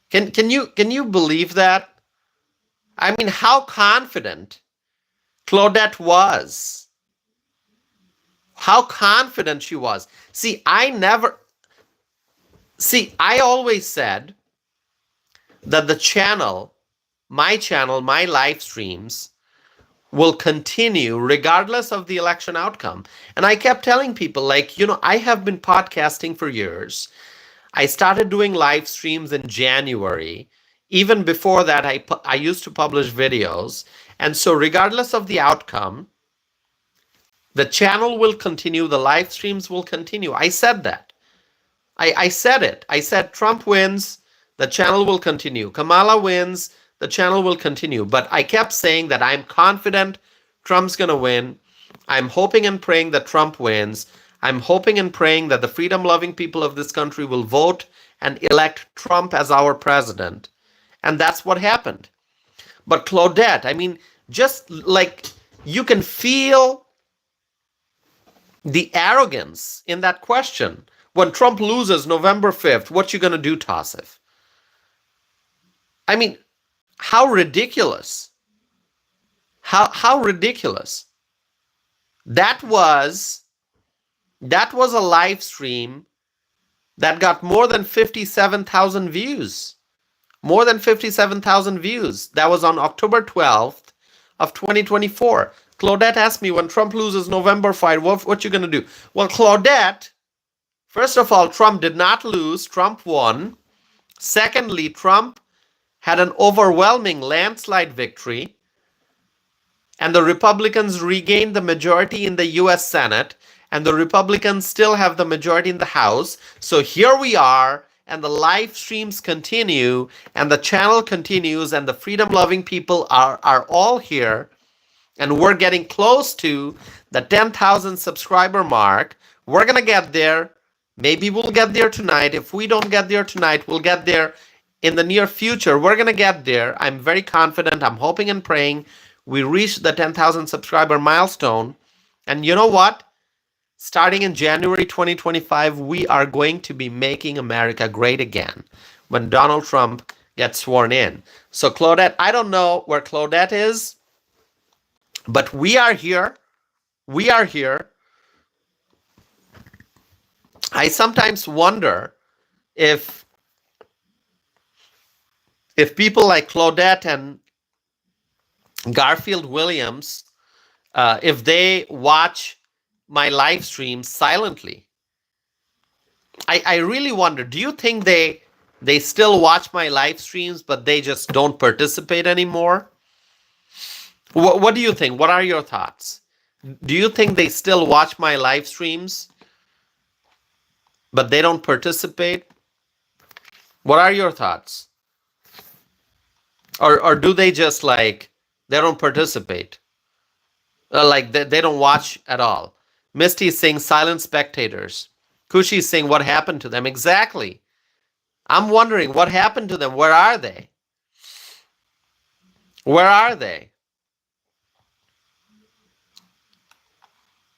Can you believe that? I mean, how confident Claudette was. How confident she was. See, I always said that the channel, my live streams, will continue regardless of the election outcome. And I kept telling people, like, I have been podcasting for years. I started doing live streams in January. Even before that, I used to publish videos. And so regardless of the outcome, the channel will continue, the live streams will continue. I said that. I said it. I said Trump wins, the channel will continue. Kamala wins, the channel will continue. But I kept saying that I'm confident Trump's going to win. I'm hoping and praying that Trump wins. I'm hoping and praying that the freedom-loving people of this country will vote and elect Trump as our president. And that's what happened. But Claudette, I mean, just like you can feel the arrogance in that question. When Trump loses November 5th, what you going to do, Tassif? I mean, how ridiculous. How ridiculous. That was a live stream that got more than 57,000 views. More than 57,000 views. That was on October 12th of 2024. Claudette asked me, when Trump loses November 5, what you going to do? Well, Claudette, first of all, Trump did not lose. Trump won. Secondly, Trump had an overwhelming landslide victory, and the Republicans regained the majority in the U.S. Senate, and the Republicans still have the majority in the House. So here we are, and the live streams continue, and the channel continues, and the freedom-loving people are all here, and we're getting close to the 10,000 subscriber mark. We're going to get there. Maybe we'll get there tonight. If we don't get there tonight, we'll get there in the near future. We're going to get there. I'm very confident. I'm hoping and praying we reach the 10,000 subscriber milestone. And you know what? Starting in January 2025, we are going to be making America great again when Donald Trump gets sworn in. So Claudette, I don't know where Claudette is, but we are here. We are here. I sometimes wonder if people like Claudette and Garfield Williams, if they watch my live streams silently. I really wonder, do you think they still watch my live streams, but they just don't participate anymore? What do you think? What are your thoughts? Do you think they still watch my live streams, but they don't participate? What are your thoughts? Or do they just like, they don't participate? Like they don't watch at all? Misty is saying silent spectators. Kushi is saying what happened to them? Exactly. I'm wondering what happened to them. Where are they? Where are they?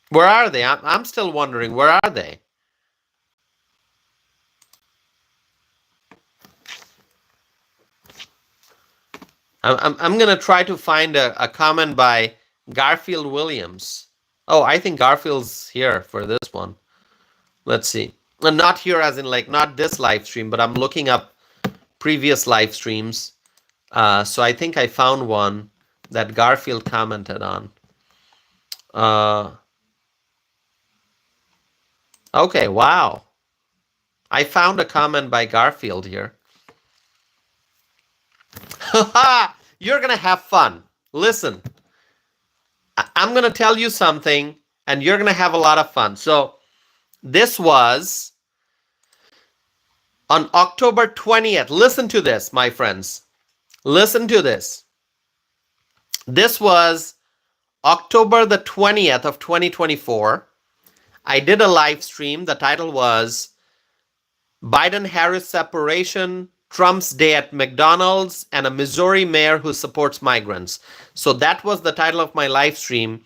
Where are they? I'm still wondering, where are they? I'm going to try to find a comment by Garfield Williams. Oh, I think Garfield's here for this one. Let's see. And not here as in like not this live stream, but I'm looking up previous live streams. So I think I found one that Garfield commented on. Okay, wow. I found a comment by Garfield here. You're going to have fun. Listen, I'm going to tell you something, and you're going to have a lot of fun. So this was on October 20th. Listen to this, my friends. Listen to this. This was October the 20th of 2024. I did a live stream. The title was Biden-Harris separation, Trump's day at McDonald's, and a Missouri mayor who supports migrants. So that was the title of my live stream.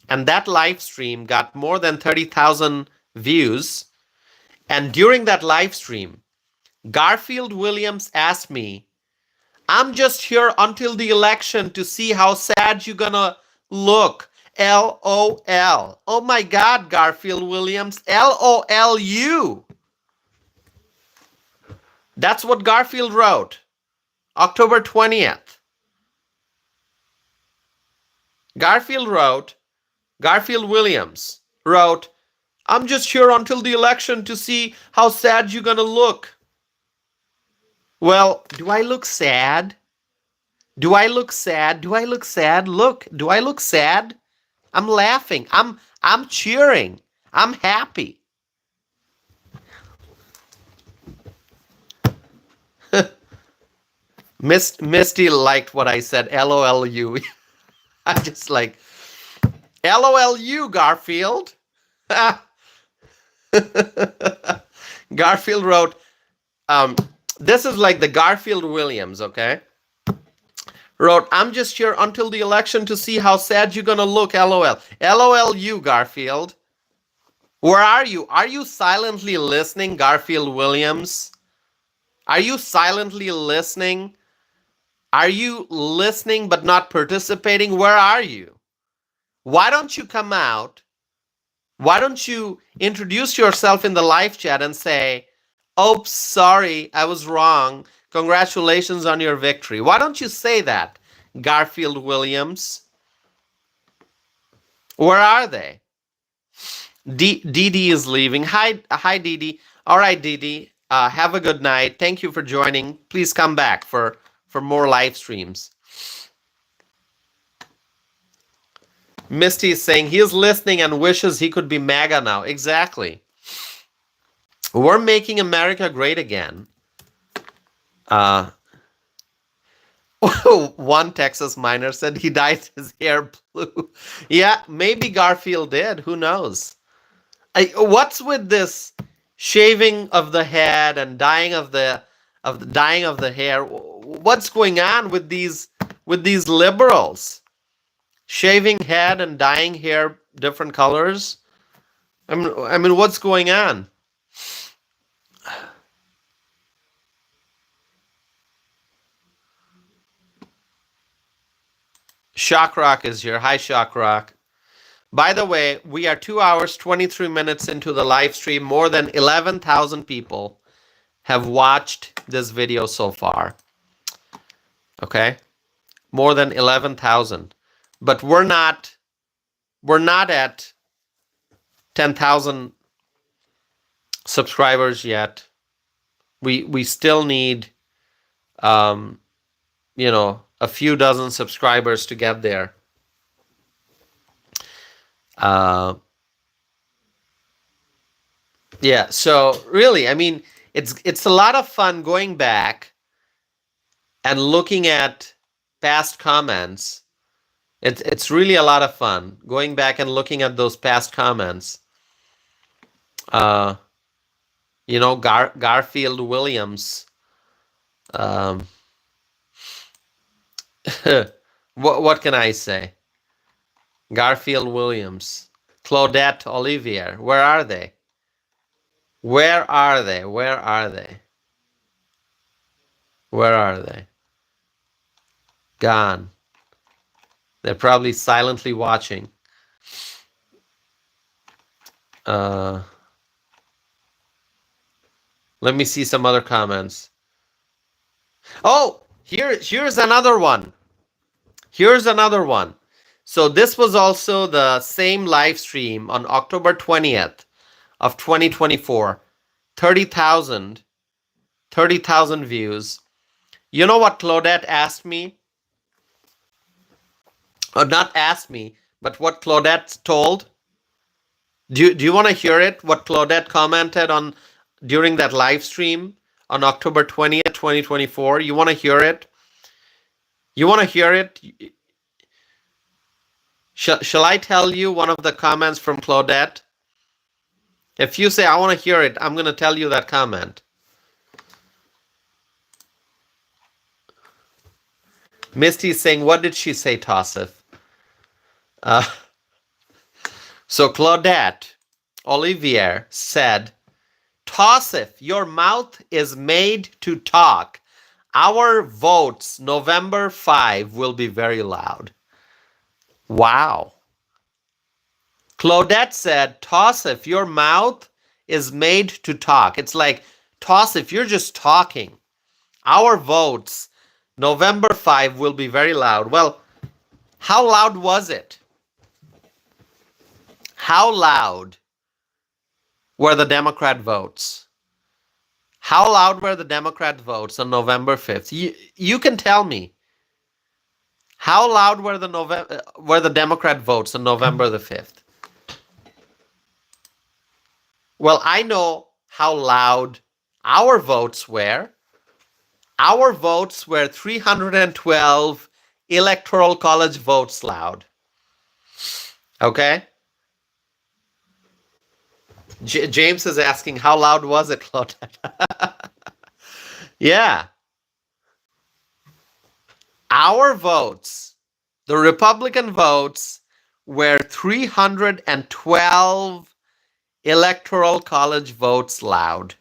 And that live stream got more than 30,000 views. And during that live stream, Garfield Williams asked me, I'm just here until the election to see how sad you're gonna look. LOL. Oh my God, Garfield Williams. LOLU. That's what Garfield wrote. October 20th. Garfield Williams wrote, I'm just here until the election to see how sad you're gonna look. Well, do I look sad? Do I look sad? Do I look sad? Look, do I look sad? I'm laughing. I'm cheering. I'm happy. Misty liked what I said. LOLU. I'm just like, LOLU, Garfield. Garfield wrote, this is like the Garfield Williams, okay? Wrote, I'm just here until the election to see how sad you're gonna look, LOL. LOLU, Garfield. Where are you? Are you silently listening, Garfield Williams? Are you silently listening? Are you listening but not participating? Where are you? Why don't you come out? Why don't you introduce yourself in the live chat and say, oops, sorry, I was wrong. Congratulations on your victory. Why don't you say that, Garfield Williams? Where are they? Dee is leaving. Hi, Dee. All right, Dee. Have a good night. Thank you for joining. Please come back for more live streams. Misty is saying he is listening and wishes he could be MAGA now. Exactly. We're making America great again. One Texas miner said he dyed his hair blue. Yeah, maybe Garfield did. Who knows? What's with this shaving of the head and dyeing of the hair? What's going on with these liberals? Shaving head and dyeing hair different colors? I mean, what's going on? Shockrock is here. Hi, Shockrock. By the way, we are 2 hours, 23 minutes into the live stream. More than 11,000 people have watched this video so far. Okay? More than 11,000. But we're not at 10,000 subscribers yet. We still need a few dozen subscribers to get there. Yeah, so really, I mean, it's a lot of fun going back and looking at past comments. It's really a lot of fun going back and looking at those past comments. Garfield Williams. What can I say? Garfield Williams, Claudette Olivier. Where are they? Where are they? Where are they? Where are they? Gone. They're probably silently watching. Uh, let me see some other comments. Oh, here's another one. Here's another one. So this was also the same live stream on October 20th of 2024. 30,000 views. You know what Claudette asked me? Or not asked me, but what Claudette told? Do you want to hear it? What Claudette commented on during that live stream on October 20th, 2024? You want to hear it? You want to hear it? Shall I tell you one of the comments from Claudette? If you say, I want to hear it, I'm going to tell you that comment. Misty is saying, what did she say, Tassif? So Claudette Olivier said, Tassif, your mouth is made to talk. Our votes November 5 will be very loud. Wow. Claudette said, Tassif, your mouth is made to talk. It's like, Tassif, you're just talking. Our votes November 5 will be very loud. Well, how loud was it? How loud were the Democrat votes? How loud were the Democrat votes on November 5th? You can tell me. How loud were the Democrat votes on November the 5th? Well, I know how loud our votes were. Our votes were 312 electoral college votes loud. Okay? James is asking, how loud was it, Claudette? Yeah. Our votes, the Republican votes, were 312 electoral college votes loud.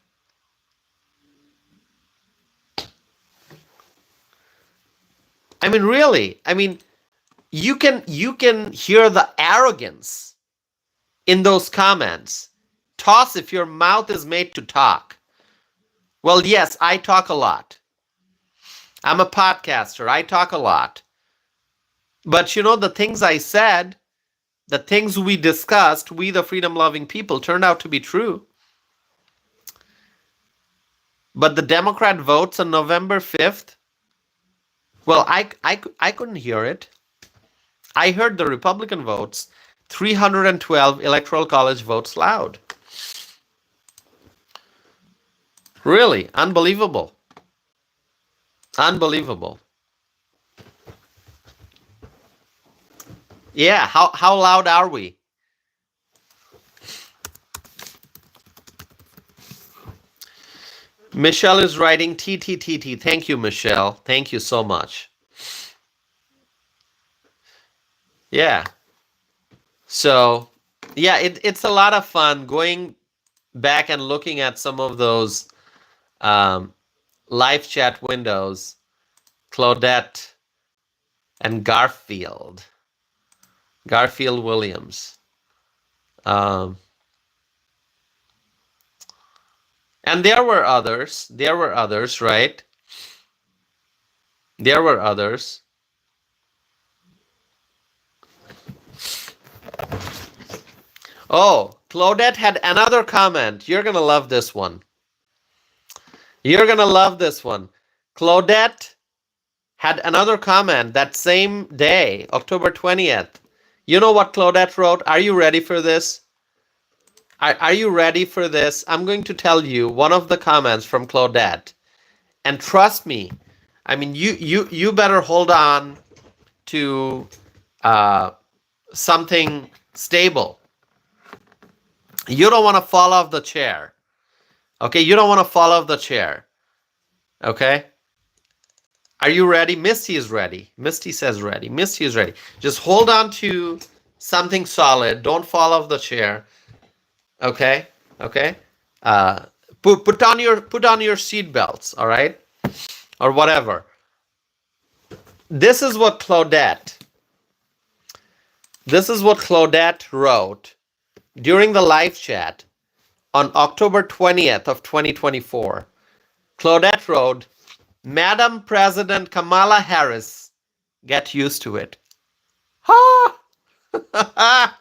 I mean, really, you can hear the arrogance in those comments. Tassif, your mouth is made to talk. Well, yes, I talk a lot. I'm a podcaster. I talk a lot. But you know, the things I said, the things we discussed, we the freedom-loving people, turned out to be true. But the Democrat votes on November 5th, well, I couldn't hear it. I heard the Republican votes, 312 electoral college votes loud. Really, unbelievable. Unbelievable. Yeah, how loud are we? Michelle is writing TTTT. Thank you, Michelle. Thank you so much. Yeah. So, yeah, it's a lot of fun going back and looking at some of those live chat windows. Claudette and Garfield Williams. And there were others, right? There were others. Oh, Claudette had another comment. You're going to love this one. You're going to love this one. Claudette had another comment that same day, October 20th. You know what Claudette wrote? Are you ready for this? Are you ready for this? I'm going to tell you one of the comments from Claudette. And trust me, I mean, you better hold on to something stable. You don't want to fall off the chair. Okay, you don't want to fall off the chair. Okay? Are you ready? Misty is ready. Misty says ready. Misty is ready. Just hold on to something solid. Don't fall off the chair. Okay? Okay? Put on your seat belts, all right? Or whatever. This is what Claudette wrote during the live chat on October 20th of 2024, Claudette wrote, Madam President Kamala Harris, get used to it. Ha!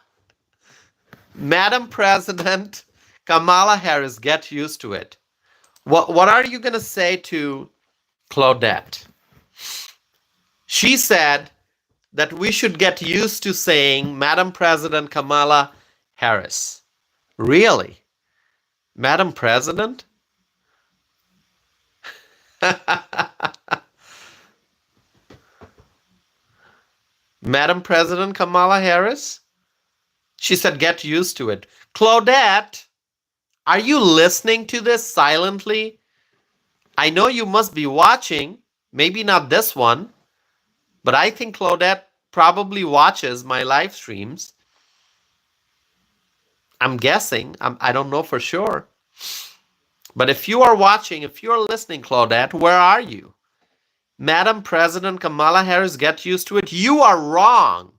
Madam President Kamala Harris, get used to it. What are you going to say to Claudette? She said that we should get used to saying Madam President Kamala Harris. Really? Madam President? Madam President Kamala Harris? She said, get used to it. Claudette, are you listening to this silently? I know you must be watching, maybe not this one, but I think Claudette probably watches my live streams. I'm guessing. I don't know for sure. But if you are watching, if you're listening, Claudette, where are you? Madam President Kamala Harris, get used to it. You are wrong.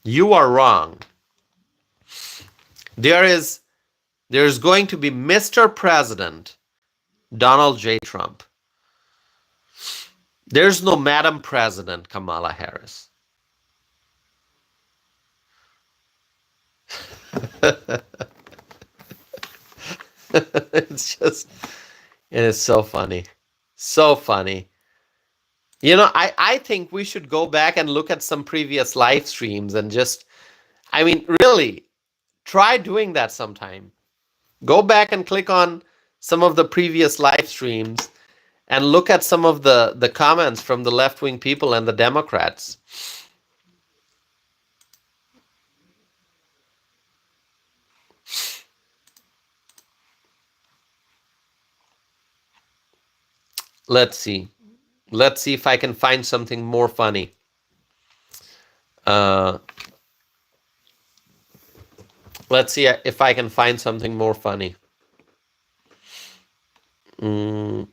You are wrong. There's going to be Mr. President Donald J. Trump. There's no Madam President Kamala Harris. It is so funny. So funny. You know, I think we should go back and look at some previous live streams and just, I mean, really, try doing that sometime. Go back and click on some of the previous live streams and look at some of the comments from the left-wing people and the Democrats. Let's see. Let's see if I can find something more funny. Let's see if I can find something more funny. Oh,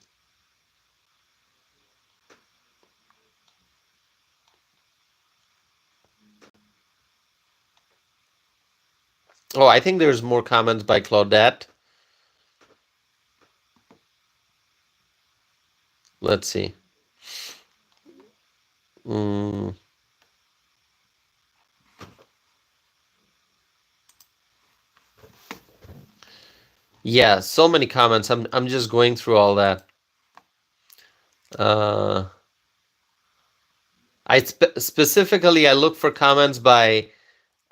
I think there's more comments by Claudette. Let's see. Yeah, so many comments. I'm just going through all that. Specifically I look for comments by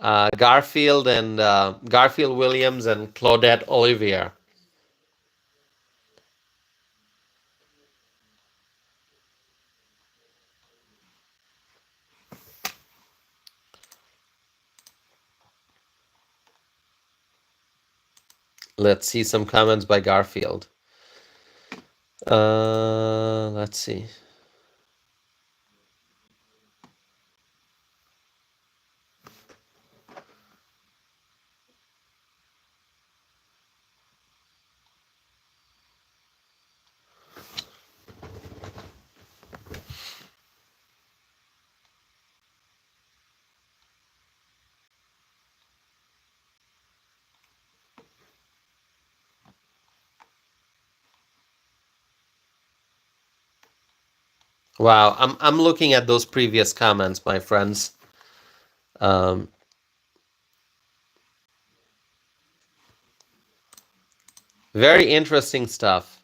Garfield and Garfield Williams and Claudette Olivier. Let's see some comments by Garfield. Let's see. Wow, I'm looking at those previous comments, my friends. Very interesting stuff.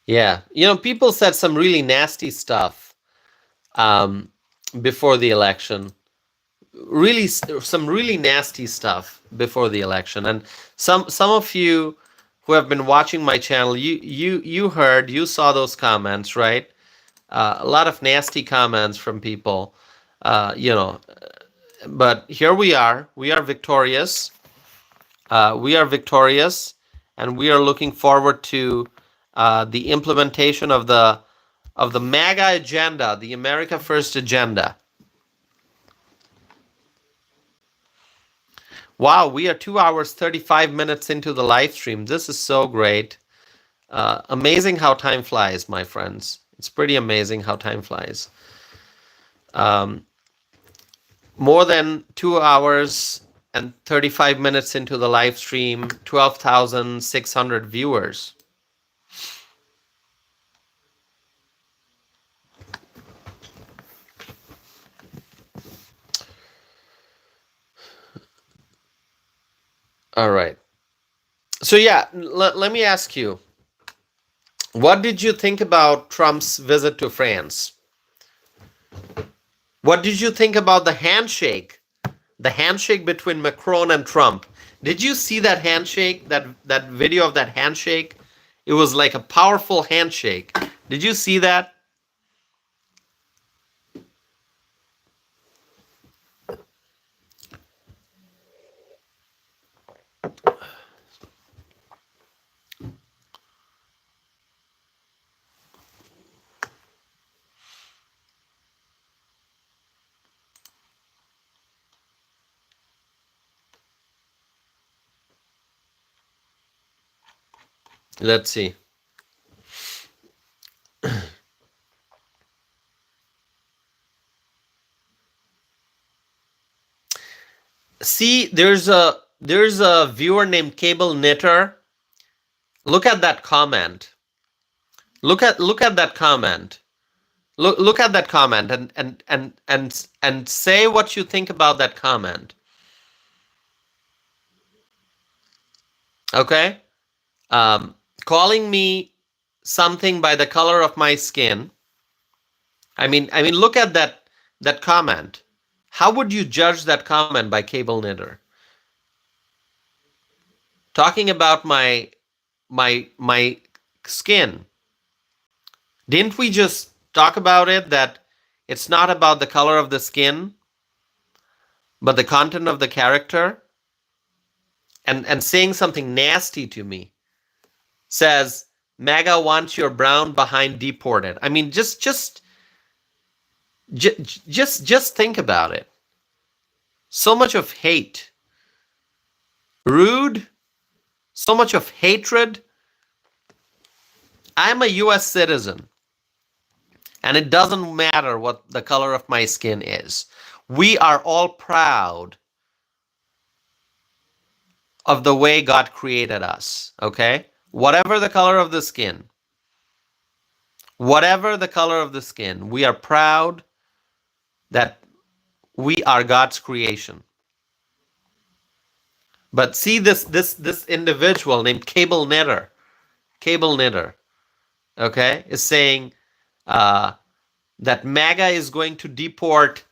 Yeah, you know, people said some really nasty stuff before the election. Really, some really nasty stuff before the election, and some of you who have been watching my channel, you saw those comments, right? A lot of nasty comments from people, you know. But here we are victorious. We are victorious, and we are looking forward to the implementation of the MAGA agenda, the America First agenda. Wow, we are 2 hours 35 minutes into the live stream. This is so great. Amazing how time flies, my friends. It's pretty amazing how time flies. More than 2 hours and 35 minutes into the live stream, 12,600 viewers. All right. So yeah, let me ask you, what did you think about Trump's visit to France? What did you think about the handshake? The handshake between Macron and Trump. Did you see that handshake, that video of that handshake? It was like a powerful handshake. Did you see that? Let's see. See, there's a viewer named Cable Knitter. Look at that comment. Look at that comment. Look at that comment and say what you think about that comment. Okay? Calling me something by the color of my skin. I mean, look at that comment. How would you judge that comment by Cable Knitter? Talking about my skin. Didn't we just talk about it, that it's not about the color of the skin, but the content of the character? And saying something nasty to me. Says, MAGA wants your brown behind deported. I mean, just think about it. So much of hate. Rude. So much of hatred. I'm a US citizen. And it doesn't matter what the color of my skin is. We are all proud of the way God created us, okay? Whatever the color of the skin, we are proud that we are God's creation. But see this individual named Cable Knitter, okay, is saying that MAGA is going to deport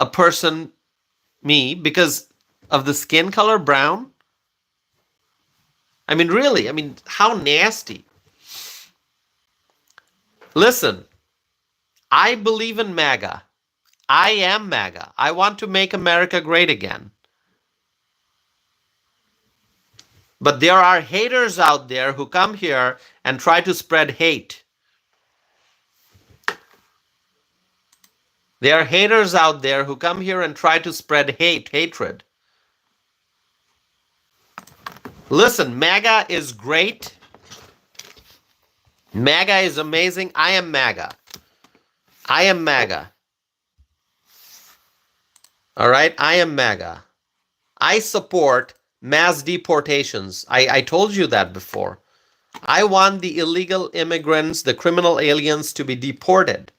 a person, me, because of the skin color brown. I mean, really, how nasty. Listen, I believe in MAGA. I am MAGA. I want to make America great again. But there are haters out there who come here and try to spread hate. There are haters out there who come here and try to spread hatred. Listen, MAGA is great. MAGA is amazing. I am MAGA. I am MAGA. All right? I am MAGA. I support mass deportations. I told you that before. I want the illegal immigrants, the criminal aliens, to be deported.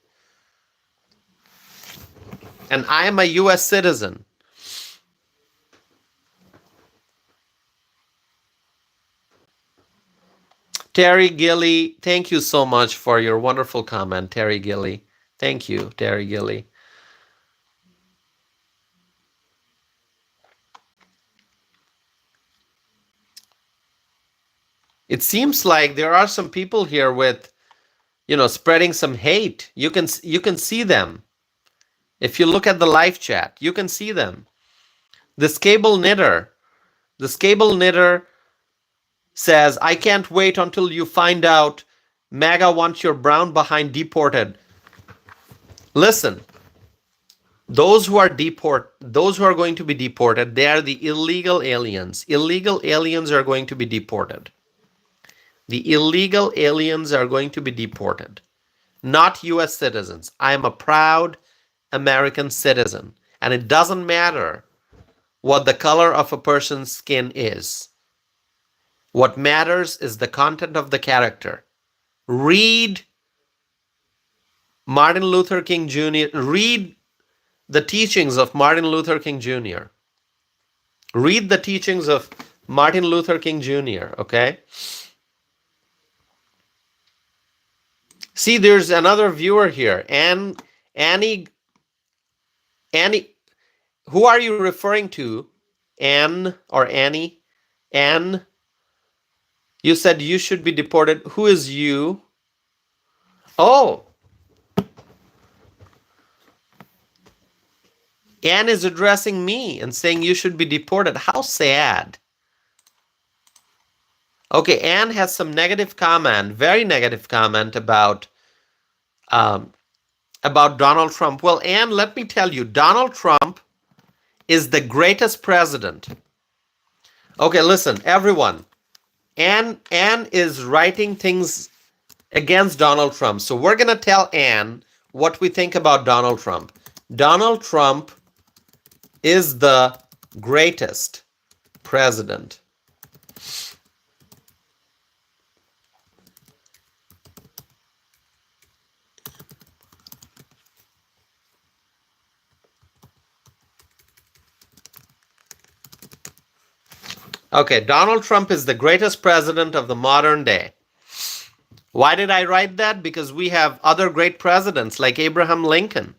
And I am a US citizen. Terry Gilly, thank you so much for your wonderful comment, Terry Gilly. Thank you, Terry Gilly. It seems like there are some people here with, spreading some hate. You can see them. If you look at the live chat, you can see them. This Cable Knitter says, I can't wait until you find out MAGA wants your brown behind deported. Listen, Those who are going to be deported, they are the illegal aliens. Illegal aliens are going to be deported. The illegal aliens are going to be deported, not US citizens. I am a proud American citizen, and it doesn't matter what the color of a person's skin is. What matters is the content of the character. Read Martin Luther King Jr., read the teachings of Martin Luther King Jr. Read the teachings of Martin Luther King Jr., okay? See, there's another viewer here. Annie, who are you referring to? Anne or Annie? Anne, you said you should be deported. Who is you? Oh, Anne is addressing me and saying you should be deported. How sad. Okay, Anne has some negative comment, very negative comment about Donald Trump. Well, Anne, let me tell you, Donald Trump is the greatest president. Okay, listen, everyone. Anne is writing things against Donald Trump. So we're going to tell Anne what we think about Donald Trump. Donald Trump is the greatest president. Okay, Donald Trump is the greatest president of the modern day. Why did I write that? Because we have other great presidents like Abraham Lincoln,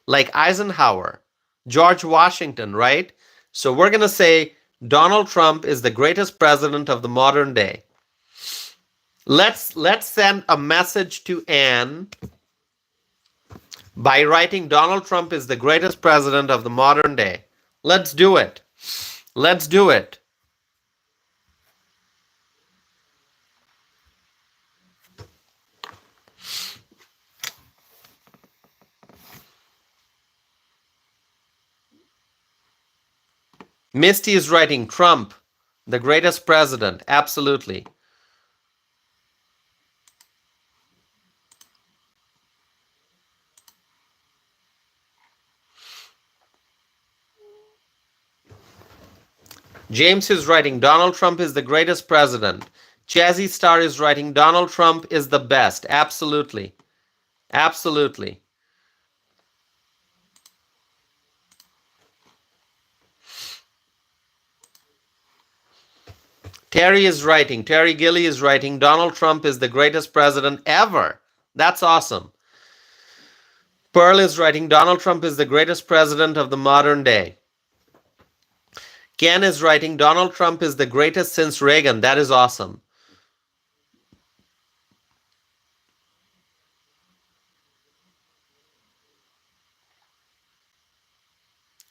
like Eisenhower, George Washington, right? So we're going to say Donald Trump is the greatest president of the modern day. Let's send a message to Anne by writing Donald Trump is the greatest president of the modern day. Let's do it. Let's do it. Misty is writing Trump, the greatest president. Absolutely. James is writing Donald Trump is the greatest president. Jazzy Star is writing Donald Trump is the best. Absolutely. Absolutely. Terry is writing. Terry Gilly is writing Donald Trump is the greatest president ever. That's awesome. Pearl is writing Donald Trump is the greatest president of the modern day. Ken is writing Donald Trump is the greatest since Reagan. That is awesome.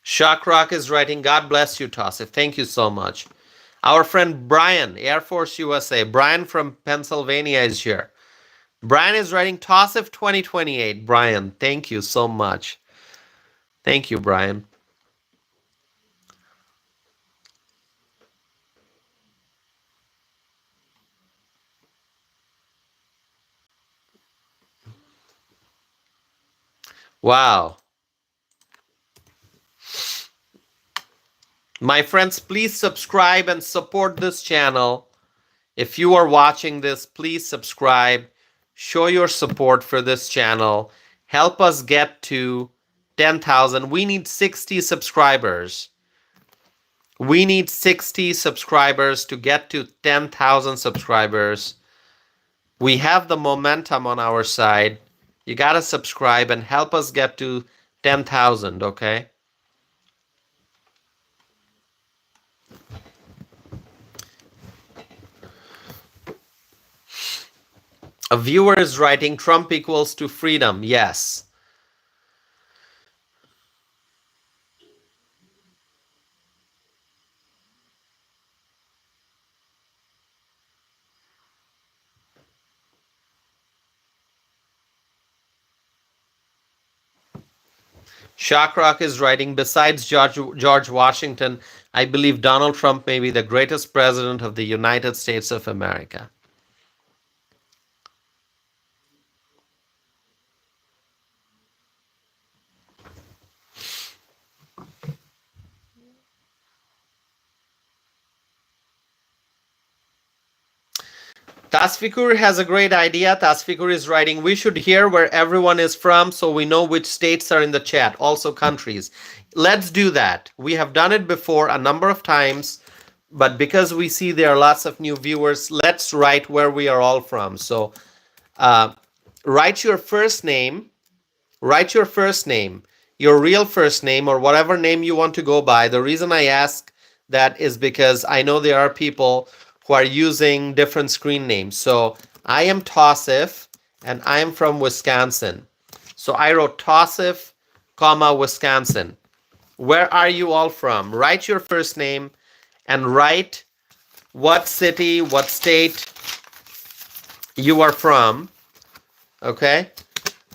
Shakrock is writing God bless you, Tassif. Thank you so much. Our friend Brian, Air Force USA. Brian from Pennsylvania is here. Brian is writing Tassif 2028. Brian, thank you so much. Thank you, Brian. Wow. My friends, please subscribe and support this channel. If you are watching this, please subscribe. Show your support for this channel. Help us get to 10,000. We need 60 subscribers. We need 60 subscribers to get to 10,000 subscribers. We have the momentum on our side. You got to subscribe and help us get to 10,000, okay? A viewer is writing Trump equals to freedom. Yes. Shakrok is writing, besides George Washington, I believe Donald Trump may be the greatest president of the United States of America. Tasfikur has a great idea. Tasfikur is writing, we should hear where everyone is from so we know which states are in the chat, also countries. Let's do that. We have done it before a number of times, but because we see there are lots of new viewers, let's write where we are all from. So write your first name, your real first name, or whatever name you want to go by. The reason I ask that is because I know there are people who are using different screen names. So I am Tausif, and I am from Wisconsin. So I wrote Tausif, comma, Wisconsin. Where are you all from? Write your first name and write what city, what state you are from. Okay?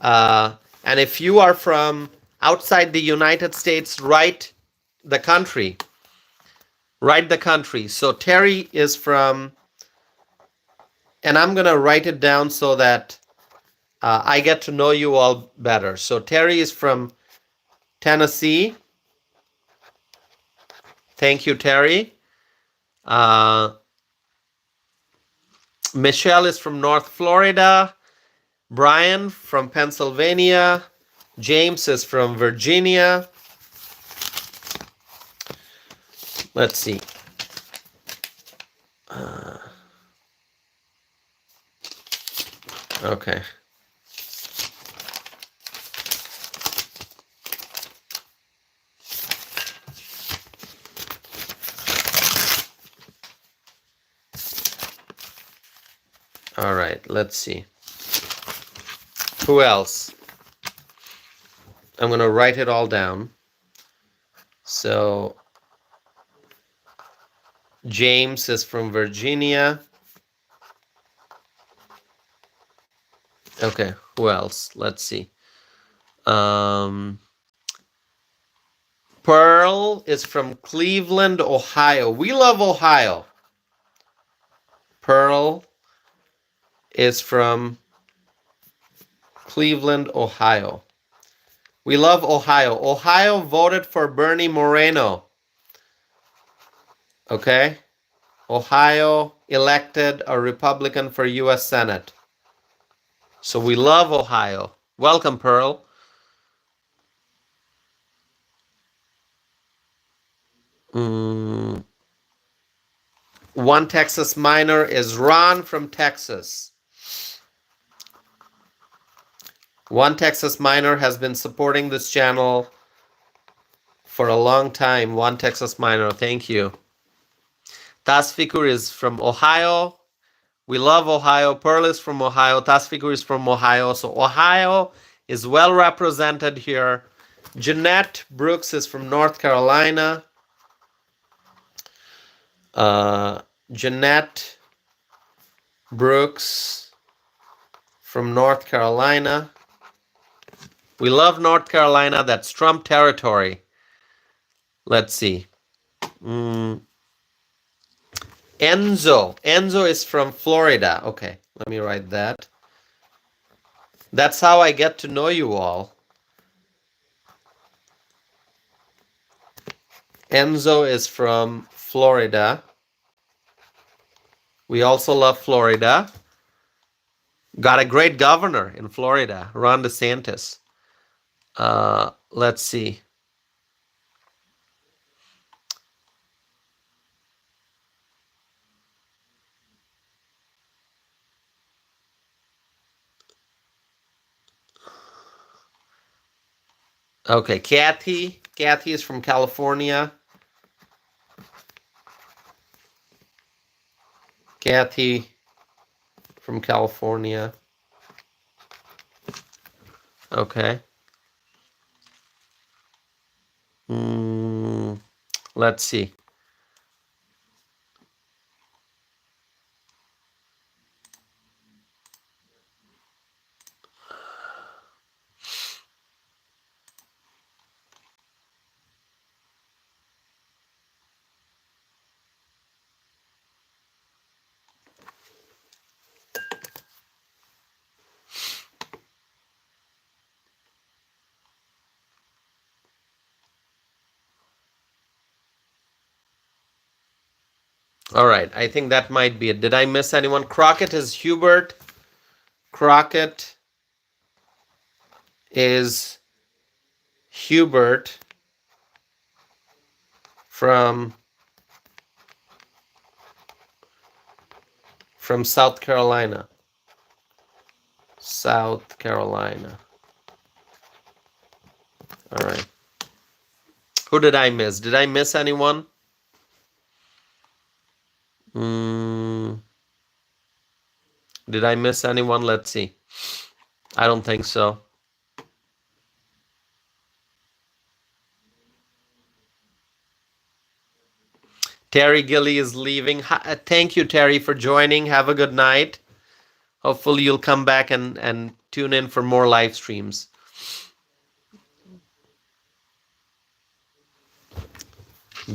And if you are from outside the United States, write the country. Write the country. So Terry is from, and I'm going to write it down so that I get to know you all better. So Terry is from Tennessee. Thank you, Terry. Michelle is from North Florida. Brian from Pennsylvania. James is from Virginia. Let's see. Okay. All right, let's see. Who else? I'm going to write it all down. So James is from Virginia. Okay, who else? Let's see. Pearl is from Cleveland, Ohio. We love Ohio. Pearl is from Cleveland, Ohio. We love Ohio. Ohio voted for Bernie Moreno. Okay? Ohio elected a Republican for U.S. Senate. So we love Ohio. Welcome, Pearl. One Texas Miner is Ron from Texas. One Texas Miner has been supporting this channel for a long time. One Texas Miner, thank you. Tasfikur is from Ohio. We love Ohio. Pearl is from Ohio. Tasfikur is from Ohio. So Ohio is well represented here. Jeanette Brooks is from North Carolina. Jeanette Brooks from North Carolina. We love North Carolina. That's Trump territory. Let's see. Enzo. Enzo is from Florida. Okay, let me write that. That's how I get to know you all. Enzo is from Florida. We also love Florida. Got a great governor in Florida, Ron DeSantis. Let's see. Okay, Kathy. Kathy is from California. Kathy from California. Okay. Let's see. All right, I think that might be it. Did I miss anyone? Crockett is Hubert. Crockett is Hubert from South Carolina. South Carolina. All right. Who did I miss? Did I miss anyone? Did I miss anyone? Let's see. I don't think so. Terry Gilly is leaving. Thank you, Terry, for joining. Have a good night. Hopefully you'll come back and tune in for more live streams.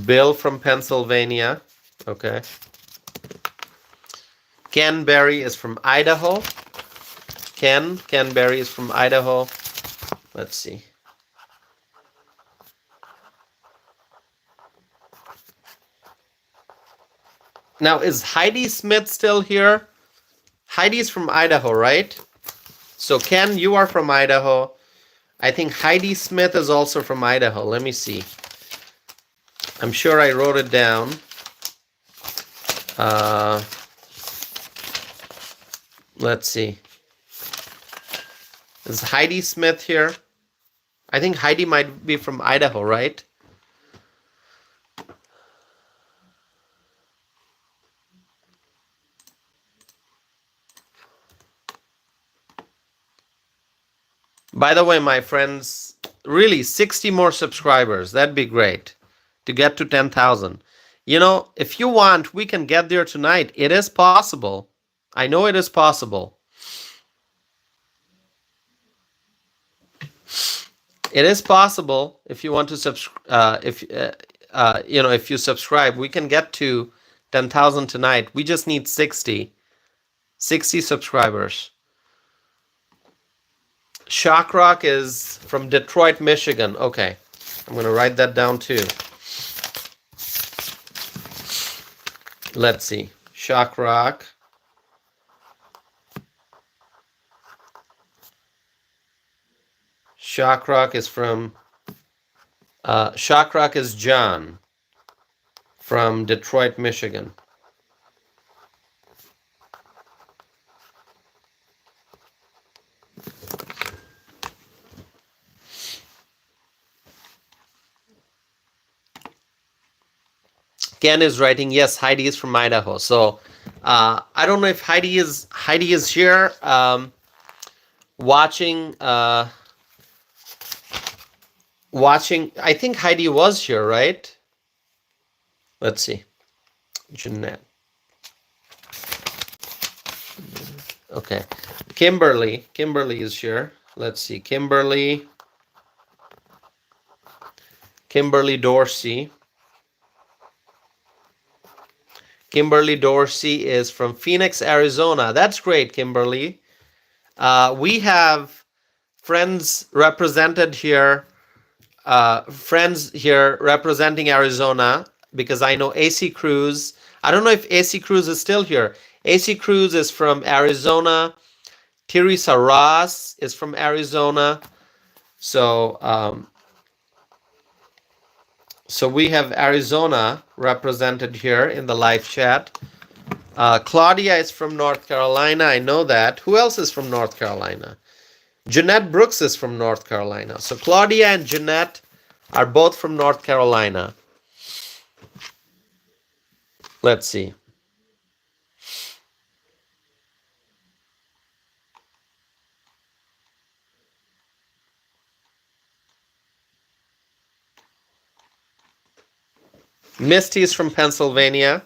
Bill from Pennsylvania. Okay. Ken Berry is from Idaho. Ken Berry is from Idaho. Let's see. Now, is Heidi Smith still here? Heidi's from Idaho, right? So Ken, you are from Idaho. I think Heidi Smith is also from Idaho. Let me see. I'm sure I wrote it down. Let's see. Is Heidi Smith here? I think Heidi might be from Idaho, right? By the way, my friends, really 60 more subscribers. That'd be great to get to 10,000. You know, if you want, we can get there tonight. It is possible. I know it is possible. It is possible if you want to subscribe. If you subscribe, we can get to 10,000 tonight. We just need 60 subscribers. Shock Rock is from Detroit, Michigan. Okay, I'm going to write that down too. Let's see. Shock Rock. Shock Rock is from... Shock Rock is John from Detroit, Michigan. Ken is writing, yes, Heidi is from Idaho. So I don't know if Heidi is here watching. I think Heidi was here, right? Let's see. Jeanette. Okay. Kimberly is here. Let's see. Kimberly Dorsey. Kimberly Dorsey is from Phoenix, Arizona. That's great, Kimberly. We have friends represented here. Friends here representing Arizona, because I know AC Cruz. I don't know if AC Cruz is still here. AC Cruz is from Arizona. Teresa Ross is from Arizona. So we have Arizona represented here in the live chat. Claudia is from North Carolina. I know that. Who else is from North Carolina? Jeanette Brooks is from North Carolina. So Claudia and Jeanette are both from North Carolina. Let's see. Misty is from Pennsylvania.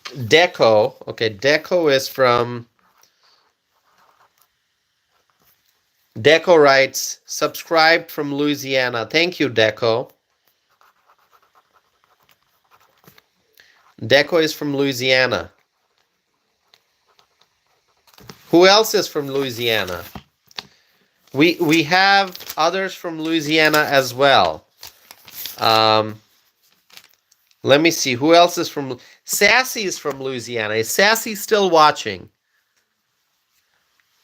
Deco. Okay, Deco is from... Deco writes, subscribed from Louisiana. Thank you, Deco. Deco is from Louisiana. Who else is from Louisiana? We have others from Louisiana as well. Let me see. Who else is from... Sassy is from Louisiana. Is Sassy still watching?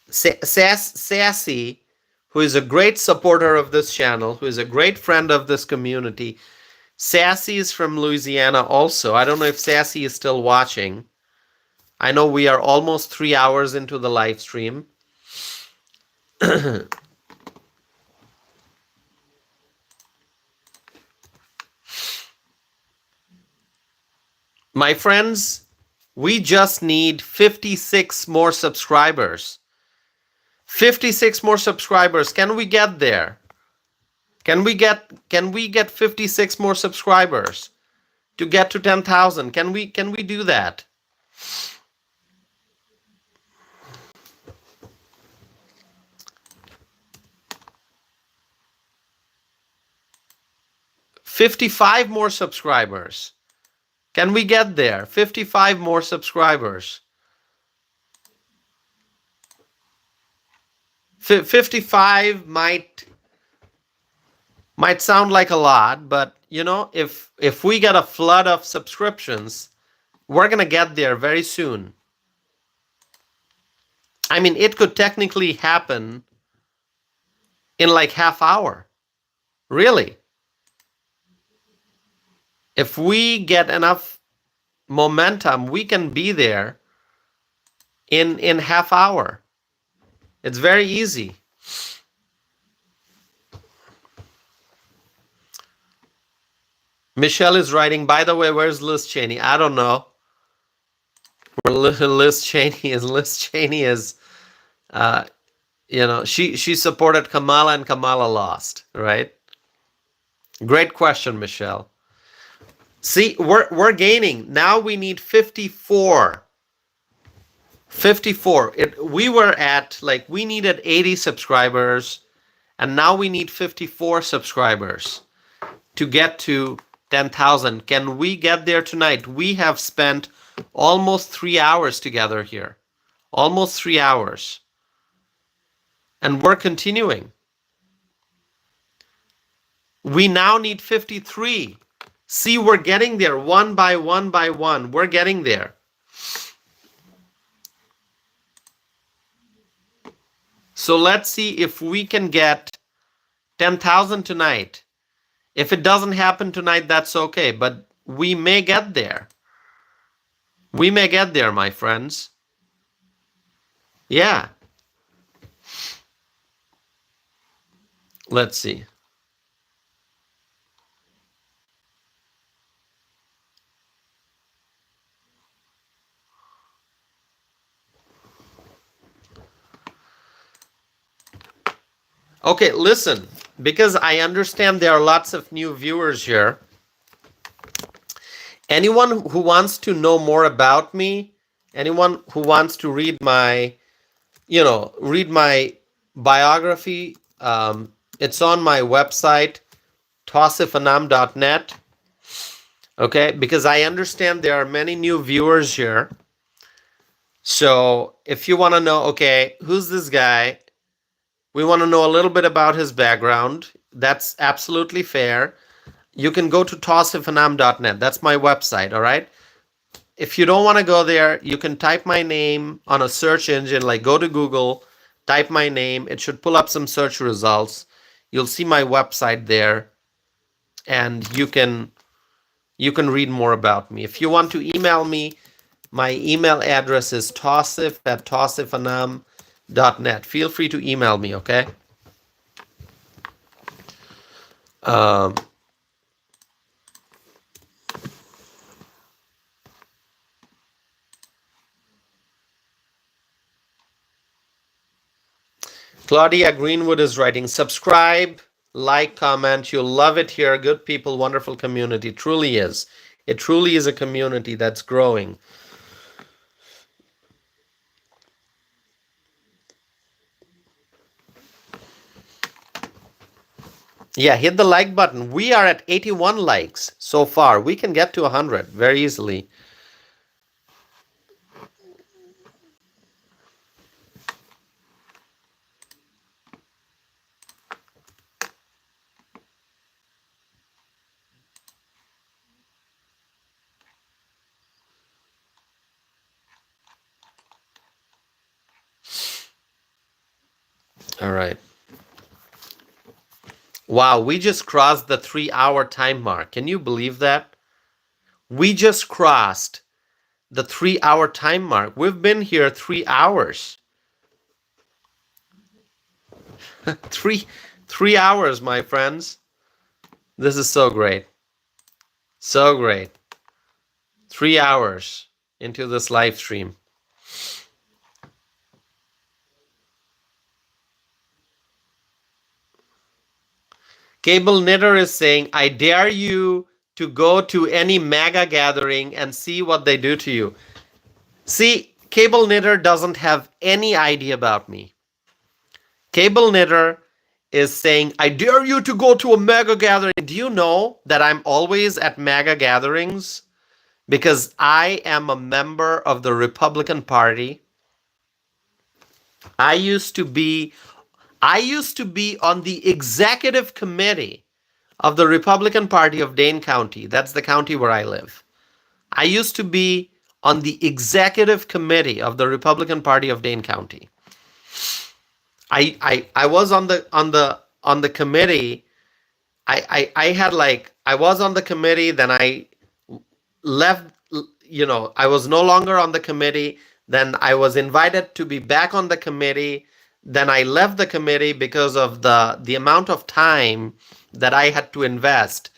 Sassy, who is a great supporter of this channel, who is a great friend of this community. Sassy is from Louisiana also. I don't know if Sassy is still watching. I know we are almost 3 hours into the live stream. My friends, we just need 56 more subscribers. 56 more subscribers. Can we get there? Can we get 56 more subscribers to get to 10,000? Can we do that? $55 more subscribers. Can we get there? 55 more subscribers. 55 might sound like a lot, but you know, if we get a flood of subscriptions, we're gonna get there very soon. I mean, it could technically happen in like half hour. Really. If we get enough momentum, we can be there in half hour. It's very easy. Michelle is writing, by the way, where's Liz Cheney? I don't know where Liz Cheney is. Liz Cheney is, you know, she supported Kamala and Kamala lost, right? Great question, Michelle. See, we're gaining. Now we need 54. 54. We were at, like, we needed 80 subscribers, and now we need 54 subscribers to get to 10,000. Can we get there tonight? We have spent almost 3 hours together here. Almost 3 hours. And we're continuing. We now need 53. See, we're getting there one by one by one. We're getting there. So let's see if we can get 10,000 tonight. If it doesn't happen tonight, that's okay. But we may get there. We may get there, my friends. Yeah. Let's see. Okay, listen, because I understand there are lots of new viewers here. Anyone who wants to know more about me, anyone who wants to read my, read my biography, it's on my website, tausifanam.net. Okay, because I understand there are many new viewers here. So if you want to know, okay, who's this guy? We want to know a little bit about his background. That's absolutely fair. You can go to tausifanam.net. That's my website, all right? If you don't want to go there, you can type my name on a search engine, like go to Google, type my name. It should pull up some search results. You'll see my website there, and you can read more about me. If you want to email me, my email address is tausif@tausifanam.net. Feel free to email me, okay? Claudia Greenwood is writing, subscribe, like, comment. You'll love it here. Good people, wonderful community. Truly is. It truly is a community that's growing. Yeah, hit the like button. We are at 81 likes so far. We can get to 100 very easily. All right. Wow, we just crossed the 3 hour time mark. Can you believe that? We just crossed the 3 hour time mark. We've been here 3 hours. three hours, my friends. This is so great. So great. 3 hours into this live stream. Cable Knitter is saying, I dare you to go to any MAGA gathering and see what they do to you. See, Cable Knitter doesn't have any idea about me. Cable Knitter is saying, I dare you to go to a MAGA gathering. Do you know that I'm always at MAGA gatherings? Because I am a member of the Republican Party. I used to be on the executive committee of the Republican Party of Dane County. That's the county where I live. I used to be on the executive committee of the Republican Party of Dane County. I was on the committee. I was on the committee, then I left, I was no longer on the committee. Then I was invited to be back on the committee. Then I left the committee because of the amount of time that I had to invest.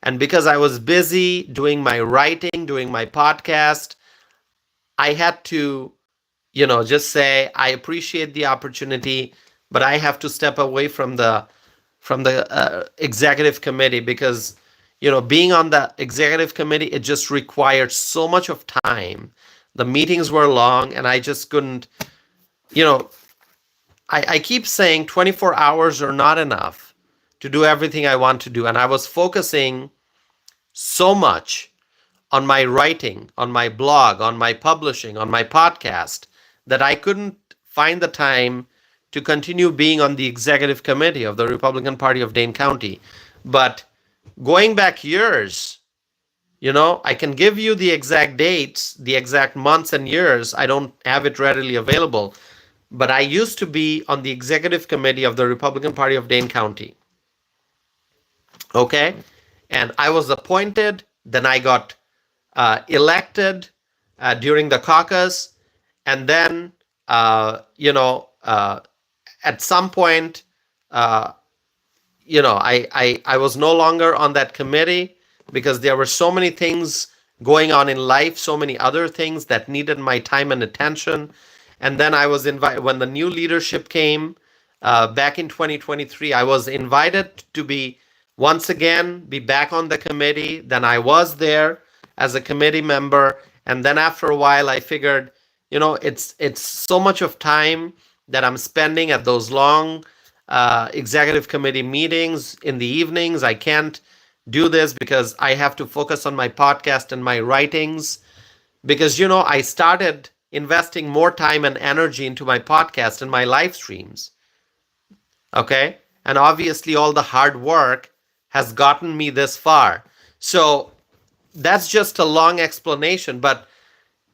And because I was busy doing my writing, doing my podcast, I had to, just say, I appreciate the opportunity, but I have to step away from the executive committee because, being on the executive committee, it just required so much of time. The meetings were long and I just couldn't, I keep saying 24 hours are not enough to do everything I want to do. And I was focusing so much on my writing, on my blog, on my publishing, on my podcast, that I couldn't find the time to continue being on the executive committee of the Republican Party of Dane County. But going back years, I can give you the exact dates, the exact months and years. I don't have it readily available. But I used to be on the executive committee of the Republican Party of Dane County. Okay? And I was appointed, then I got elected during the caucus, and then, at some point, I was no longer on that committee because there were so many things going on in life, so many other things that needed my time and attention. And then I was invited, when the new leadership came back in 2023, I was invited to be back on the committee. Then I was there as a committee member. And then after a while, I figured, it's so much of time that I'm spending at those long executive committee meetings in the evenings. I can't do this because I have to focus on my podcast and my writings. Because, I started investing more time and energy into my podcast and my live streams. Okay? And obviously all the hard work has gotten me this far. So that's just a long explanation, but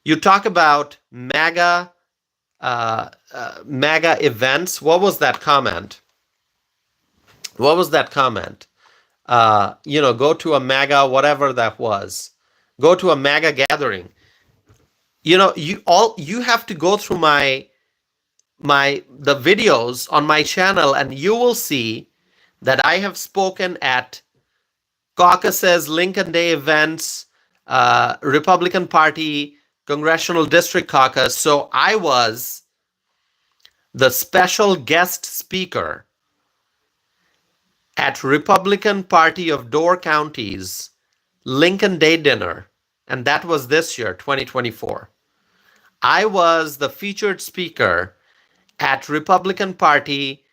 you talk about MAGA events. What was that comment? Go to a MAGA, whatever that was. Go to a MAGA gathering. You have to go through the videos on my channel, and you will see that I have spoken at caucuses, Lincoln Day events, Republican Party Congressional District Caucus. So I was the special guest speaker at Republican Party of Door County's Lincoln Day dinner, and that was this year, 2024. I was the featured speaker at Republican Party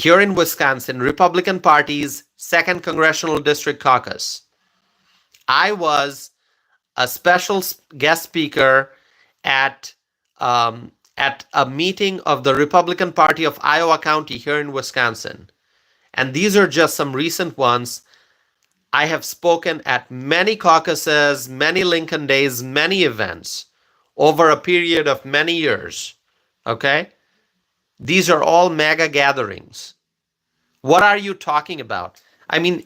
here in Wisconsin, Republican Party's 2nd Congressional District Caucus. I was a special guest speaker at a meeting of the Republican Party of Iowa County here in Wisconsin. And these are just some recent ones. I have spoken at many caucuses, many Lincoln Days, many events over a period of many years. Okay? These are all mega gatherings. What are you talking about? I mean,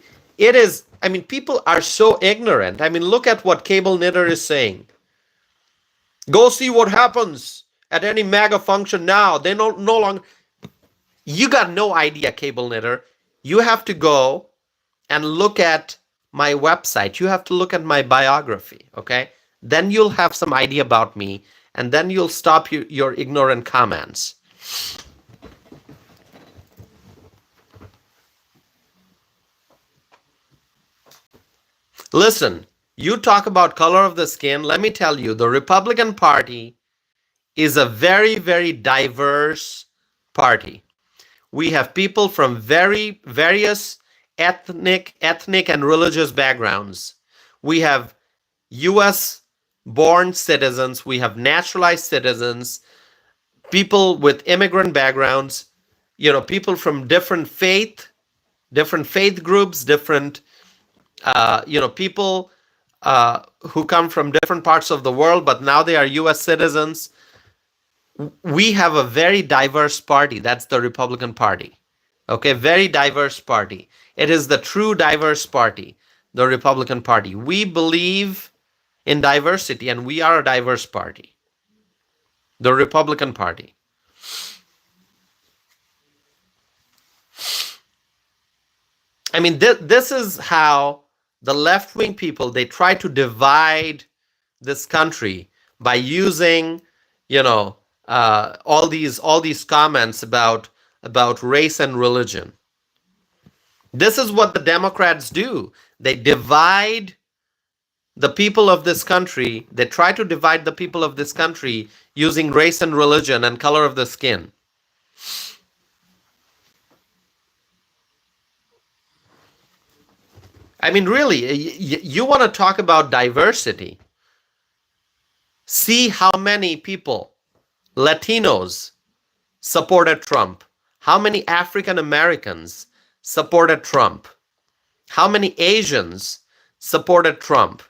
people are so ignorant. I mean, look at what Cable Knitter is saying. Go see what happens at any mega function now. They no longer. You got no idea, Cable Knitter. You have to go and look at my website. You have to look at my biography, okay? Then you'll have some idea about me, and then you'll stop your ignorant comments. Listen, you talk about color of the skin. Let me tell you, the Republican Party is a very, very diverse party. We have people from various ethnic and religious backgrounds. We have US born citizens, we have naturalized citizens, people with immigrant backgrounds, people from different faith groups, different people who come from different parts of the world, but now they are US citizens. We have a very diverse party. That's the Republican Party. Okay, very diverse party. It is the true diverse party, the Republican Party. We believe in diversity, and we are a diverse party, the Republican Party. I mean, this is how the left-wing people, they try to divide this country by using, all these comments about race and religion. This is what the Democrats do. They divide the people of this country. They try to divide the people of this country using race and religion and color of the skin. I mean, really, you want to talk about diversity? See how many people, Latinos, supported Trump. How many African Americans supported Trump? How many Asians supported Trump?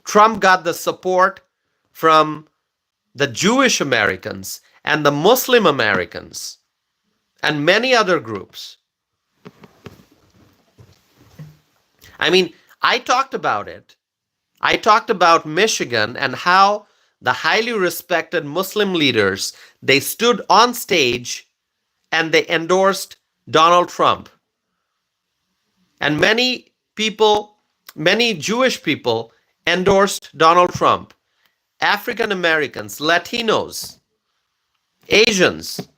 Trump got the support from the Jewish Americans and the Muslim Americans and many other groups. I mean, I talked about it. I talked about Michigan and how the highly respected Muslim leaders, they stood on stage and they endorsed Donald Trump. And many people, many Jewish people endorsed Donald Trump. African Americans, Latinos, Asians,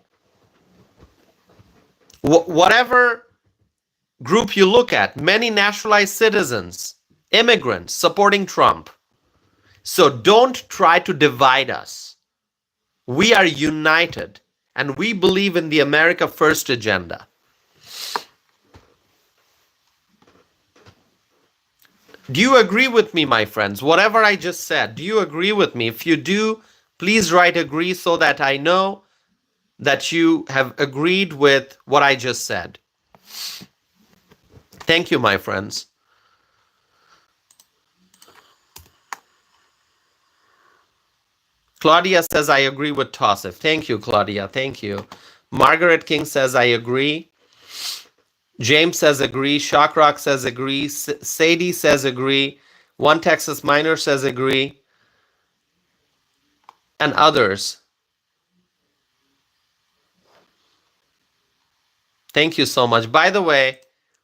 whatever group you look at, many naturalized citizens, immigrants supporting Trump. So don't try to divide us. We are united and we believe in the America First agenda. Do you agree with me, my friends? Whatever I just said, do you agree with me? If you do, please write agree so that I know that you have agreed with what I just said. Thank you, my friends. Claudia says, I agree with Tausif. Thank you, Claudia. Thank you. Margaret King says, I agree. James says agree. Shockrock says agree. Sadie says agree. One Texas Miner says agree. And others. Thank you so much. By the way,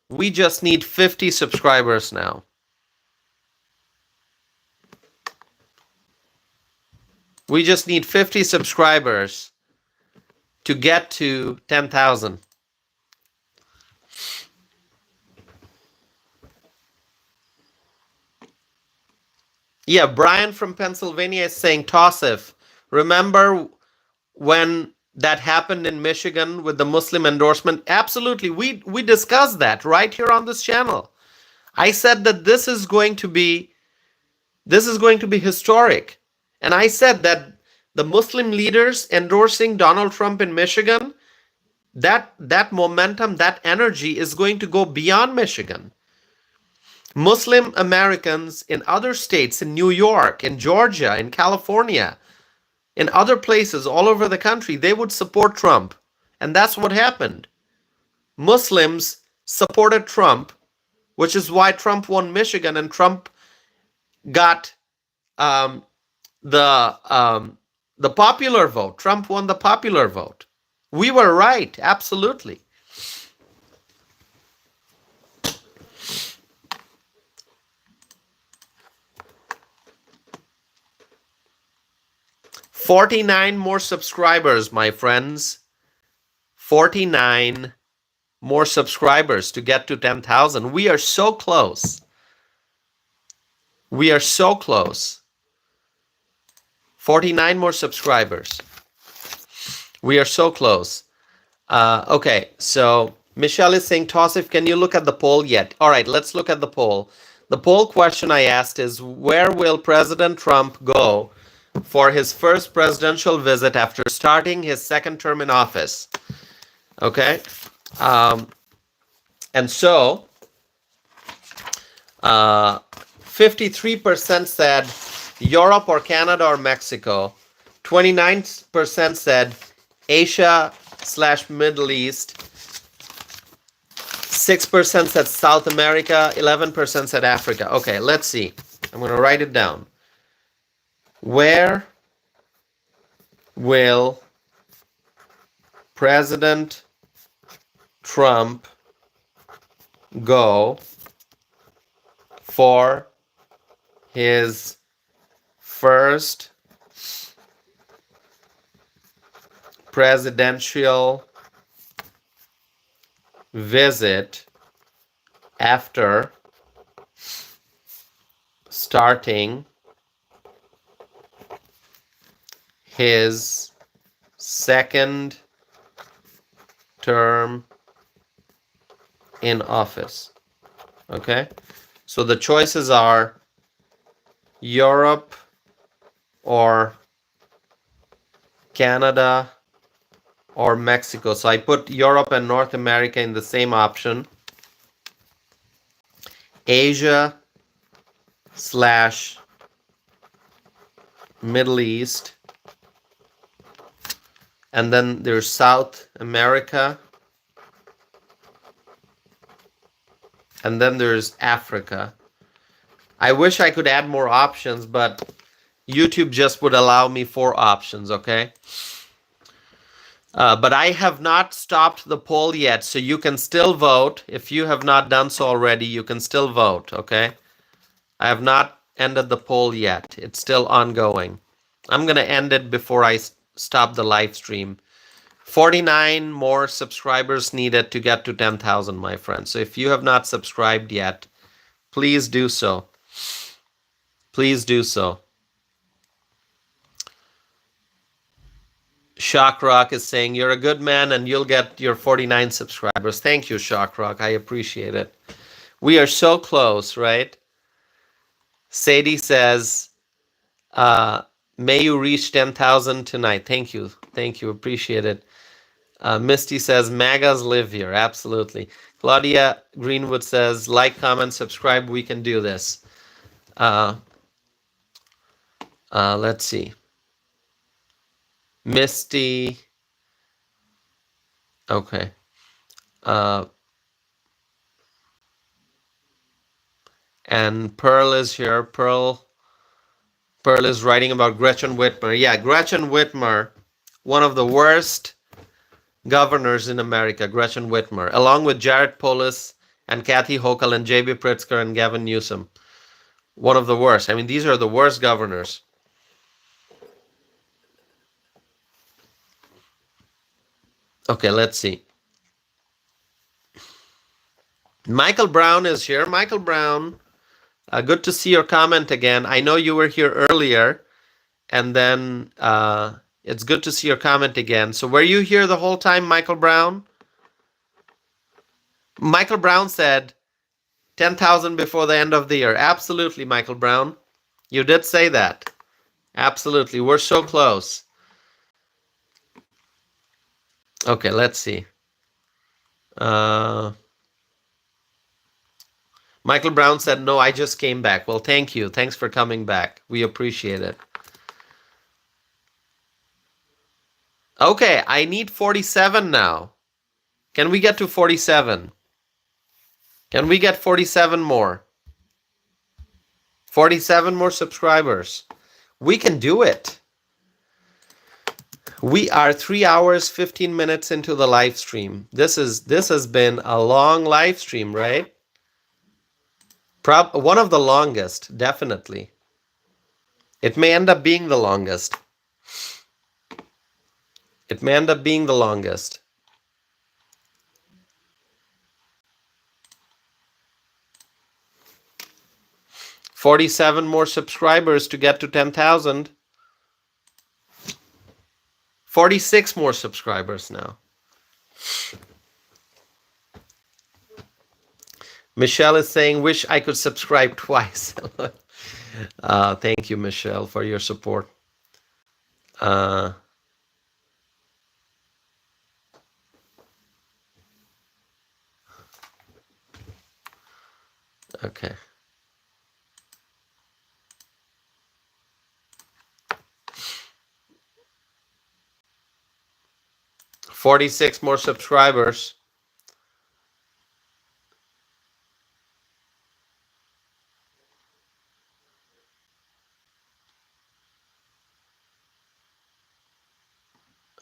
we just need 50 subscribers now. We just need 50 subscribers to get to 10,000. Yeah, Brian from Pennsylvania is saying, Tausif, remember when that happened in Michigan with the Muslim endorsement? Absolutely. We discussed that right here on this channel. I said that this is going to be historic. And I said that the Muslim leaders endorsing Donald Trump in Michigan, that momentum, that energy is going to go beyond Michigan. Muslim Americans in other states, in New York, in Georgia, in California, in other places all over the country, they would support Trump. And that's what happened. Muslims supported Trump, which is why Trump won Michigan and Trump got um, the popular vote. Trump won the popular vote. We were right, absolutely. $49 more subscribers, my friends. 49 more subscribers to get to 10,000. We are so close. We are so close. 49 more subscribers. We are so close. Okay, so Michelle is saying, Tausif, can you look at the poll yet? All right, let's look at the poll. The poll question I asked is, where will President Trump go for his first presidential visit after starting his second term in office? Okay, and so 53% said Europe or Canada or Mexico. 29% said Asia/Middle East. 6% said South America. 11% said Africa. Okay, let's see. I'm going to write it down. Where will President Trump go for his first presidential visit after starting his second term in office? Okay, so the choices are Europe or Canada or Mexico. So I put Europe and North America in the same option. Asia/Middle East. And then there's South America. And then there's Africa. I wish I could add more options, but YouTube just would allow me 4 options, okay? But I have not stopped the poll yet, so you can still vote. If you have not done so already, you can still vote, okay? I have not ended the poll yet. It's still ongoing. I'm going to end it before I stop the live stream. 49 more subscribers needed to get to 10,000, my friends. So if you have not subscribed yet, please do so. Please do so. Shockrock is saying, you're a good man and you'll get your 49 subscribers. Thank you, Shockrock. I appreciate it. We are so close, right? Sadie says, may you reach 10,000 tonight. Thank you. Thank you. Appreciate it. Misty says, MAGAs live here. Absolutely. Claudia Greenwood says, like, comment, subscribe. We can do this. Let's see. Misty. Okay. And Pearl is here. Pearl is writing about Gretchen Whitmer. Yeah, Gretchen Whitmer, one of the worst governors in America, Gretchen Whitmer, along with Jared Polis and Kathy Hochul and J.B. Pritzker and Gavin Newsom. One of the worst. I mean, these are the worst governors. Okay, let's see. Michael Brown is here. Michael Brown, good to see your comment again. I know you were here earlier, and then it's good to see your comment again. So were you here the whole time, Michael Brown? Michael Brown said 10,000 before the end of the year. Absolutely, Michael Brown. You did say that. Absolutely. We're so close. Okay, let's see. Michael Brown said, no, I just came back. Well, thank you. Thanks for coming back. We appreciate it. Okay, I need 47 now. Can we get to 47? Can we get 47 more? 47 more subscribers. We can do it. We are 3 hours 15 minutes into the live stream. This has been a long live stream, right? One of the longest, definitely. It may end up being the longest. It may end up being the longest. $47 more subscribers to get to 10,000. 46 more subscribers now. Michelle is saying, wish I could subscribe twice. Thank you, Michelle, for your support. Okay. $46 more subscribers.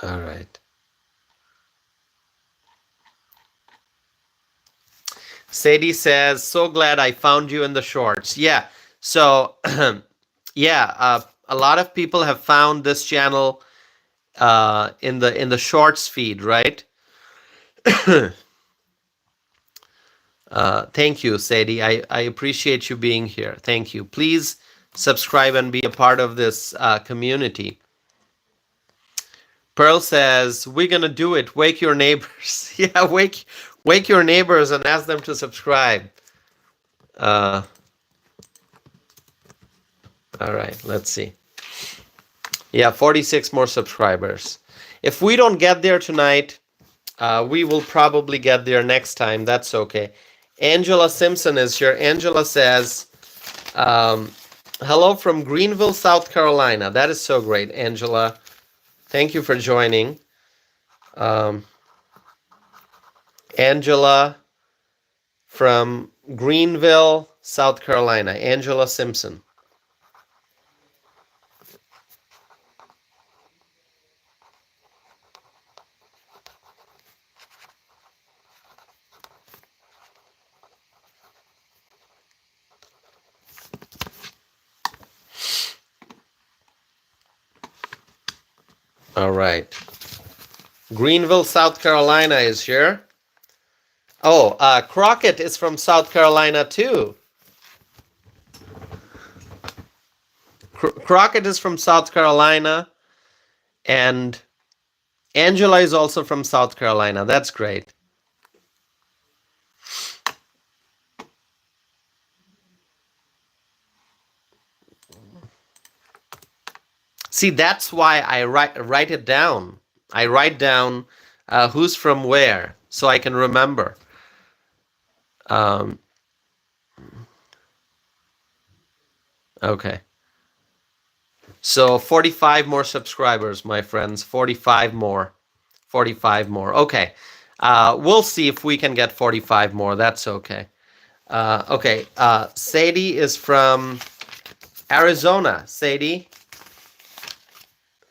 All right. Sadie says, so glad I found you in the shorts. Yeah. So, yeah, a lot of people have found this channel in the shorts feed, right? Thank you, Sadie. I appreciate you being here. Thank you. Please subscribe and be a part of this community. Pearl says, we're going to do it. Wake your neighbors. Yeah, wake your neighbors and ask them to subscribe. All right, let's see. Yeah, 46 more subscribers. If we don't get there tonight, we will probably get there next time. That's okay. Angela Simpson is here. Angela says, hello from Greenville, South Carolina. That is so great, Angela. Thank you for joining. Angela from Greenville, South Carolina. Angela Simpson. All right. Greenville, South Carolina is here. Oh, Crockett is from South Carolina too. Crockett is from South Carolina, and Angela is also from South Carolina. That's great. See, that's why I write it down. I write down who's from where, so I can remember. Okay. So 45 more subscribers, my friends. 45 more. 45 more. Okay. We'll see if we can get 45 more. That's okay. Okay. Sadie is from Arizona. Sadie,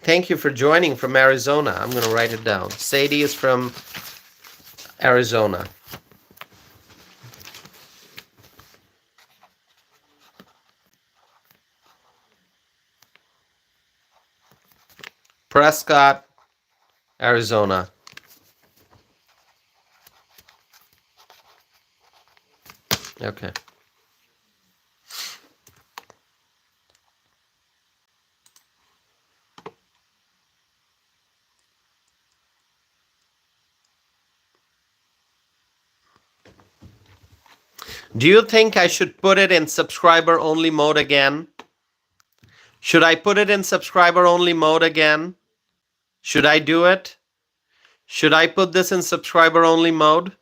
thank you for joining from Arizona. I'm going to write it down. Sadie is from Arizona. Prescott, Arizona. Okay. Do you think I should put it in subscriber only mode again? Should I put it in subscriber only mode again? Should I do it? Should I put this in subscriber only mode?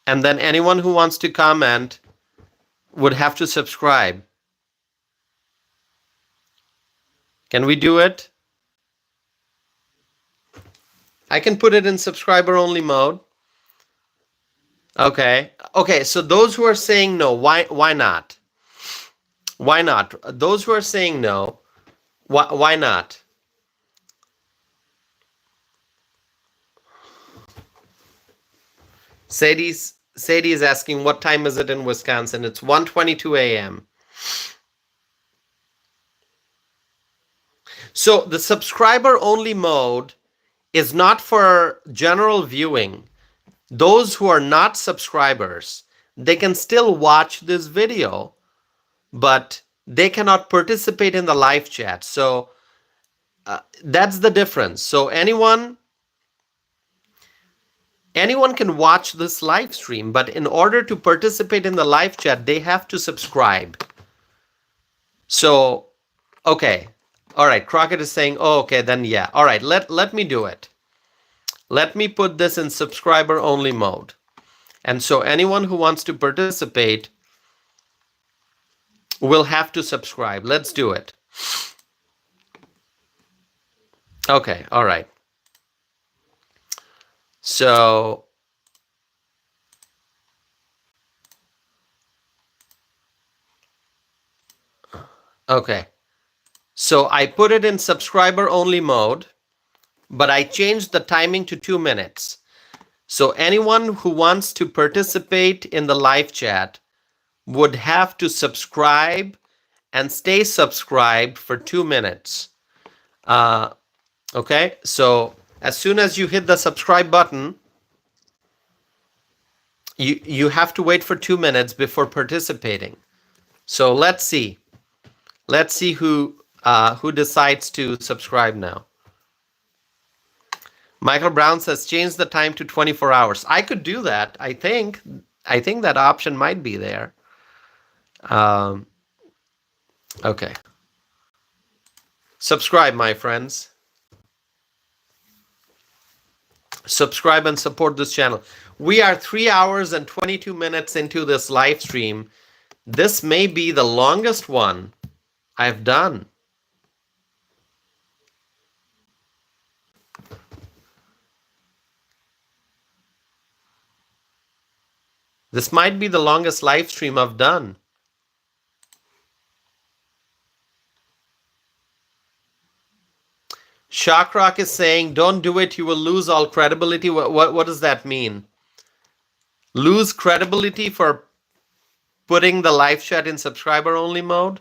And then anyone who wants to comment would have to subscribe. Can we do it? I can put it in subscriber only mode. Okay. Okay, so those who are saying no, why not? Why not? Those who are saying no, why not? Sadie is asking what time is it in Wisconsin? It's 1:22 a.m. So the subscriber only mode is not for general viewing. Those who are not subscribers, they can still watch this video, but they cannot participate in the live chat. So that's the difference. So anyone can watch this live stream, but in order to participate in the live chat, they have to subscribe. So, okay. All right. Crockett is saying, oh, okay, then yeah. All right. Let me do it. Let me put this in subscriber only mode. And so anyone who wants to participate will have to subscribe. Let's do it. Okay. All right. So okay. So I put it in subscriber only mode, but I changed the timing to 2 minutes. So anyone who wants to participate in the live chat would have to subscribe and stay subscribed for 2 minutes. Okay, so as soon as you hit the subscribe button, you have to wait for 2 minutes before participating. So let's see. Let's see who decides to subscribe now. Michael Brown says change the time to 24 hours. I could do that. I think that option might be there. Okay. Subscribe, my friends. Subscribe and support this channel. We are 3 hours and 22 minutes into this live stream. This may be the longest one I've done. This might be the longest live stream I've done. Shockrock is saying, don't do it, you will lose all credibility. What does that mean? Lose credibility for putting the live chat in subscriber only mode?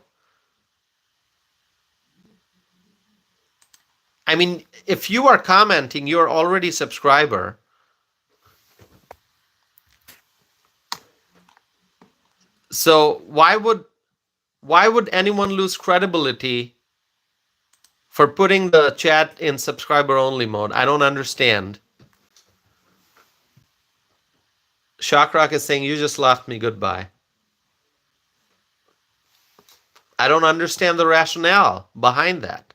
I mean, if you are commenting, you're already a subscriber. So why would anyone lose credibility for putting the chat in subscriber only mode? I don't understand. Shockrock is saying you just left me goodbye. I don't understand the rationale behind that.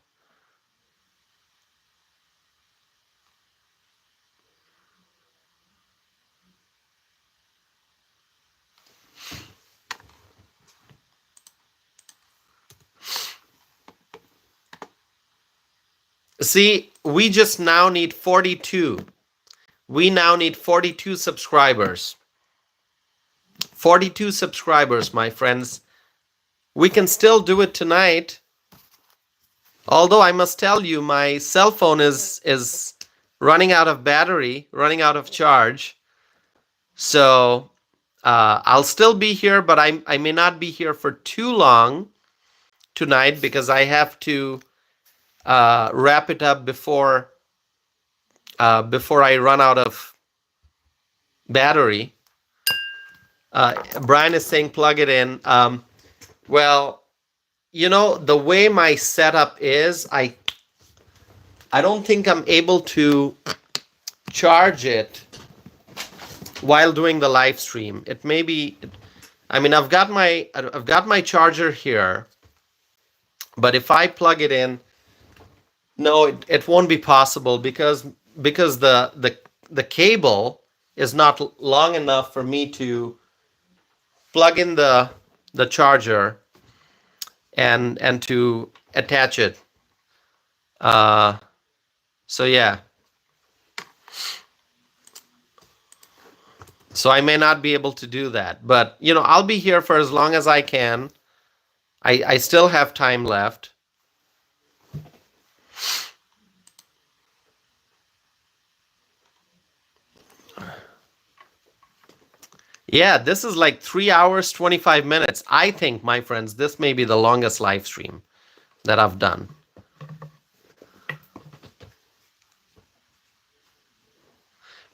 See, we just now need 42. We now need 42 subscribers. 42 subscribers, my friends. We can still do it tonight. Although I must tell you, my cell phone is running out of battery, running out of charge. So I'll still be here, but I may not be here for too long tonight because I have to wrap it up before I run out of battery. Brian is saying plug it in. Well, you know, the way my setup is, I don't think I'm able to charge it while doing the live stream. It may be, I mean, I've got my charger here, but if I plug it in, no, it won't be possible because the cable is not long enough for me to plug in the charger and to attach it. So yeah. So I may not be able to do that. But, I'll be here for as long as I can. I still have time left. Yeah, this is like 3 hours, 25 minutes. I think, my friends, this may be the longest live stream that I've done.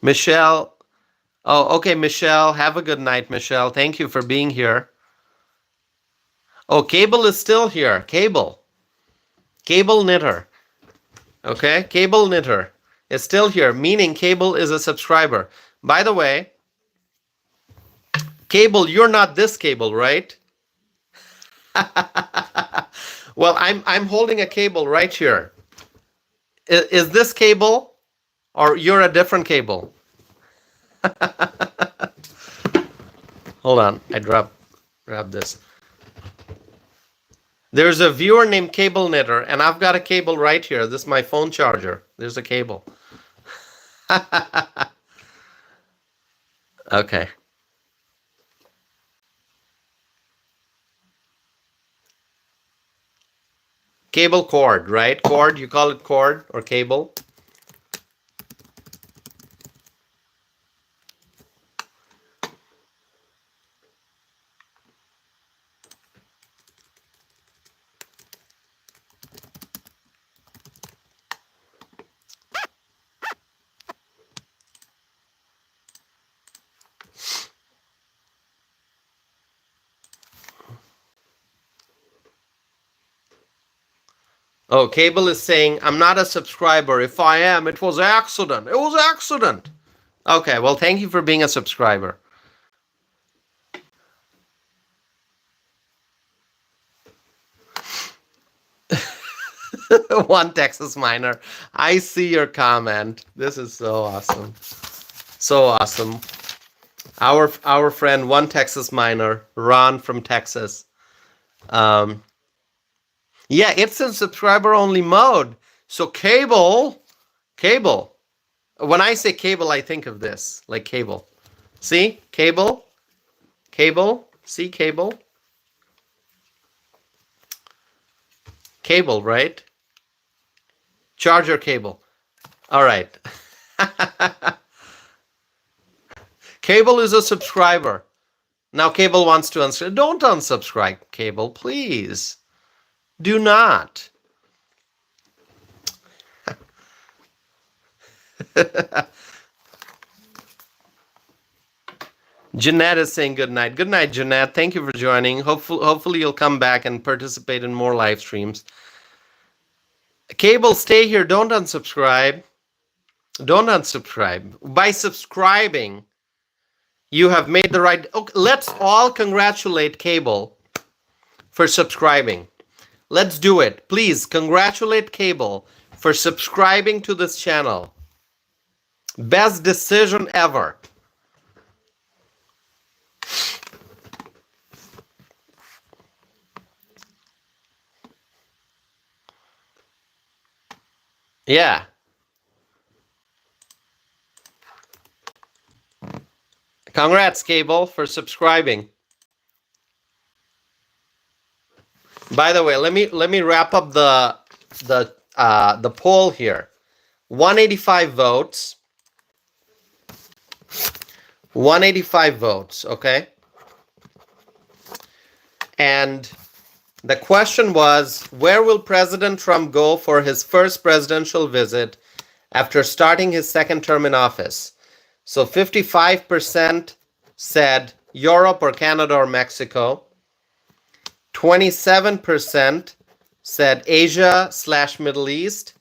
Michelle. Oh, okay, Michelle. Have a good night, Michelle. Thank you for being here. Oh, Cable is still here. Cable Knitter. Okay, Cable Knitter is still here, meaning Cable is a subscriber. By the way, Cable, you're not this Cable, right? Well, I'm holding a cable right here. Is this Cable, or you're a different Cable? Hold on, I grab this. There's a viewer named Cable Knitter, and I've got a cable right here. This is my phone charger. There's a cable. Okay. Cable cord, right? Cord, you call it cord or cable? Oh, Cable is saying, I'm not a subscriber. If I am, it was accident. It was accident. Okay, well, thank you for being a subscriber. One Texas miner. I see your comment. This is so awesome. So awesome. Our friend, One Texas Miner, Ron from Texas. Yeah, it's in subscriber only mode. So Cable. When I say cable, I think of this, like cable. See? Cable. See cable? Cable, right? Charger cable. All right. Cable is a subscriber. Now Cable wants to unsubscribe. Don't unsubscribe, Cable, please. Do not. Jeanette is saying good night. Good night, Jeanette. Thank you for joining. Hopefully you'll come back and participate in more live streams. Cable, stay here. Don't unsubscribe. Don't unsubscribe. By subscribing, you have made the right... Okay, let's all congratulate Cable for subscribing. Let's do it. Please congratulate Cable for subscribing to this channel. Best decision ever. Yeah. Congrats, Cable, for subscribing. By the way, let me wrap up the poll here. 185 votes. 185 votes, okay? And the question was, where will President Trump go for his first presidential visit after starting his second term in office? So 55% said Europe or Canada or Mexico. 27% said Asia/Middle East.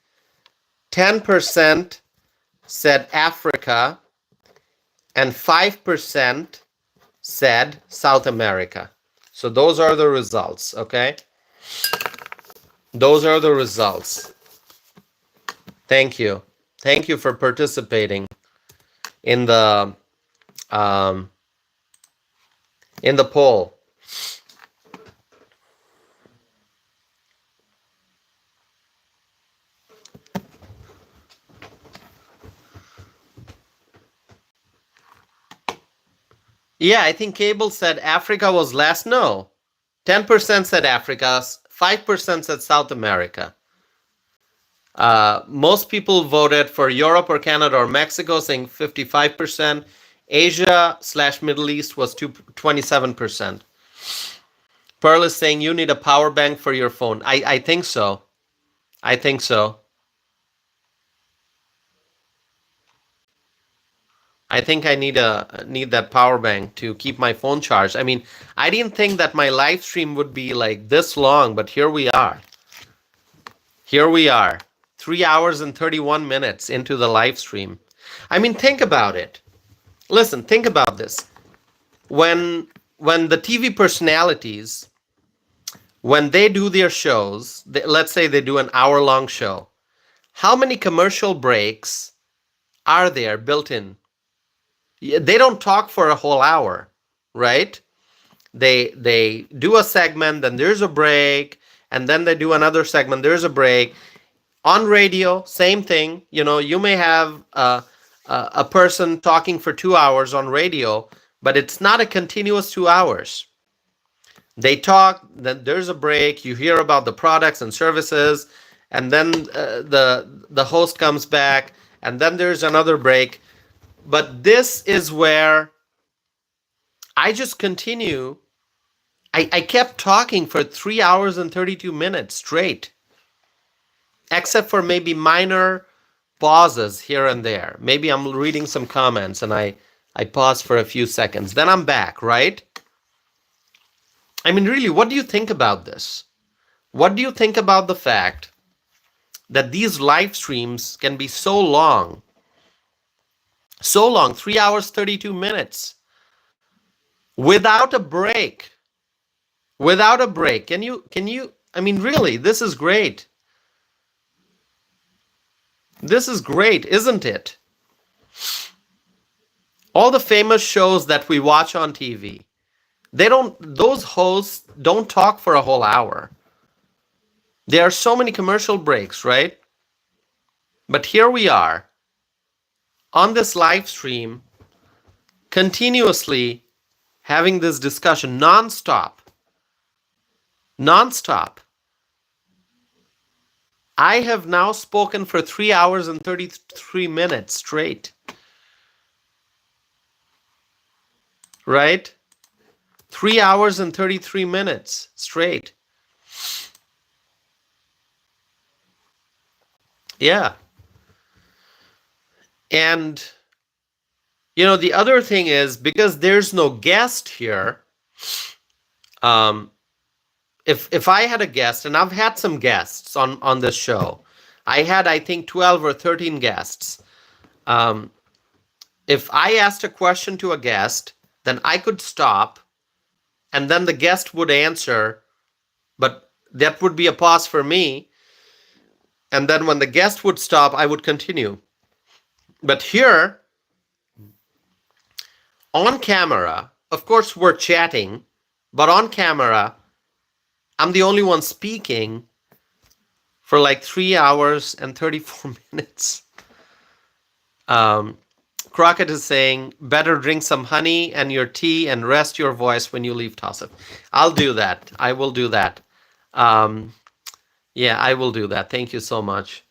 10% said Africa. And 5% said South America. So those are the results, okay? Those are the results. Thank you. Thank you for participating in the poll. Yeah, I think Cable said Africa was last. No, 10% said Africa, 5% said South America. Most people voted for Europe or Canada or Mexico, saying 55%. Asia/Middle East was 27%. Pearl is saying you need a power bank for your phone. I think so. I think so. I think I need that power bank to keep my phone charged. I mean, I didn't think that my live stream would be like this long, but here we are. Here we are. 3 hours and 31 minutes into the live stream. I mean, think about it. Listen, think about this. When the TV personalities, when they do their shows, let's say they do an hour-long show, how many commercial breaks are there built in? They don't talk for a whole hour, right? They do a segment, then there's a break, and then they do another segment, there's a break. On radio, same thing. You know, you may have a person talking for 2 hours on radio, but it's not a continuous 2 hours. They talk, then there's a break, you hear about the products and services, and then the host comes back, and then there's another break. But this is where I just continue. I kept talking for 3 hours and 32 minutes straight, except for maybe minor pauses here and there. Maybe I'm reading some comments and I pause for a few seconds. Then I'm back, right? I mean, really, what do you think about this? What do you think about the fact that these live streams can be so long? So long, 3 hours, 32 minutes. Without a break. Without a break. Can you, I mean, really, this is great. This is great, isn't it? All the famous shows that we watch on TV, those hosts don't talk for a whole hour. There are so many commercial breaks, right? But here we are on this live stream, continuously having this discussion nonstop. Nonstop. I have now spoken for 3 hours and 33 minutes straight. Right? 3 hours and 33 minutes straight. Yeah. And, you know, the other thing is, because there's no guest here, if I had a guest, and I've had some guests on this show, I had, I think, 12 or 13 guests. If I asked a question to a guest, then I could stop, and then the guest would answer, but that would be a pause for me. And then when the guest would stop, I would continue. But here, on camera, of course, we're chatting, but on camera, I'm the only one speaking for like 3 hours and 34 minutes. Crockett is saying, better drink some honey and your tea and rest your voice when you leave Tosif. I'll do that. I will do that. Yeah, I will do that. Thank you so much.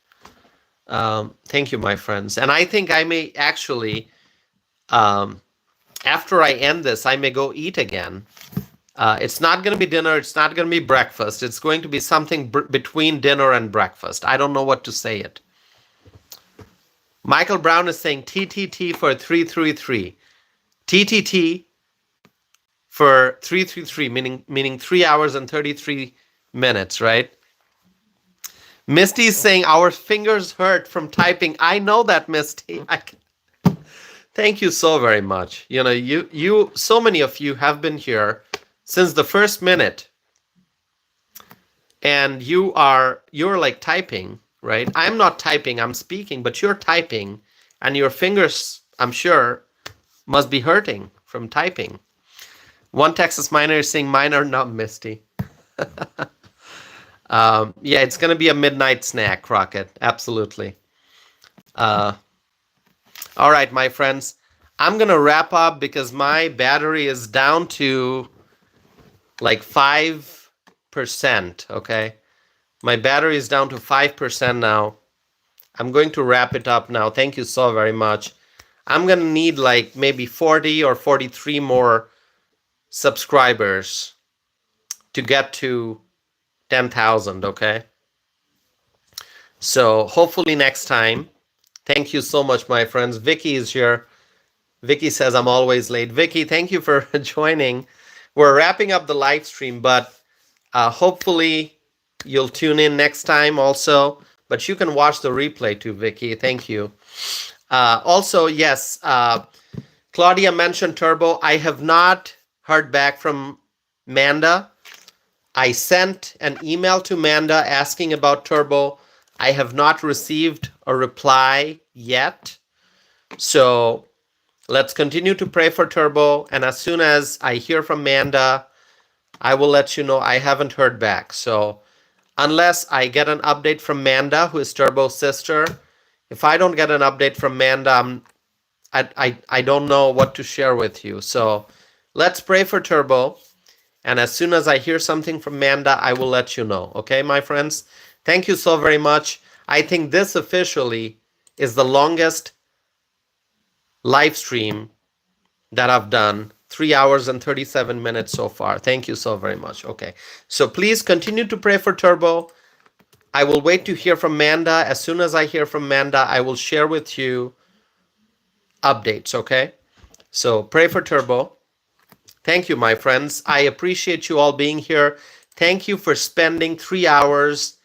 Thank you, my friends. And I think I may actually, after I end this, I may go eat again. It's not going to be dinner. It's not going to be breakfast. It's going to be something between dinner and breakfast. I don't know what to say it. Michael Brown is saying TTT for 333. TTT for 333, meaning 3 hours and 33 minutes, right? Misty is saying our fingers hurt from typing. I know that, Misty. Thank you so very much. You know, you so many of you have been here since the first minute, and you're like typing, right? I'm not typing, I'm speaking, but you're typing, and your fingers, I'm sure, must be hurting from typing. One Texas miner is saying mine are not Misty. Yeah, it's gonna be a midnight snack, Crockett. Absolutely. All right, my friends. I'm going to wrap up because my battery is down to like 5%. Okay. My battery is down to 5% now. I'm going to wrap it up now. Thank you so very much. I'm going to need like maybe 40 or 43 more subscribers to get to 10,000. Okay. So hopefully next time. Thank you so much, my friends. Vicky is here. Vicky says I'm always late. Vicky, thank you for joining. We're wrapping up the live stream, but hopefully you'll tune in next time also. But you can watch the replay too, Vicky. Thank you. Also, yes, Claudia mentioned Turbo. I have not heard back from Manda. I sent an email to Manda asking about Turbo. I have not received a reply yet. So let's continue to pray for Turbo. And as soon as I hear from Manda, I will let you know. I haven't heard back. So unless I get an update from Manda, who is Turbo's sister, if I don't get an update from Manda, I don't know what to share with you. So let's pray for Turbo. And as soon as I hear something from Manda, I will let you know. Okay, my friends? Thank you so very much. I think this officially is the longest live stream that I've done. 3 hours and 37 minutes so far. Thank you so very much. Okay. So please continue to pray for Turbo. I will wait to hear from Manda. As soon as I hear from Manda, I will share with you updates. Okay. So pray for Turbo. Thank you, my friends. I appreciate you all being here. Thank you for spending 3 hours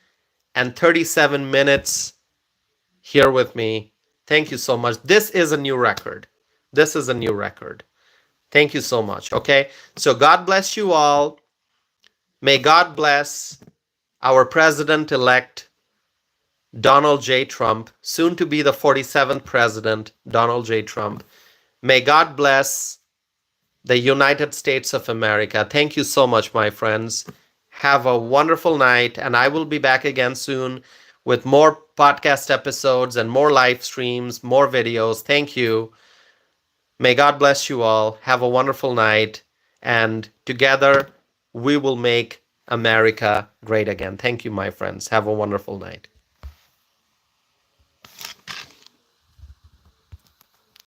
and 37 minutes here with me. Thank you so much. This is a new record. This is a new record. Thank you so much. Okay. So God bless you all. May God bless our president-elect, Donald J. Trump, soon to be the 47th president, Donald J. Trump. May God bless the United States of America. Thank you so much, my friends. Have a wonderful night, and I will be back again soon with more podcast episodes and more live streams, more videos. Thank you. May God bless you all. Have a wonderful night, and together we will make America great again. Thank you, my friends. Have a wonderful night.